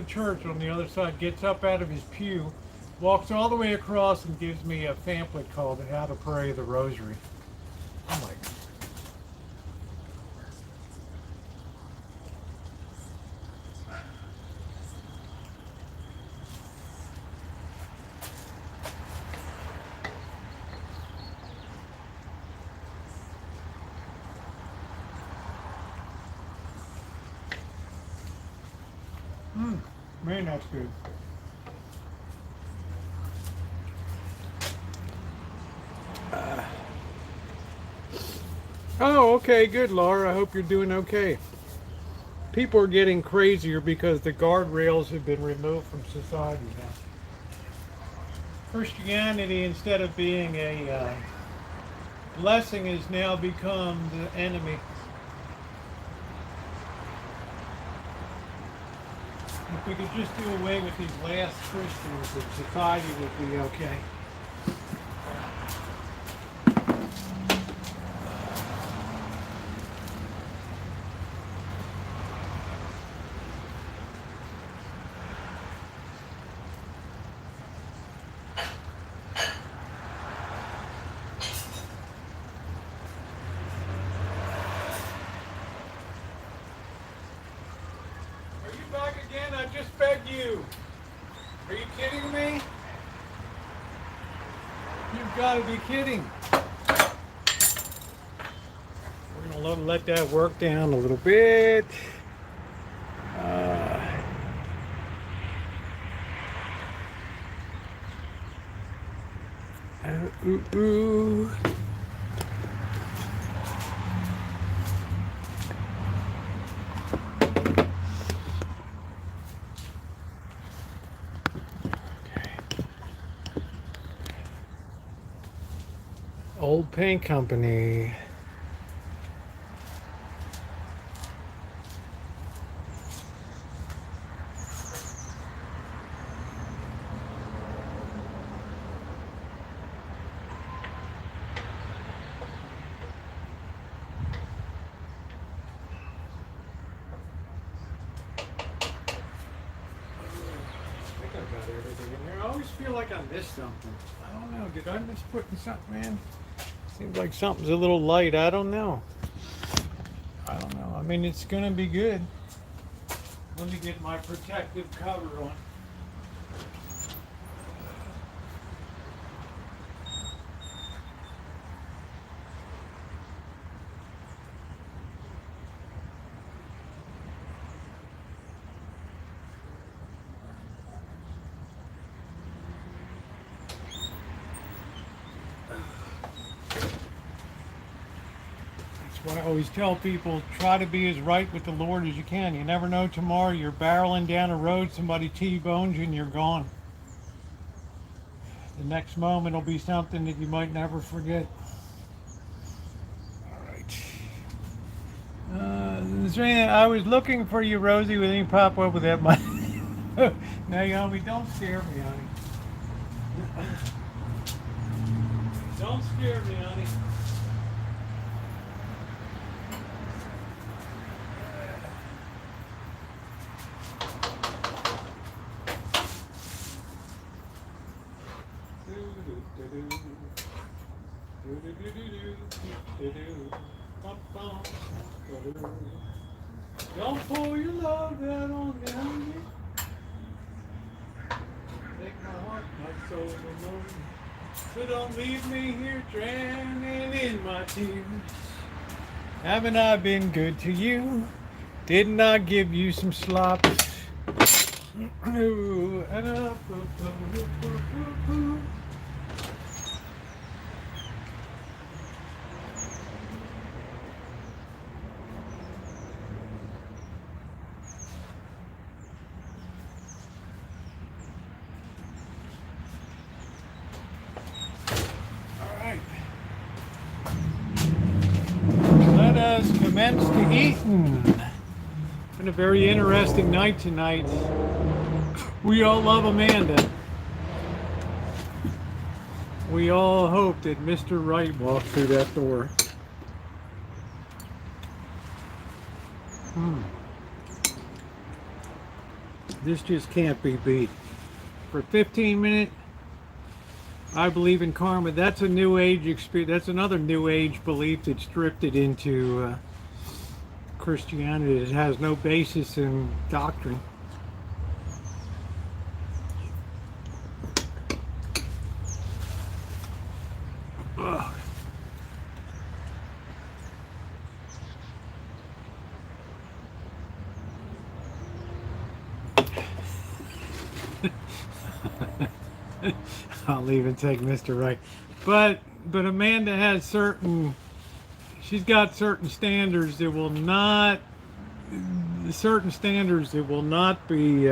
church on the other side gets up out of his pew, walks all the way across, and gives me a pamphlet called "How to Pray the Rosary." I'm like, man, that's good. Oh, okay, good, Laura. I hope you're doing okay. People are getting crazier because the guardrails have been removed from society now. Christianity, instead of being a blessing, has now become the enemy. If we could just do away with these last Christians, the society would be okay. I just begged you. Are you kidding me? You've got to be kidding. We're going to let that work down a little bit. Ooh. Old paint company. I always feel like I missed something. I don't know. Did I miss putting something in? Seems like something's a little light. I don't know. I mean, it's going to be good. Let me get my protective cover on. What I always tell people, try to be as right with the Lord as you can. You never know, tomorrow you're barreling down a road, somebody T-bones you and you're gone. The next moment will be something that you might never forget. All right. I was looking for you, Rosie, when you pop up with that money. Naomi, don't scare me, honey. Don't scare me, honey. Don't pour your love out on me. Take my heart, my soul alone. So don't leave me here drowning in my tears. Haven't I been good to you? Didn't I give you some slop? commenced to eating. Been a very interesting night tonight. We all love Amanda. We all hope that Mr. Wright walks through that door. This just can't be beat. For 15 minutes, I believe in karma. That's a new age experience. That's another new age belief that's drifted into Christianity. It has no basis in doctrine. Ugh. I'll even take Mr. Right. But Amanda has she's got certain standards that will not be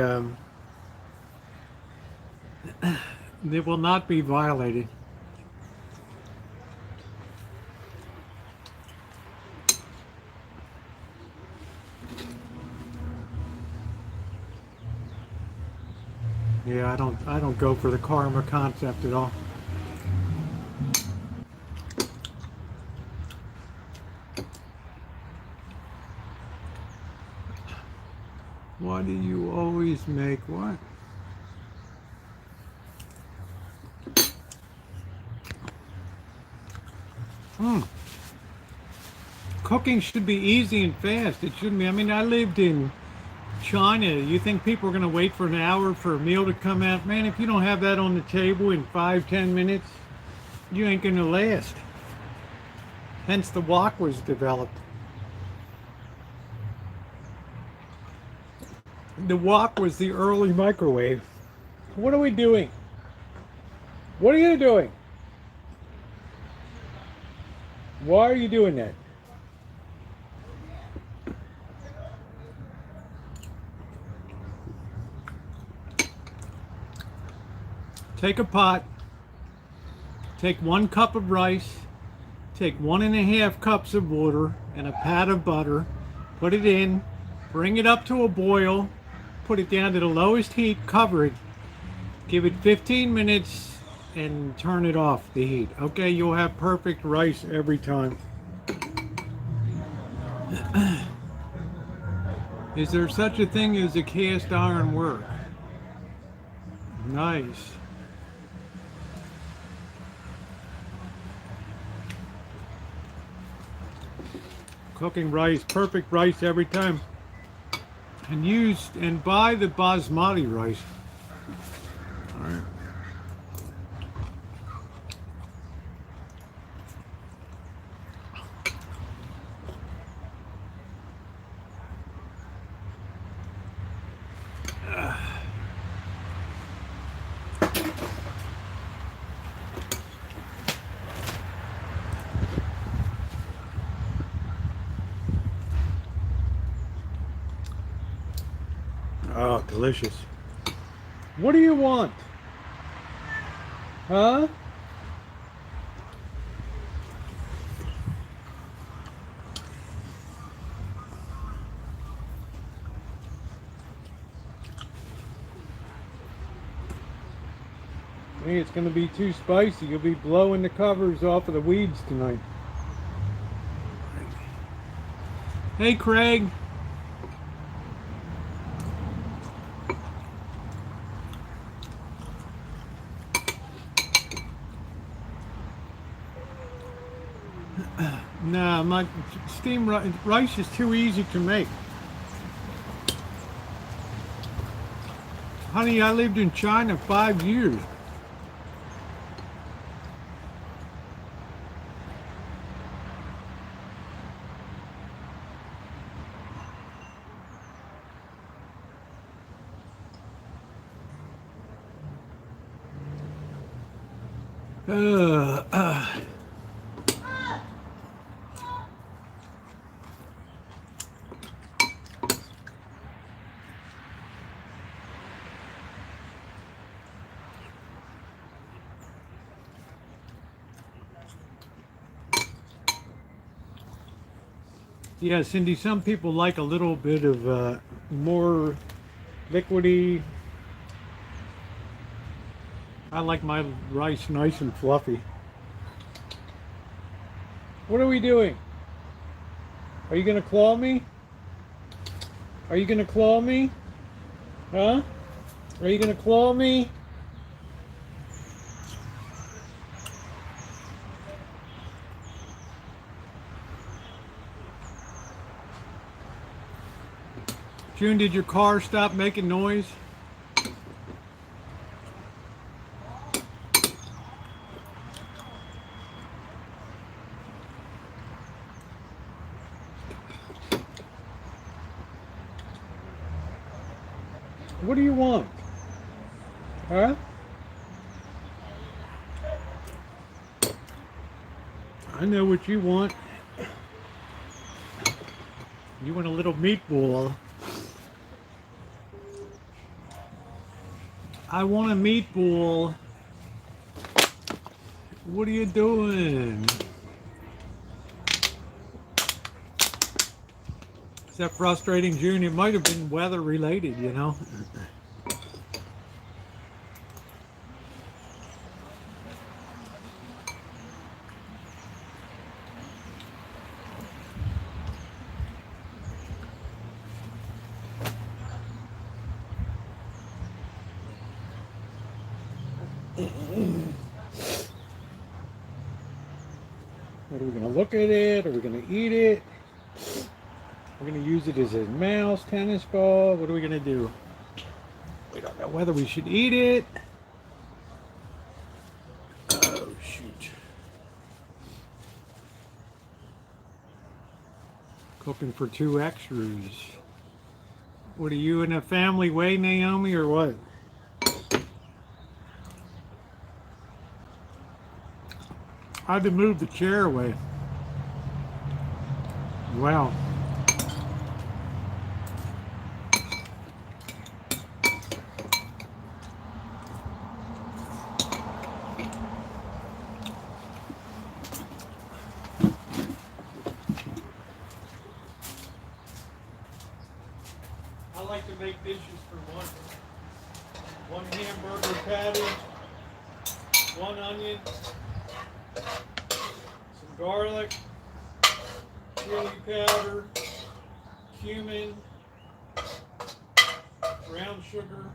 violated. Yeah, I don't go for the karma concept at all. Why do you always make what? Cooking should be easy and fast. It shouldn't be. I mean, I lived in China. You think people are going to wait for an hour for a meal to come out? Man, if you don't have that on the table in 5-10 minutes, you ain't going to last. Hence the wok was developed. The wok was the early microwave. What are we doing? What are you doing? Why are you doing that? Take a pot, take 1 cup of rice, take 1.5 cups of water and a pat of butter, put it in, bring it up to a boil, put it down to the lowest heat, cover it, give it 15 minutes and turn it off the heat. Okay, you'll have perfect rice every time. Is there such a thing as a cast iron work? Nice. Cooking rice, perfect rice every time. And buy the basmati rice. All right. Oh, delicious. What do you want? Huh? Hey, it's going to be too spicy. You'll be blowing the covers off of the weeds tonight. Hey, Craig. Nah, my steamed rice is too easy to make. Honey, I lived in China 5 years. Yeah, Cindy, some people like a little bit of more liquidy. I like my rice nice and fluffy. What are we doing? Are you gonna claw me? Are you gonna claw me? Huh? Are you gonna claw me? June, did your car stop making noise? What do you want? Huh? I know what you want. You want a little meatball. I want a meatball. What are you doing? Is that frustrating, June? It might have been weather related, you know. Are we going to look at it? Are we going to eat it? We're going to use it as a mouse tennis ball. What are we going to do? We don't know whether we should eat it. Oh, shoot. Cooking for 2 extras. What are you in a family way, Naomi, or what? I had to move the chair away. Wow. I like to make dishes for one hamburger patty, 1 onion, some garlic, chili powder, cumin, brown sugar.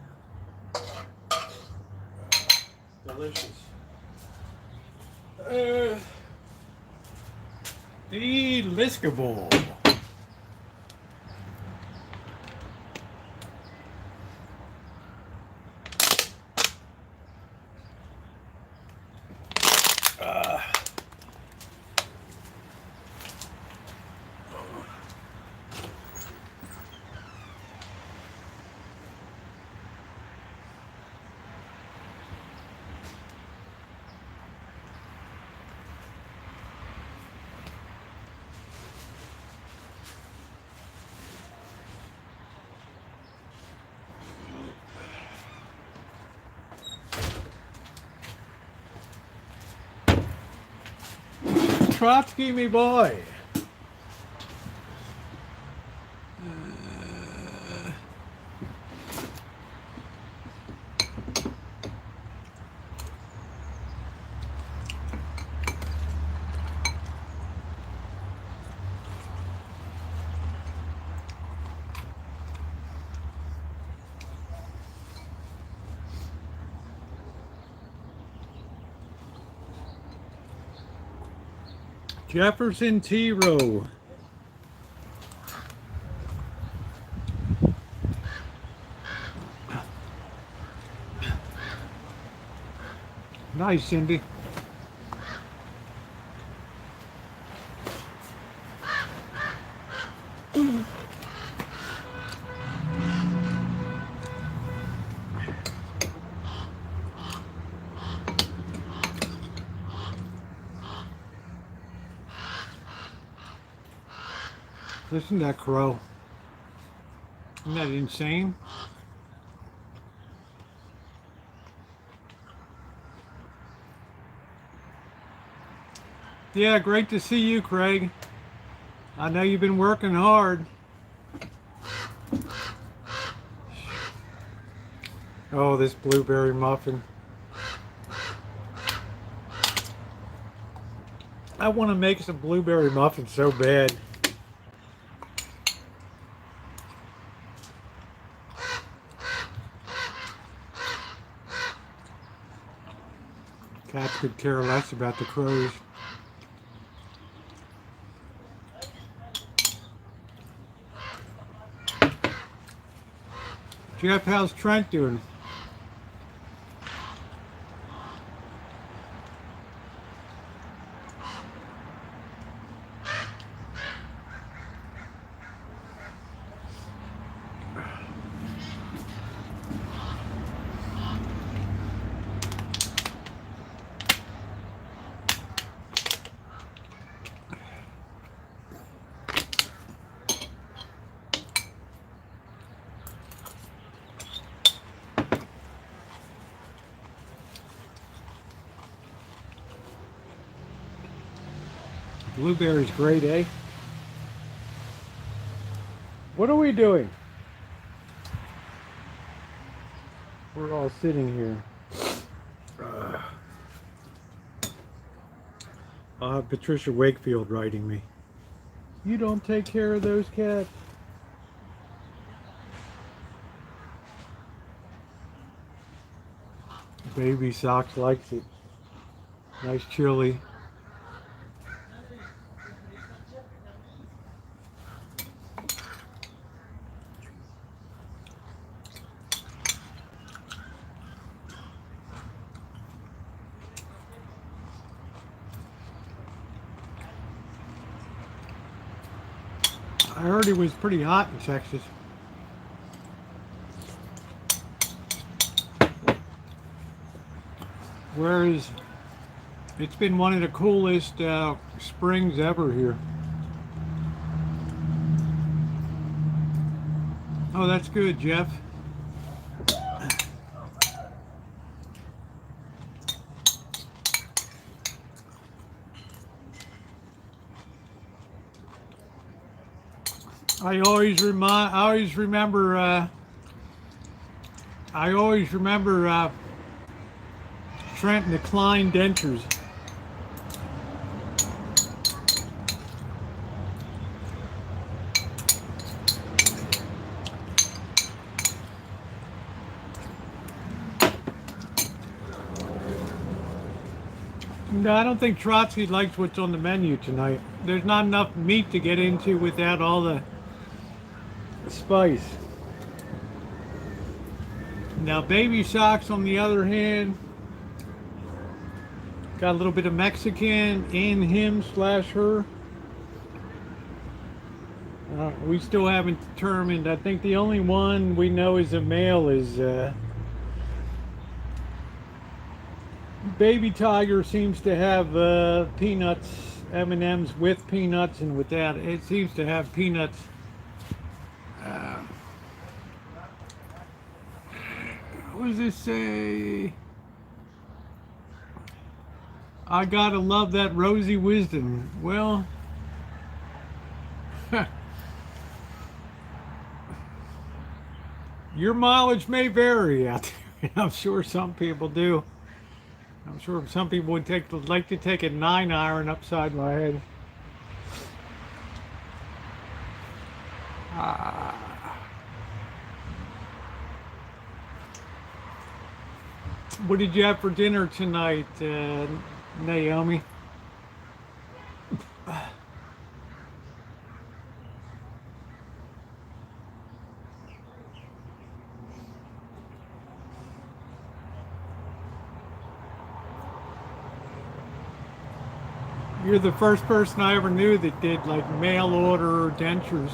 Delicious. Deliscable. Trotsky, me boy. Jefferson T. Rowe. Nice, Cindy. Listen to that crow. Isn't that insane? Yeah, great to see you, Craig. I know you've been working hard. Oh, this blueberry muffin. I want to make some blueberry muffins so bad. Cats could care less about the crows. Jeff, how's Trent doing? Blueberry's great, eh? What are we doing? We're all sitting here. I'll have Patricia Wakefield writing me. You don't take care of those cats. Baby Socks likes it. Nice chili. I heard it was pretty hot in Texas. Whereas it's been one of the coolest springs ever here. Oh, that's good, Jeff. I always remember Trent and the Klein dentures. No, I don't think Trotsky likes what's on the menu tonight. There's not enough meat to get into without all the spice. Now, Baby Socks, on the other hand, got a little bit of Mexican in him / her. We still haven't determined. I think the only one we know is a male is Baby Tiger. Seems to have peanuts, M&Ms with peanuts and without. It seems to have peanuts. What does this say? I gotta love that Rosie wisdom. Well, your mileage may vary out there. I'm sure some people do. I'm sure some people would like to take a 9-iron upside my head. What did you have for dinner tonight, Naomi? You're the first person I ever knew that did like mail order dentures.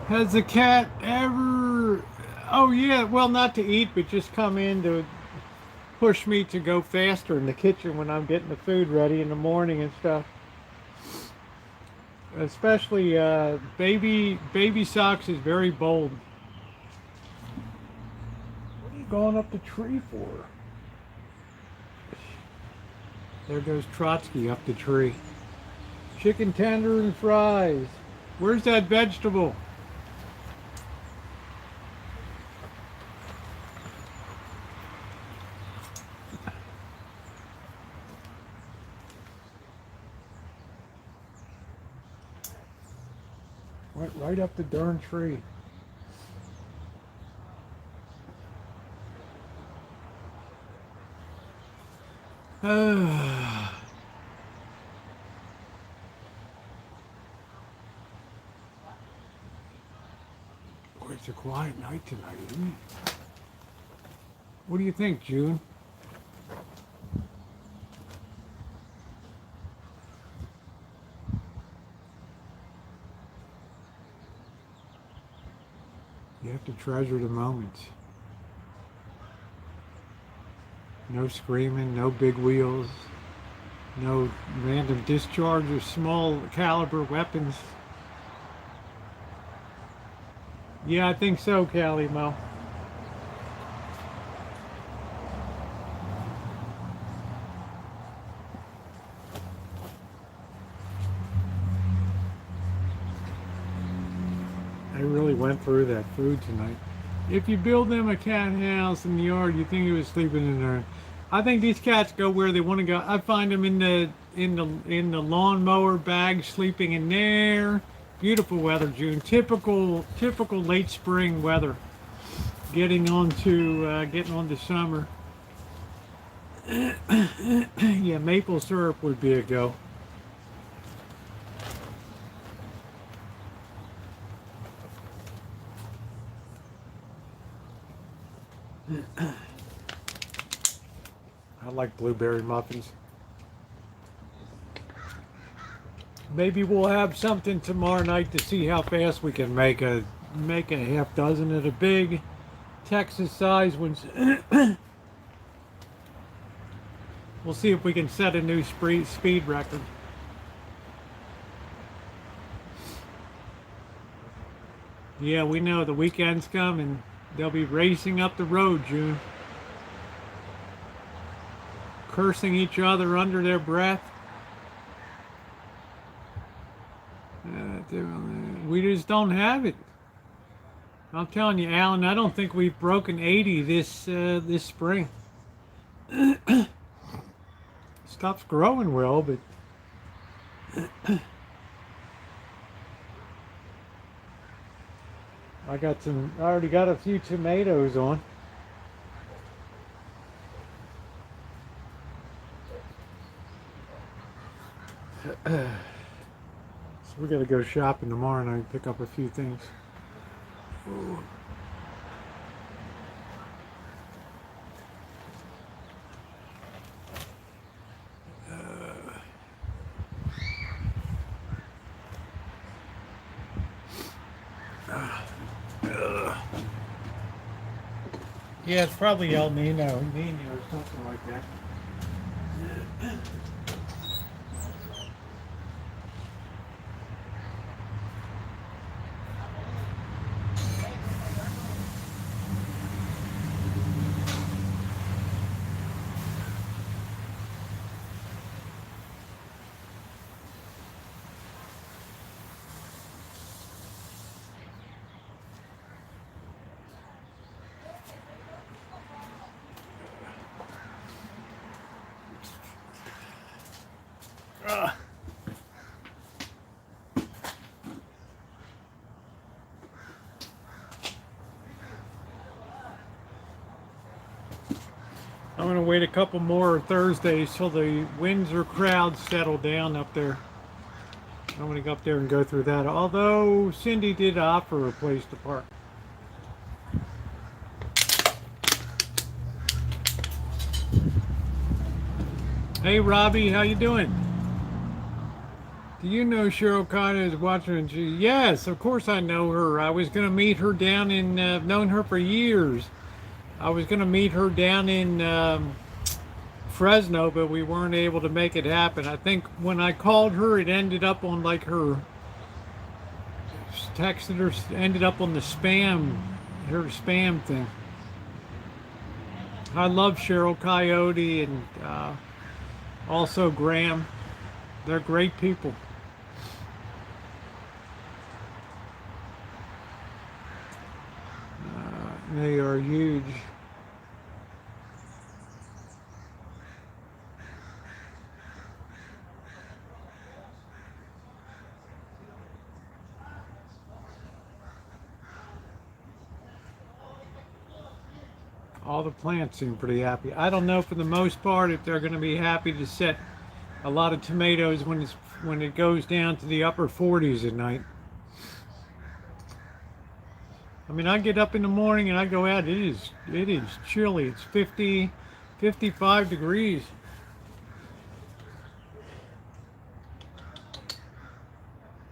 Has the cat ever... Oh yeah, well, not to eat, but just come in to push me to go faster in the kitchen when I'm getting the food ready in the morning and stuff. Especially Baby Socks is very bold. What are you going up the tree for? There goes Trotsky up the tree. Chicken tender and fries. Where's that vegetable? Went right up the darn tree. Boy, it's a quiet night tonight, isn't it? What do you think, June? You have to treasure the moments. No screaming, no big wheels, no random discharge of small caliber weapons. Yeah, I think so, Callie Mo. I really went through that food tonight. If you build them a cat house in the yard, you think he was sleeping in there. I think these cats go where they want to go. I find them in the lawnmower bag, sleeping in there. Beautiful weather, June. Typical late spring weather. Getting on to summer. Yeah, maple syrup would be a go. I like blueberry muffins. Maybe we'll have something tomorrow night to see how fast we can make a half dozen of the big Texas size ones. We'll see if we can set a new speed record. Yeah, we know the weekend's coming. They'll be racing up the road, June. Cursing each other under their breath. We just don't have it. I'm telling you, Alan, I don't think we've broken 80 this spring. Stuff's growing well, but I already got a few tomatoes on. So we gotta go shopping tomorrow night and pick up a few things. Ooh. Yeah, it's probably El Nino or something like that. I'm going to wait a couple more Thursdays till the Windsor crowds settle down up there. I'm going to go up there and go through that. Although Cindy did offer a place to park. Hey Robbie, how you doing? Do you know Cheryl Kata is watching? Yes, of course I know her. I was going to meet her down in, known her for years. I was going to meet her down in Fresno, but we weren't able to make it happen. I think when I called her, it ended up on like her, texted her, ended up on the spam, her spam thing. I love Cheryl Coyote and also Graham. They're great people. They are huge. All the plants seem pretty happy. I don't know for the most part if they're going to be happy to set a lot of tomatoes when it goes down to the upper 40s at night. I mean, I get up in the morning and I go out. It is chilly. It's 50, 55 degrees.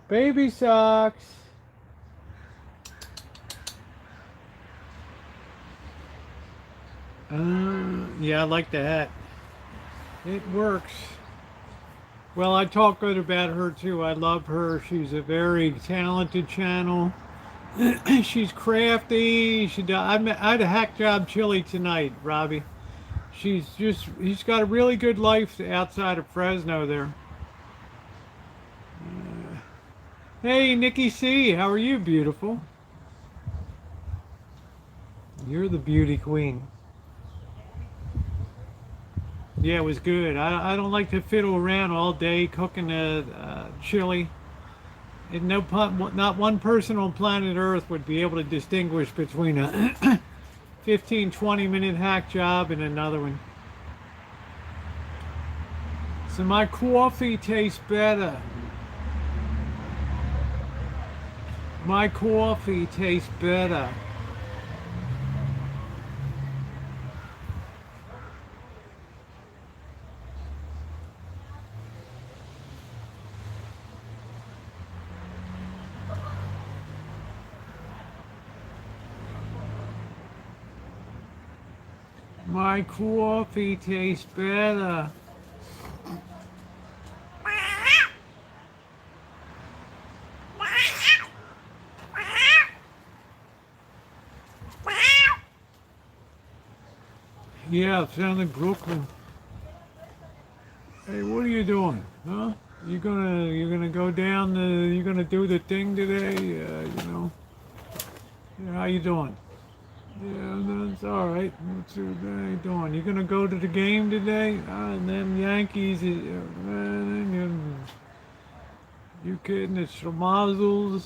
Baby socks. Yeah, I like the hat. It works. Well, I talk good about her too. I love her. She's a very talented channel. She's crafty. I had a hack job chili tonight, Robbie. He's got a really good life outside of Fresno there. Hey, Nikki C, how are you, beautiful? You're the beauty queen. Yeah, it was good. I don't like to fiddle around all day cooking chili. And not one person on planet Earth would be able to distinguish between a 15, 20-minute hack job and another one. So my coffee tastes better. My coffee tastes better. My coffee tastes better. Yeah, it sounds like Brooklyn. Hey, what are you doing? Huh? You're gonna go down you're gonna do the thing today? You know. Yeah, how you doing? Yeah, that's all right. What's you doing? You gonna go to the game today? And them Yankees, man, you kidding? It's schmazzles.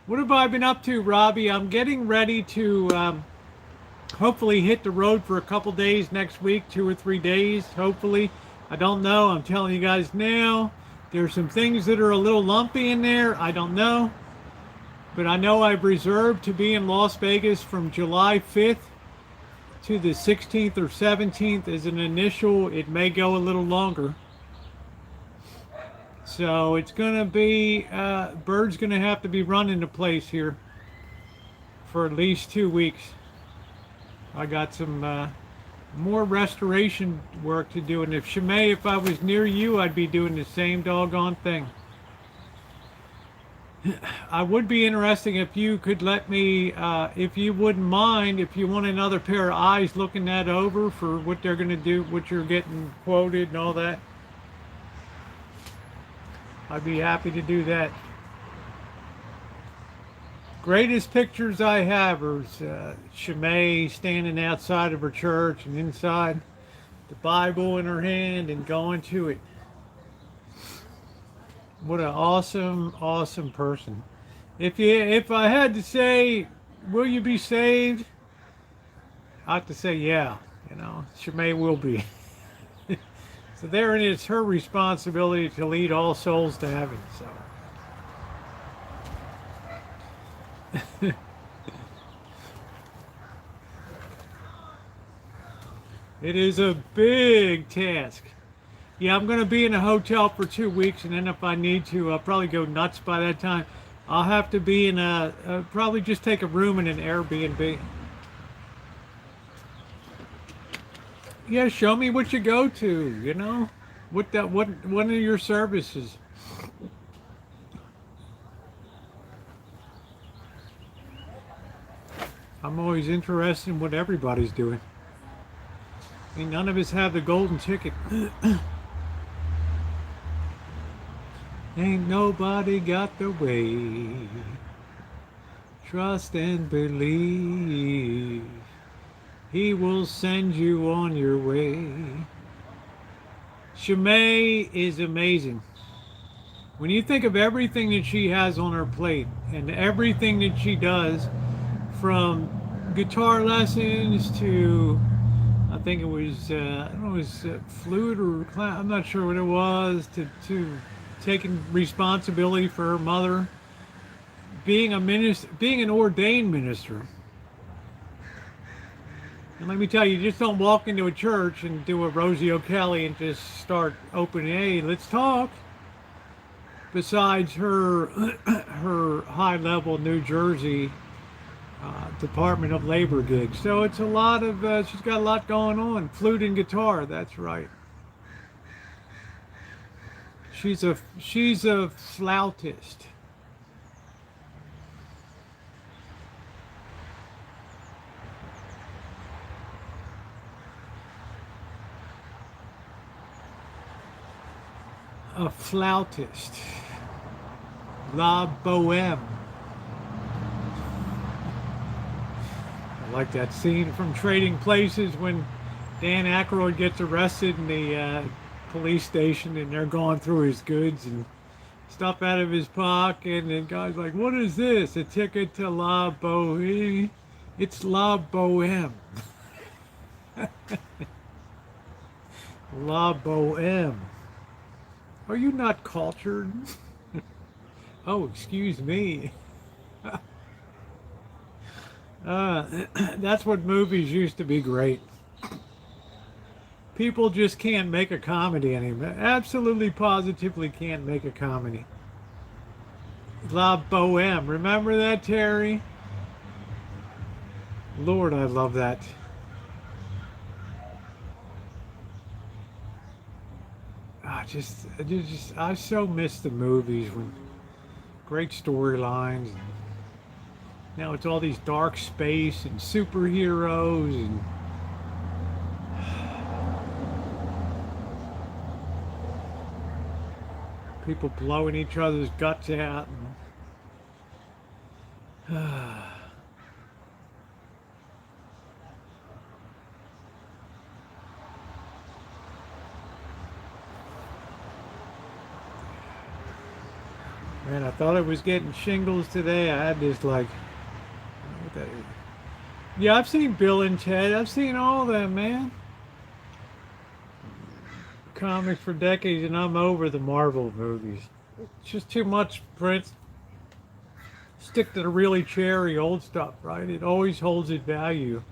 What have I been up to, Robbie? I'm getting ready to hopefully hit the road for a couple days next week, 2 or 3 days, hopefully. I don't know. I'm telling you guys now. There's some things that are a little lumpy in there. I don't know. But I know I've reserved to be in Las Vegas from July 5th to the 16th or 17th as an initial. It may go a little longer. So it's going to be, Bird's going to have to be running the place here for at least 2 weeks. I got some more restoration work to do. And if I was near you, I'd be doing the same doggone thing. I would be interesting if you could let me, if you wouldn't mind, if you want another pair of eyes looking that over for what they're going to do, what you're getting quoted and all that. I'd be happy to do that. Greatest pictures I have are Shimei standing outside of her church and inside, the Bible in her hand and going to it. What an awesome, awesome person. If I had to say, will you be saved? I have to say, yeah. You know, Shimei will be. So there it is, her responsibility to lead all souls to heaven. So. It is a big task. Yeah, I'm going to be in a hotel for 2 weeks, and then if I need to, I'll probably go nuts by that time. I'll have to be in probably just take a room in an Airbnb. Yeah, show me what you go to, you know? What are your services? I'm always interested in what everybody's doing. I mean, none of us have the golden ticket. Ain't nobody got the way. Trust and believe. He will send you on your way. Shimei is amazing. When you think of everything that she has on her plate and everything that she does, from guitar lessons to, I think it was, I don't know, it was flute or I'm not sure what it was, to taking responsibility for her mother, being a minister, being an ordained minister. And let me tell you, just don't walk into a church and do a Rosieokelly and just start opening, hey, let's talk. Besides her, her high-level New Jersey Department of Labor gig. So it's a lot of, she's got a lot going on. Flute and guitar, that's right. She's a flautist. A flautist. La Boheme. I like that scene from Trading Places when Dan Aykroyd gets arrested in the police station and they're going through his goods and stuff out of his pocket, and the guy's like, what is this? A ticket to La Boheme? It's La Boheme. La Boheme. Are you not cultured? Oh, excuse me. That's what movies used to be great. People just can't make a comedy anymore. Absolutely, positively can't make a comedy. La Boheme. Remember that, Terry? Lord, I love that. I so miss the movies when great storylines. Now it's all these dark space and superheroes and people blowing each other's guts out. Man, I thought I was getting shingles today. I had this like, what that is. Yeah, I've seen Bill and Ted. I've seen all them, man. Comics for decades, and I'm over the Marvel movies. It's just too much, Prince. Stick to the really cherry old stuff, right? It always holds its value.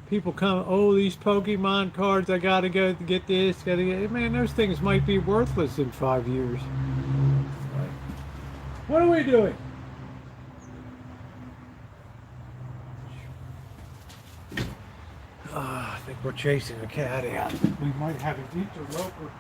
People come, oh, these Pokemon cards, I gotta go get this, gotta get. Man, those things might be worthless in 5 years. What are we doing? I think we're chasing a cat out. We might have a interloper.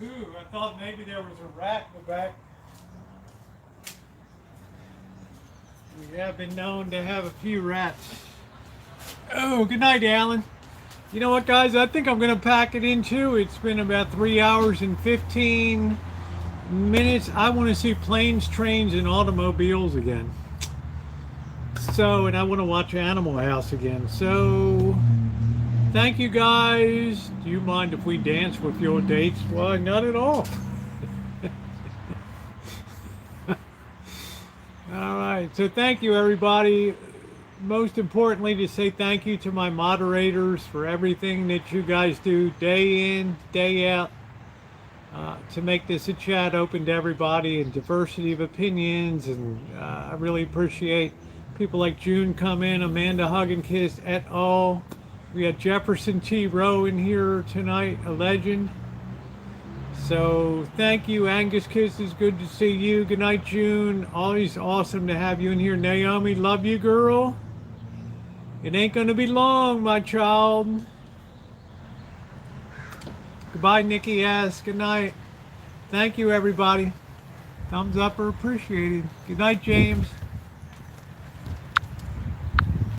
Ooh, I thought maybe there was a rat in the back. We have been known to have a few rats. Oh, good night, Alan. You know what, guys? I think I'm going to pack it in, too. It's been about 3 hours and 15 minutes. I want to see planes, trains, and automobiles again. So, and I want to watch Animal House again. So, thank you, guys. Do you mind if we dance with your dates? Why, not at all. All right. So thank you, everybody. Most importantly, to say thank you to my moderators for everything that you guys do day in, day out, to make this a chat open to everybody and diversity of opinions. And I really appreciate people like June come in, Amanda Hug and Kiss et al., We got Jefferson T. Rowe in here tonight, a legend. So thank you, Angus Kisses. Good to see you. Good night, June. Always awesome to have you in here. Naomi, love you, girl. It ain't gonna be long, my child. Goodbye, Nikki S. Good night. Thank you, everybody. Thumbs up are appreciated. Good night, James.